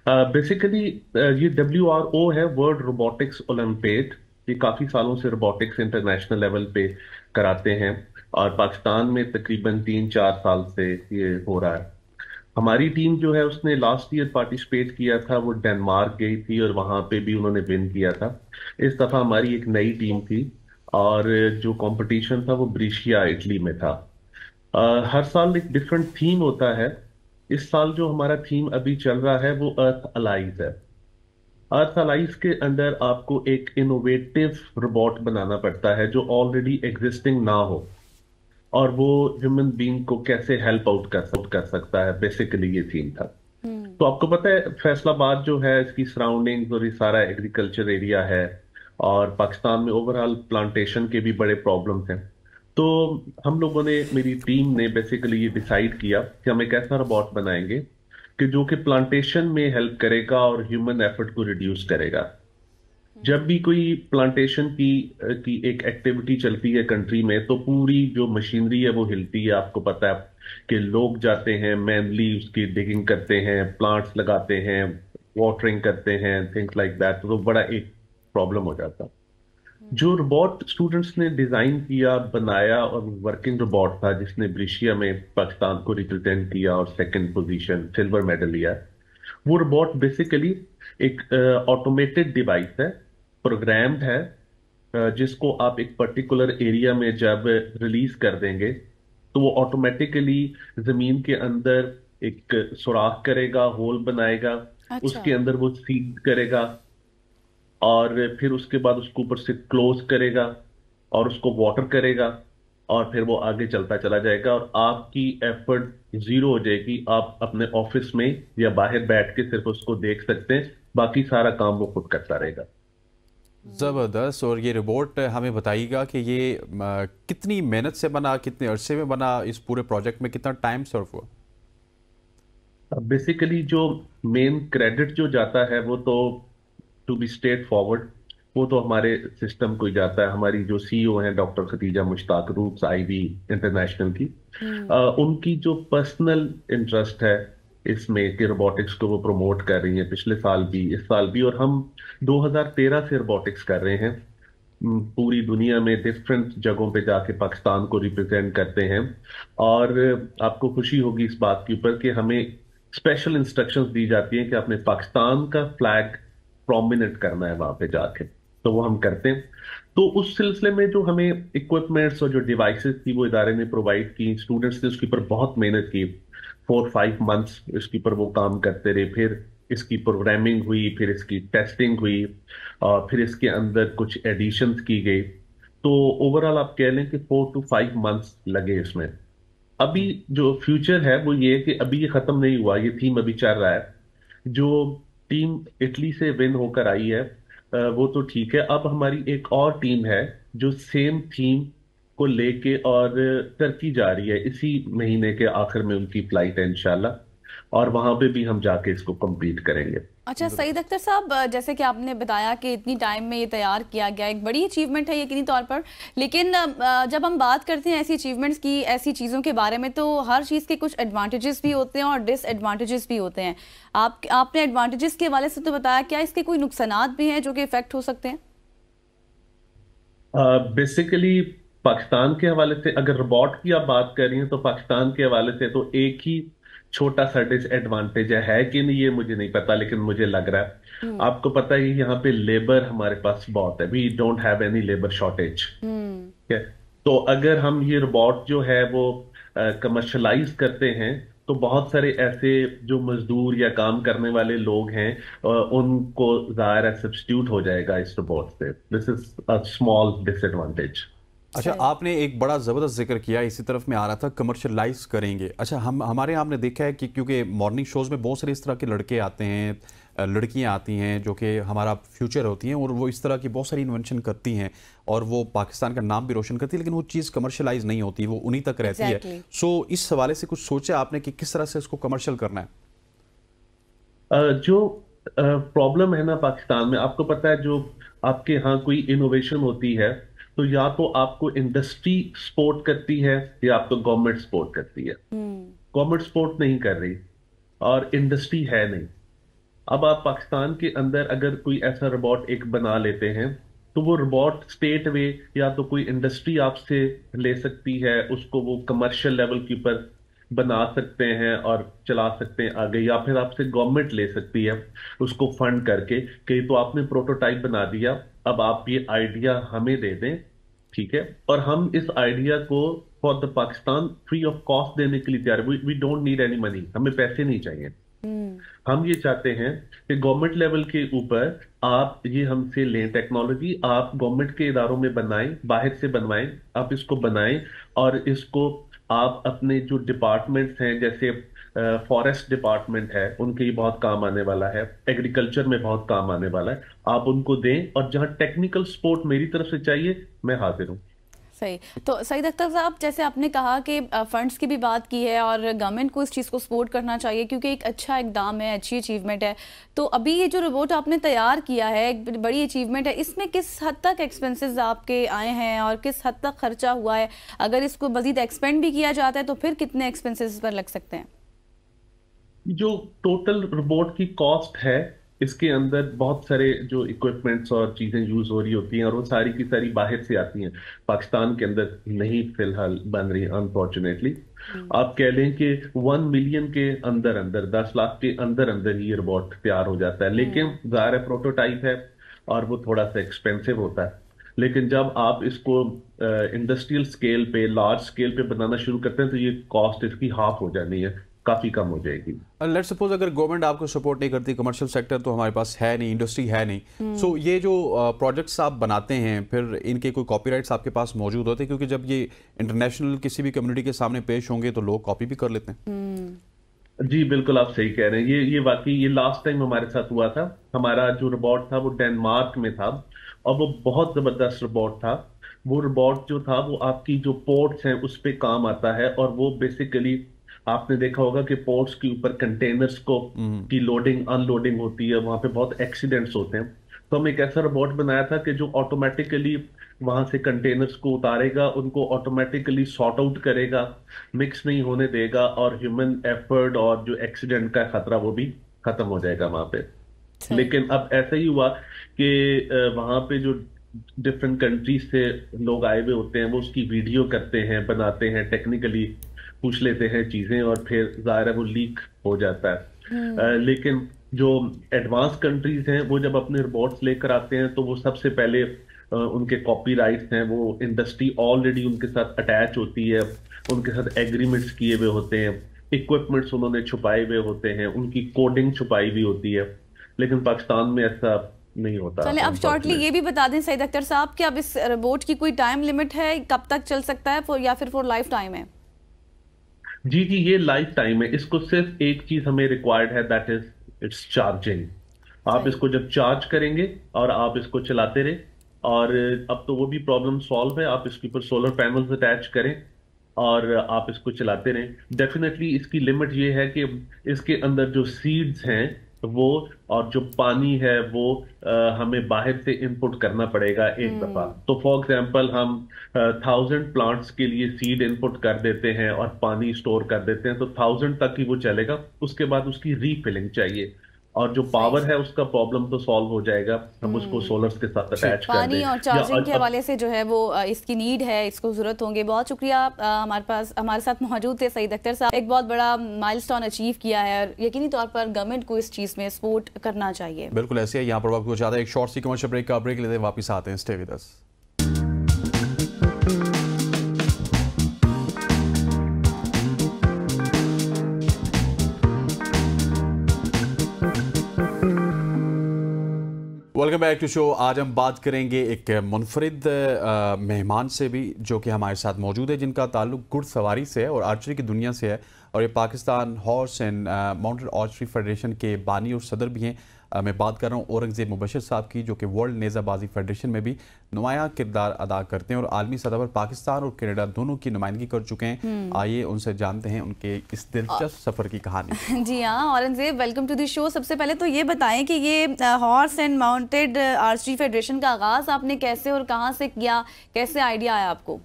बेसिकली ये WRO है, वर्ल्ड रोबोटिक्स ओलंपियाड। ये काफी सालों से रोबोटिक्स इंटरनेशनल लेवल पे कराते हैं, और पाकिस्तान में तकरीबन 3-4 साल से ये हो रहा है। हमारी टीम जो है उसने लास्ट ईयर पार्टिसिपेट किया था, वो डेनमार्क गई थी और वहां पे भी उन्होंने विन किया था। इस दफा हमारी एक नई टीम थी, और जो कंपटीशन था वो ब्रिशिया इटली में था। हर साल एक डिफरेंट थीम होता है। इस साल जो हमारा थीम अभी चल रहा है वो अर्थ अलाइज है। अर्थ अलाइज के अंदर आपको एक इनोवेटिव रोबोट बनाना पड़ता है जो ऑलरेडी एग्जिस्टिंग ना हो, और वो ह्यूमन बीइंग को कैसे हेल्प आउट कर सकता है, बेसिकली ये थीम था। तो आपको पता है फैसलाबाद जो है इसकी सराउंडिंग्स और ये सारा एग्रीकल्चर एरिया है, और पाकिस्तान में ओवरऑल प्लांटेशन के भी बड़े प्रॉब्लम्स हैं। तो हम लोगों ने, मेरी टीम ने बेसिकली ये डिसाइड किया कि हम एक ऐसा रोबोट बनाएंगे कि जो कि प्लांटेशन में हेल्प करेगा और ह्यूमन एफर्ट को रिड्यूस करेगा। जब भी कोई प्लांटेशन की एक एक्टिविटी चलती है कंट्री में, तो पूरी जो मशीनरी है वो हिलती है। आपको पता है कि लोग जाते हैं, मैनली उसकी डिगिंग करते हैं, प्लांट्स लगाते हैं, वाटरिंग करते हैं, थिंग्स लाइक दैट। तो बड़ा एक प्रॉब्लम हो जाता। जो रोबोट स्टूडेंट्स ने डिजाइन किया, बनाया, और वर्किंग रोबोट था जिसने ब्रिशिया में पाकिस्तान को रिप्रेजेंट किया और 2nd पोजीशन, सिल्वर मेडल लिया। वो रोबोट बेसिकली एक ऑटोमेटेड डिवाइस है, प्रोग्राम्ड है, जिसको आप एक पर्टिकुलर एरिया में जब रिलीज कर देंगे तो वो ऑटोमेटिकली जमीन के अंदर एक सुराख करेगा, होल बनाएगा। अच्छा। उसके अंदर वो सीड करेगा, और फिर उसके बाद उसको ऊपर से क्लोज करेगा और उसको वाटर करेगा, और फिर वो आगे चलता चला जाएगा, और आपकी एफर्ट जीरो हो जाएगी। आप अपने ऑफिस में या बाहर बैठ के सिर्फ उसको देख सकते हैं, बाकी सारा काम वो खुद करता रहेगा। ज़बरदस्त। और ये रोबोट हमें बताइएगा कि ये कितनी मेहनत से बना, कितने अरसे में बना, इस पूरे प्रोजेक्ट में कितना टाइम सर्व हुआ? बेसिकली जो मेन क्रेडिट जो जाता है वो तो, टू बी स्ट्रेट फॉरवर्ड, वो तो हमारे सिस्टम को ही जाता है। हमारी जो CEO हैं doctor Khadija Mushtaq, roots ivy international की, उनकी जो पर्सनल इंटरेस्ट है इसमें कि रोबोटिक्स को वो प्रमोट कर रही हैं, पिछले साल भी, इस साल भी, और हम 2013 से रोबोटिक्स कर रहे हैं। पूरी दुनिया में डिफरेंट जगहों पे जाके पाकिस्तान को रिप्रेजेंट करते हैं, और आपको खुशी होगी इस बात के ऊपर कि हमें स्पेशल इंस्ट्रक्शंस दी जाती हैं कि आपने पाकिस्तान का फ्लैग प्रोमिनेंट करना है वहां पे जाके, तो वो हम करते हैं। तो उस सिलसिले में जो हमें इक्विपमेंट्स और जो डिवाइसेस थी वो इदारे ने प्रोवाइड की, स्टूडेंट्स ने उसके ऊपर बहुत मेहनत की, 4-5 मंथ्स इसके ऊपर वो काम करते रहे। फिर इसकी प्रोग्रामिंग हुई, फिर इसकी टेस्टिंग हुई, और फिर इसके अंदर कुछ एडिशंस की गई। तो ओवरऑल आप कह लें कि 4 to 5 months लगे इसमें। अभी जो फ्यूचर है वो ये है कि अभी ये खत्म नहीं हुआ, ये थीम अभी चल रहा है। जो टीम इटली से विन होकर आई है वो तो ठीक है। अब हमारी एक और टीम है जो सेम थीम को लेके और टर्की जा रही है, इसी महीने के आखिर में उनकी फ्लाइट है इंशाल्लाह, और वहां पे भी हम जाके इसको कंप्लीट करेंगे। अच्छा सईद अख्तर साहब, जैसे कि आपने बताया कि इतनी टाइम में ये तैयार किया गया, एक बड़ी अचीवमेंट है यकीनी तौर पर, लेकिन जब हम बात करते हैं ऐसी अचीवमेंट्स की, ऐसी चीज़ों के बारे में, तो हर चीज़ के कुछ एडवांटेजेस भी होते हैं और डिसएडवांटेजेस भी होते हैं। आपने एडवांटेजेस के हवाले से तो बताया, क्या इसके कोई नुकसानात भी हैं जो कि इफेक्ट हो सकते हैं? बेसिकली पाकिस्तान के हवाले से अगर रोबोट की आप बात कर रही हैं, तो पाकिस्तान के हवाले से तो एक ही छोटा सा डिसएडवांटेज है कि नहीं ये मुझे नहीं पता, लेकिन मुझे लग रहा है। आपको पता है यहाँ पे लेबर हमारे पास बहुत है, we don't have any labour shortage. तो अगर हम ये रोबोट जो है वो कमर्शलाइज करते हैं, तो बहुत सारे ऐसे जो मजदूर या काम करने वाले लोग हैं उनको ज़ाहिर है सब्स्टिट्यूट हो जाएगा इस रोबोट से। This is a small disadvantage. अच्छा, आपने एक बड़ा ज़बरदस्त जिक्र किया, इसी तरफ में आ रहा था, कमर्शलाइज करेंगे। अच्छा, हमारे यहाँ आपने देखा है कि क्योंकि मॉर्निंग शोज़ में बहुत सारे इस तरह के लड़के आते हैं, लड़कियाँ आती हैं जो कि हमारा फ्यूचर होती हैं, और वो इस तरह की बहुत सारी इन्वेंशन करती हैं और वो पाकिस्तान का नाम भी रोशन करती है, लेकिन वो चीज़ कमर्शलाइज नहीं होती, वो उन्हीं तक रहती है। सो इस हवाले से कुछ सोचा आपने कि किस तरह से इसको कमर्शियल करना है? जो प्रॉब्लम है ना पाकिस्तान में, आपको पता है, जो आपके यहाँ कोई इनोवेशन होती है तो या तो आपको इंडस्ट्री सपोर्ट करती है या आपको गवर्नमेंट सपोर्ट करती है। गवर्नमेंट सपोर्ट नहीं कर रही और इंडस्ट्री है नहीं। अब आप पाकिस्तान के अंदर अगर कोई ऐसा रोबोट एक बना लेते हैं, तो वो रोबोट स्टेट वे या तो कोई इंडस्ट्री आपसे ले सकती है, उसको वो कमर्शियल लेवल के ऊपर बना सकते हैं और चला सकते हैं आगे, या फिर आपसे गवर्नमेंट ले सकती है उसको फंड करके कि तो आपने प्रोटोटाइप बना दिया, अब आप ये आइडिया हमें दे दें, ठीक है, और हम इस आइडिया को for the Pakistan free of cost देने के लिए तैयार। We don't need any money, हमें पैसे नहीं चाहिए। हम ये चाहते हैं कि गवर्नमेंट लेवल के ऊपर आप ये हमसे लें टेक्नोलॉजी, आप गवर्नमेंट के इदारों में बनाएं, बाहर से बनवाएं, आप इसको बनाएं और इसको आप अपने जो डिपार्टमेंट्स हैं, जैसे फॉरेस्ट डिपार्टमेंट है, उनके ये बहुत काम आने वाला है, एग्रीकल्चर में बहुत काम आने वाला है, आप उनको दें, और जहां टेक्निकल सपोर्ट मेरी तरफ से चाहिए मैं हाजिर हूं। सही। तो सईद अख्तर साहब, जैसे आपने कहा कि फंड्स की भी बात की है और गवर्नमेंट को इस चीज़ को सपोर्ट करना चाहिए क्योंकि एक अच्छा इकदाम है, अच्छी अचीवमेंट है। तो अभी ये जो रोबोट आपने तैयार किया है, एक बड़ी अचीवमेंट है, इसमें किस हद तक एक्सपेंसेस आपके आए हैं और किस हद तक खर्चा हुआ है? अगर इसको मजीद एक्सपेंड भी किया जाता है तो फिर कितने एक्सपेंसेस पर लग सकते हैं? जो टोटल रोबोट की कॉस्ट है, इसके अंदर बहुत सारे जो इक्विपमेंट्स और चीजें यूज हो रही होती हैं और वो सारी की सारी बाहर से आती हैं, पाकिस्तान के अंदर नहीं फिलहाल बन रही अनफॉर्चुनेटली। आप कह लें कि 1 मिलियन के अंदर अंदर 10 लाख के अंदर अंदर ये रोबोट तैयार हो जाता है, लेकिन ज़ाहिर है प्रोटोटाइप है और वो थोड़ा सा एक्सपेंसिव होता है। लेकिन जब आप इसको इंडस्ट्रियल स्केल पे, लार्ज स्केल पे बनाना शुरू करते हैं तो ये कॉस्ट इसकी हाफ हो जानी है, काफी कम हो जाएगी। लेट्स सपोज अगर गवर्नमेंट आपको सपोर्ट नहीं करती, कमर्शियल सेक्टर तो हमारे पास है नहीं, इंडस्ट्री है नहीं, सो ये जो प्रोजेक्ट्स आप बनाते हैं फिर इनके कोई कॉपीराइट्स आपके पास मौजूद होते हैं? क्योंकि जब ये इंटरनेशनल किसी भी कम्युनिटी के सामने पेश होंगे तो लोग कॉपी भी कर लेते हैं। जी बिल्कुल, आप सही कह रहे हैं। ये वाकई ये लास्ट टाइम हमारे साथ हुआ था। हमारा जो रोबोट था वो डेनमार्क में था और वो बहुत जबरदस्त रोबोट था। वो रोबोट जो था वो आपकी जो पोर्ट्स हैं उस पर काम आता है, और वो बेसिकली आपने देखा होगा कि पोर्ट्स के ऊपर कंटेनर्स को की लोडिंग अनलोडिंग होती है, वहां पे बहुत एक्सीडेंट्स होते हैं। तो हम एक ऐसा रोबोट बनाया था कि जो ऑटोमेटिकली वहां से कंटेनर्स को उतारेगा, उनको ऑटोमेटिकली सॉर्ट आउट करेगा, मिक्स नहीं होने देगा, और ह्यूमन एफर्ट और जो एक्सीडेंट का खतरा वो भी खत्म हो जाएगा वहां पे। लेकिन अब ऐसा ही हुआ कि वहां पे जो डिफरेंट कंट्रीज से लोग आए हुए होते हैं, वो उसकी वीडियो करते हैं, बनाते हैं, टेक्निकली पूछ लेते हैं चीजें, और फिर ज़ाहिर है वो लीक हो जाता है। लेकिन जो एडवांस कंट्रीज हैं वो जब अपने रोबोट्स लेकर आते हैं तो वो सबसे पहले उनके कॉपीराइट्स हैं, वो इंडस्ट्री ऑलरेडी उनके साथ अटैच होती है, उनके साथ एग्रीमेंट्स किए हुए होते हैं, इक्विपमेंट्स उन्होंने छुपाए हुए होते हैं, उनकी कोडिंग छुपाई हुई होती है, लेकिन पाकिस्तान में ऐसा नहीं होता। चलिए अब शॉर्टली ये भी बता दें सईद अख्तर साहब कि अब इस रोबोट की कोई टाइम लिमिट है, कब तक चल सकता है या फिर फॉर लाइफ टाइम है? जी जी, ये लाइफ टाइम है। इसको सिर्फ एक चीज हमें रिक्वायर्ड है, दैट इज इट्स चार्जिंग। आप इसको जब चार्ज करेंगे और आप इसको चलाते रहे, और अब तो वो भी प्रॉब्लम सॉल्व है, आप इसके ऊपर सोलर पैनल्स अटैच करें और आप इसको चलाते रहें। डेफिनेटली इसकी लिमिट ये है कि इसके अंदर जो सीड्स हैं वो और जो पानी है वो हमें बाहर से इनपुट करना पड़ेगा एक दफा। तो फॉर एग्जांपल हम 1000 प्लांट्स के लिए सीड इनपुट कर देते हैं और पानी स्टोर कर देते हैं, तो 1000 तक ही वो चलेगा। उसके बाद उसकी रीफिलिंग चाहिए, और जो पावर है उसका प्रॉब्लम तो सॉल्व हो जाएगा, हम उसको सोलर्स के साथ अटैच कर दें। पानी और चार्जिंग के हवाले से जो है वो इसकी नीड है, इसको जरूरत होंगे। बहुत शुक्रिया, हमारे साथ मौजूद थे सईद अख्तर साहब। एक बहुत बड़ा माइलस्टोन अचीव किया है और यकीनी तौर पर गवर्नमेंट को इस चीज में सपोर्ट करना चाहिए। बिल्कुल ऐसे है। यहाँ पर आपको ज्यादा एक शॉर्ट सी कमर्शियल ब्रेक का ब्रेक लेते हैं, वापस आते हैं। Stay with us. Welcome back to show. आज हम बात करेंगे एक मुनफरिद मेहमान से भी जो कि हमारे साथ मौजूद है, जिनका ताल्लुक घुड़सवारी से है और आर्चरी की दुनिया से है, और ये Pakistan horse and mounted archery federation के बानी और सदर भी हैं। मैं बात कर रहा हूँ औरंगजेब मुबशर साहब की, जो कि वर्ल्ड नेज़ाबाजी फेडरेशन में भी नुमायां किरदार अदा करते हैं और आलमी सतह पर पाकिस्तान और कनाडा दोनों की नुमाइंदगी कर चुके हैं। आइए उनसे जानते हैं उनके इस दिलचस्प सफ़र की कहानी। जी हाँ Aurangzeb, welcome to the show. सबसे पहले तो ये बताएं कि ये horse and mounted archery federation का आगाज़ आपने कैसे और कहाँ से किया, कैसे आइडिया आया आपको?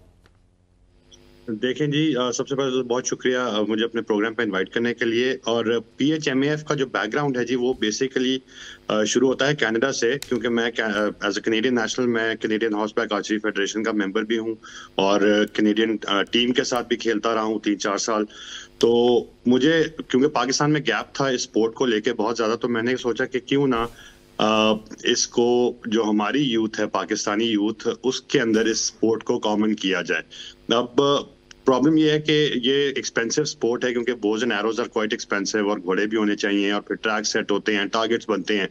देखें जी, सबसे पहले तो बहुत शुक्रिया मुझे अपने प्रोग्राम पे इनवाइट करने के लिए। और PHMAF का जो बैकग्राउंड है जी, वो बेसिकली शुरू होता है कनाडा से, क्योंकि मैं एज अ कैनेडियन नेशनल मैं कैनेडियन हॉर्सबैक आर्चरी फेडरेशन का मेंबर भी हूँ और कैनेडियन टीम के साथ भी खेलता रहा हूँ 3-4 साल। तो मुझे क्योंकि पाकिस्तान में गैप था इस स्पोर्ट को लेके बहुत ज़्यादा, तो मैंने सोचा कि क्यों ना इसको जो हमारी यूथ है, पाकिस्तानी यूथ, उसके अंदर इस स्पोर्ट को कॉमन किया जाए। अब प्रॉब्लम ये है कि ये एक्सपेंसिव स्पोर्ट है, क्योंकि bows and arrows are quite expensive और घोड़े भी होने चाहिए और फिर ट्रैक सेट होते हैं, टारगेट्स बनते हैं।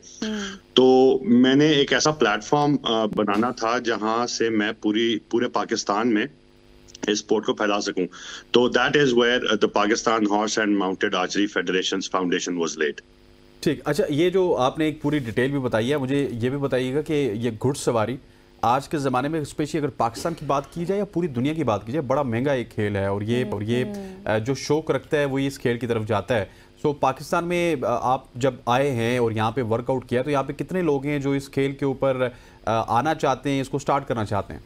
तो मैंने एक ऐसा प्लेटफॉर्म बनाना था जहां से मैं पूरे पाकिस्तान में इस स्पोर्ट को फैला सकूं। तो that is where the Pakistan horse and mounted archery federation foundation was laid. ठीक, अच्छा, ये जो आपने एक पूरी डिटेल भी बताई है, मुझे ये भी बताइएगा कि ये घुड़सवारी आज के ज़माने में, स्पेशली अगर पाकिस्तान की बात की जाए या पूरी दुनिया की बात की जाए, बड़ा महंगा एक खेल है और ये जो शौक रखता है वो इस खेल की तरफ जाता है। सो पाकिस्तान में आप जब आए हैं और यहाँ पे वर्कआउट किया, तो यहाँ पे कितने लोग हैं जो इस खेल के ऊपर आना चाहते हैं, इसको स्टार्ट करना चाहते हैं?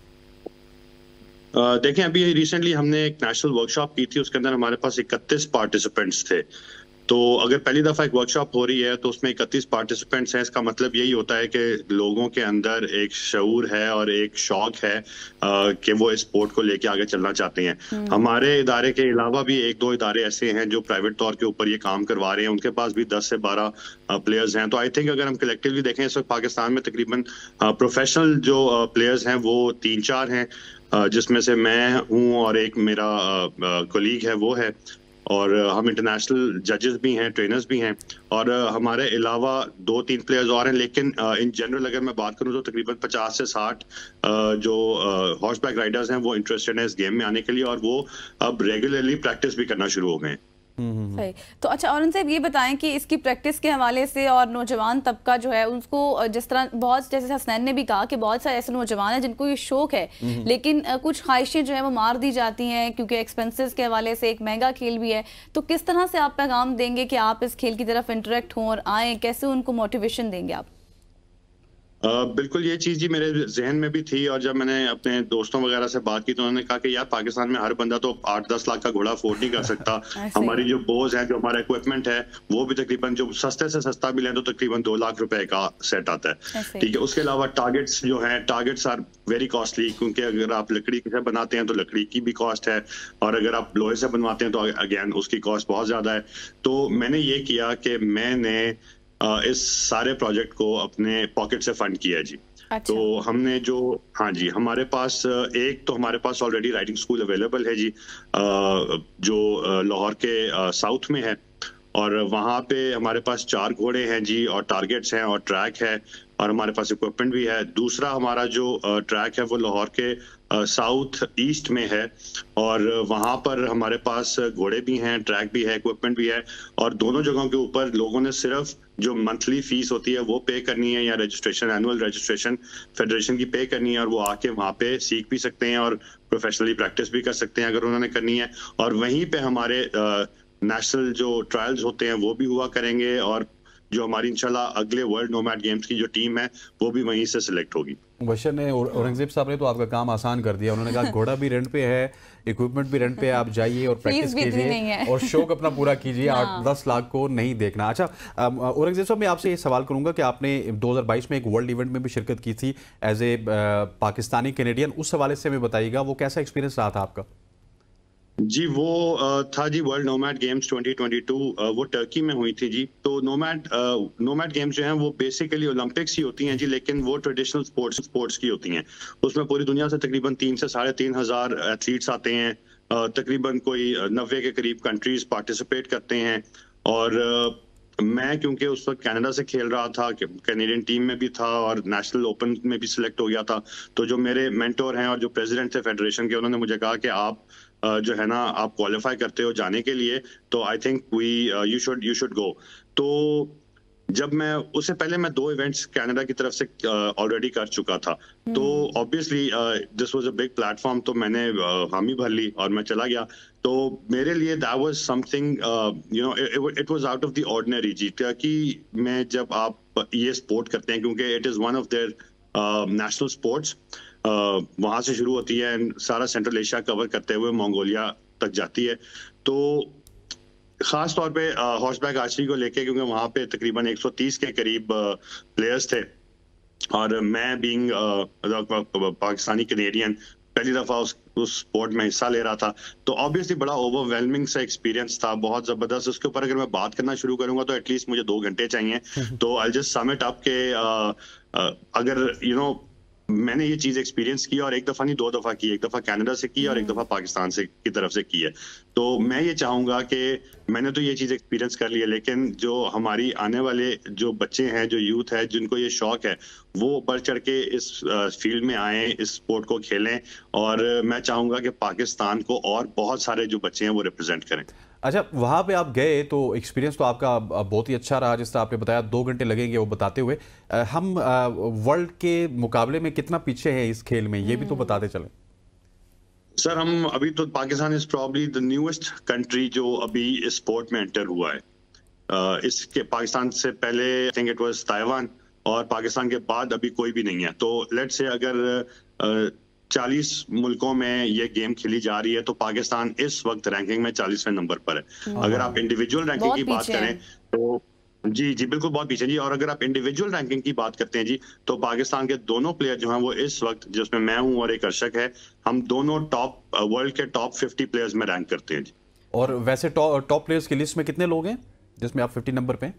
देखें, अभी रिसेंटली हमने एक नेशनल वर्कशॉप की थी, उसके अंदर हमारे पास 31 पार्टिसिपेंट्स थे। तो अगर पहली दफ़ा एक वर्कशॉप हो रही है तो उसमें 31 पार्टिसिपेंट्स हैं, इसका मतलब यही होता है कि लोगों के अंदर एक शऊर है और एक शौक है कि वो इस स्पोर्ट को लेके आगे चलना चाहते हैं। हमारे इदारे के अलावा भी 1-2 इदारे ऐसे हैं जो प्राइवेट तौर के ऊपर ये काम करवा रहे हैं, उनके पास भी 10 से 12 प्लेयर्स हैं। तो आई थिंक अगर हम कलेक्टिवली देखें, इस वक्त पाकिस्तान में तकरीबन प्रोफेशनल जो प्लेयर्स हैं वो 3-4 हैं, जिसमें से मैं हूँ और एक मेरा कोलीग है वो है, और हम इंटरनेशनल जजेस भी हैं, ट्रेनर्स भी हैं, और हमारे अलावा 2-3 प्लेयर्स और हैं। लेकिन इन जनरल अगर मैं बात करूं तो तकरीबन 50 से 60 जो हॉर्सबैक राइडर्स हैं वो इंटरेस्टेड हैं इस गेम में आने के लिए, और वो अब रेगुलरली प्रैक्टिस भी करना शुरू हो गए हैं। सही। तो अच्छा औरंगजेब, ये बताएं कि इसकी प्रैक्टिस के हवाले से और नौजवान तबका जो है उसको, जिस तरह बहुत, जैसे हसनैन ने भी कहा कि बहुत सारे ऐसे नौजवान हैं जिनको ये शौक है, लेकिन कुछ ख्वाहिशें जो है वो मार दी जाती हैं क्योंकि एक्सपेंसेस के हवाले से एक महंगा खेल भी है। तो किस तरह से आप पैगाम देंगे कि आप इस खेल की तरफ इंटरेक्ट हों और आएँ, कैसे उनको मोटिवेशन देंगे आप? बिल्कुल, ये चीज़ जी मेरे जहन में भी थी, और जब मैंने अपने दोस्तों वगैरह से बात की तो उन्होंने कहा कि यार पाकिस्तान में हर बंदा तो 8-10 लाख का घोड़ा अफोर्ड नहीं कर सकता। हमारी जो बोज है, जो हमारा इक्विपमेंट है, वो भी तकरीबन, जो सस्ते से सस्ता भी लें तो तकरीबन 2 लाख रुपए का सेट आता है। ठीक है, उसके अलावा टारगेट्स जो हैं, टारगेट्स आर वेरी कॉस्टली, क्योंकि अगर आप लकड़ी से बनाते हैं तो लकड़ी की भी कॉस्ट है, और अगर आप लोहे से बनवाते हैं तो अगेन उसकी कॉस्ट बहुत ज्यादा है। तो मैंने ये किया कि मैंने इस सारे प्रोजेक्ट को अपने पॉकेट से फंड किया जी। अच्छा। तो हमने जो, हाँ जी, हमारे पास एक तो हमारे पास ऑलरेडी राइडिंग स्कूल अवेलेबल है जी, जो लाहौर के साउथ में है, और वहाँ पे हमारे पास 4 घोड़े हैं जी, और टारगेट्स हैं और ट्रैक है, और हमारे पास इक्विपमेंट भी है। दूसरा हमारा जो ट्रैक है वो लाहौर के साउथ ईस्ट में है, और वहाँ पर हमारे पास घोड़े भी हैं, ट्रैक भी है, इक्विपमेंट भी है, और दोनों जगहों के ऊपर लोगों ने सिर्फ जो मंथली फीस होती है वो पे करनी है, या रजिस्ट्रेशन, एनुअल रजिस्ट्रेशन फेडरेशन की पे करनी है, और वो आके वहाँ पे सीख भी सकते हैं और प्रोफेशनली प्रैक्टिस भी कर सकते हैं अगर उन्होंने करनी है। और वहीं पे हमारे नेशनल जो ट्रायल्स होते हैं वो भी हुआ करेंगे, और जो हमारी इंशाल्लाह अगले वर्ल्ड नोमैड गेम्स की जो टीम है वो भी वहीं से सिलेक्ट होगी। बशर ने, औरंगजेब साहब ने तो आपका काम आसान कर दिया। उन्होंने कहा घोड़ा भी रेंट पे है, इक्विपमेंट भी रेंट पे है, आप जाइए और प्रैक्टिस कीजिए और शौक अपना पूरा कीजिए। 8-10 लाख को नहीं देखना। अच्छा औरंगजेब साहब, मैं आपसे ये सवाल करूंगा कि आपने 2022 में एक वर्ल्ड इवेंट में भी शिरकत की थी एज ए पाकिस्तानी कैनेडियन, उस हवाले से हमें बताइएगा वो कैसा एक्सपीरियंस रहा था आपका? जी वो था जी वर्ल्ड नोमैड गेम्स 2022, वो टर्की में हुई थी जी। तो नोमैड गेम्स जो हैं वो बेसिकली ओलंपिक्स ही होती हैं जी, लेकिन वो ट्रेडिशनल स्पोर्ट्स की होती हैं। उसमें पूरी दुनिया से तकरीबन 3 से 3.5 हज़ार एथलीट्स आते हैं, तकरीबन कोई 90 के करीब कंट्रीज पार्टिसिपेट करते हैं। और मैं क्योंकि उस वक्त कनाडा से खेल रहा था, कैनेडियन टीम में भी था और नेशनल ओपन में भी सिलेक्ट हो गया था, तो जो मेरे मेंटोर हैं और जो प्रेसिडेंट थे फेडरेशन के, उन्होंने मुझे कहा कि आप जो है ना, आप क्वालिफाई करते हो जाने के लिए, तो I think you should go. तो जब मैं, उससे पहले मैं 2 इवेंट्स कनाडा की तरफ से ऑलरेडी कर चुका था, तो obviously this was a big platform, तो मैंने हामी भर ली और मैं चला गया। तो मेरे लिए that was something, you know, it was out of the ordinary जी, क्योंकि मैं, जब आप ये स्पोर्ट करते हैं, क्योंकि it is one of their national sports, वहां से शुरू होती है एंड सारा सेंट्रल एशिया कवर करते हुए मंगोलिया तक जाती है। तो खास तौर पे हॉर्सबैक आर्चरी को लेके, क्योंकि वहां पे तकरीबन 130 के करीब प्लेयर्स थे, और मैं बीइंग पाकिस्तानी कैनेडियन पहली दफा उस स्पोर्ट में हिस्सा ले रहा था, तो ऑब्वियसली बड़ा ओवरवेलमिंग सा एक्सपीरियंस था, बहुत जबरदस्त। उसके ऊपर अगर मैं बात करना शुरू करूंगा तो एटलीस्ट मुझे 2 घंटे चाहिए। तो I just sum it up के अगर यू नो, मैंने ये चीज एक्सपीरियंस की, और एक दफा नहीं 2 दफा की, एक दफा कनाडा से की और एक दफा पाकिस्तान से की तरफ से की है। तो मैं ये चाहूंगा कि मैंने तो ये चीज एक्सपीरियंस कर ली है, लेकिन जो हमारी आने वाले जो बच्चे हैं, जो यूथ है, जिनको ये शौक है, वो बढ़ चढ़ के इस फील्ड में आए, इस स्पोर्ट को खेलें, और मैं चाहूंगा कि पाकिस्तान को और बहुत सारे जो बच्चे हैं वो रिप्रेजेंट करें। अच्छा, वहाँ पे आप गए तो एक्सपीरियंस तो आपका बहुत ही अच्छा रहा, जिस तरह आपने बताया 2 घंटे लगेंगे वो बताते हुए। हम वर्ल्ड के मुकाबले में कितना पीछे हैं इस खेल में, ये भी तो बताते चले। सर हम अभी तो, Pakistan is probably the newest country जो अभी इस स्पोर्ट में एंटर हुआ है। इसके पाकिस्तान से पहले I think it was Taiwan, और पाकिस्तान के बाद अभी कोई भी नहीं है। तो लेट्स से अगर 40 मुल्कों में ये गेम खेली जा रही है, तो पाकिस्तान इस वक्त रैंकिंग में 40वें नंबर पर है। अगर आप इंडिविजुअल रैंकिंग की बात करें तो जी बिल्कुल बहुत पीछे जी। और अगर आप इंडिविजुअल रैंकिंग की बात करते हैं जी, तो पाकिस्तान के दोनों प्लेयर जो हैं वो इस वक्त, जिसमें मैं हूं और एक अर्शक है, हम दोनों वर्ल्ड के टॉप 50 प्लेयर्स में रैंक करते हैं जी। और वैसे टॉप प्लेयर्स की लिस्ट में कितने लोग हैं जिसमें आप 50 नंबर पे?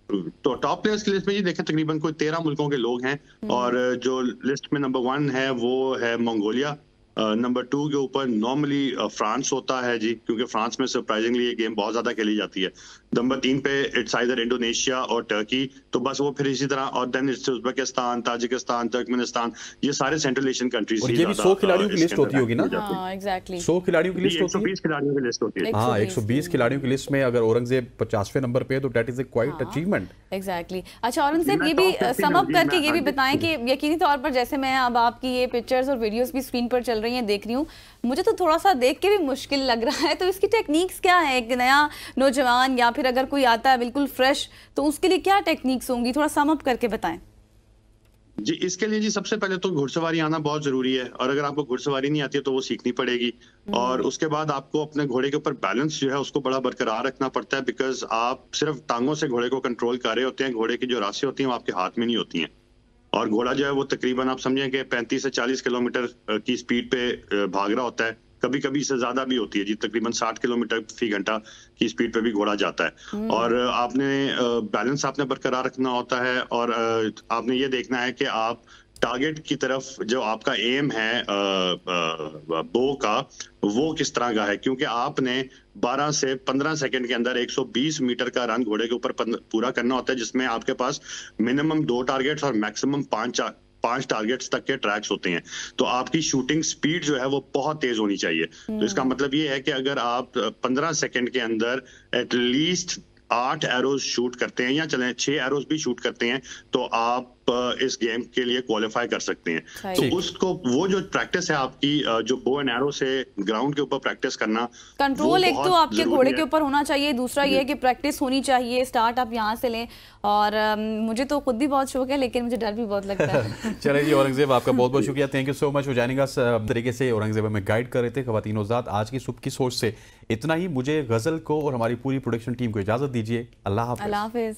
तो टॉप प्लेयर्स की लिस्ट में जी देखें तकरीबन कोई 13 मुल्कों के लोग हैं, और जो लिस्ट में नंबर 1 है वो है मंगोलिया। नंबर 2 के ऊपर नॉर्मली फ्रांस होता है जी, क्योंकि फ्रांस में सरप्राइजिंगली ये गेम बहुत ज्यादा खेली जाती है। नंबर 3 पे इट्स आइदर इंडोनेशिया और टर्की, तो बस वो फिर इसी तरह, और then it's Uzbekistan, Tajikistan, Turkmenistan, ये सारे सेंट्रल एशियन कंट्रीज। और ये भी 100 खिलाड़ियों की लिस्ट होती होगी ना? हाँ एग्जैक्टली, 100 खिलाड़ियों की लिस्ट होती है, 120 खिलाड़ियों की लिस्ट होती है। हाँ 120 खिलाड़ियों की लिस्ट में अगर औरंगजेब 50वें नंबर पे है तो that is a quite achievement. Exactly. अच्छा औरंगजेब, ये भी सम अप करके ये भी बताएं कि यकीनी तौर पर, जैसे मैं अब आपकी ये पिक्चर्स और वीडियोस भी स्क्रीन पर चल रही हैं, देख रही हूँ, मुझे तो थोड़ा सा देख के भी मुश्किल लग रहा है, तो इसकी टेक्निक्स क्या है? एक नया नौजवान या फिर अगर कोई आता है बिल्कुल फ्रेश, तो उसके लिए क्या टेक्निक्स होंगी, थोड़ा सम अप करके बताएं। जी इसके लिए जी सबसे पहले तो घुड़सवारी आना बहुत जरूरी है, और अगर आपको घुड़सवारी नहीं आती है तो वो सीखनी पड़ेगी। और उसके बाद आपको अपने घोड़े के ऊपर बैलेंस जो है उसको बड़ा बरकरार रखना पड़ता है, बिकॉज आप सिर्फ टांगों से घोड़े को कंट्रोल कर रहे होते हैं, घोड़े की जो रास्ते होती हैं वो आपके हाथ में नहीं होती हैं। और घोड़ा जो है वो तकरीबन आप समझें कि 35 से 40 किलोमीटर की स्पीड पे भाग रहा होता है, कभी कभी इससे ज्यादा भी होती है जी, तकरीबन 60 किलोमीटर फी घंटा की स्पीड पे भी घोड़ा जाता है। और आपने बैलेंस आपने बरकरार रखना होता है, और आपने ये देखना है कि आप टारगेट की तरफ जो आपका एम है बो का, वो किस तरह का है, क्योंकि आपने 12 से 15 सेकंड के अंदर 120 मीटर का रन घोड़े के ऊपर पूरा करना होता है, जिसमें आपके पास मिनिमम 2 टारगेट्स और मैक्सिमम 5 टारगेट्स तक के ट्रैक्स होते हैं। तो आपकी शूटिंग स्पीड जो है वो बहुत तेज होनी चाहिए। तो इसका मतलब ये है कि अगर आप 15 सेकंड के अंदर एटलीस्ट 8 एरोज शूट करते हैं, या चलें 6 एरोज भी शूट करते हैं, तो आप इस गेम के लिए क्वालिफाई कर सकते हैं। तो उसको वो जो प्रैक्टिस है आपकी, जो बो एंड एरो से ग्राउंड के ऊपर प्रैक्टिस करना, कंट्रोल एक तो आपके घोड़े के ऊपर होना चाहिए, दूसरा ये है कि प्रैक्टिस होनी चाहिए। स्टार्ट आप यहाँ से लें, और मुझे तो खुद भी बहुत शौक है, लेकिन मुझे डर भी बहुत लगता है। चलिए जी, औरंगजेब आपका बहुत बहुत शुक्रिया, thank you so much for joining us. तरीके से औरंगजेब हमें गाइड कर रहे थे ख़वातीन हज़रात। आज की सुबह की सोच से इतना ही। मुझे गज़ल को और हमारी पूरी प्रोडक्शन टीम को इजाज़त दीजिए। अल्लाह हाफ़िज़।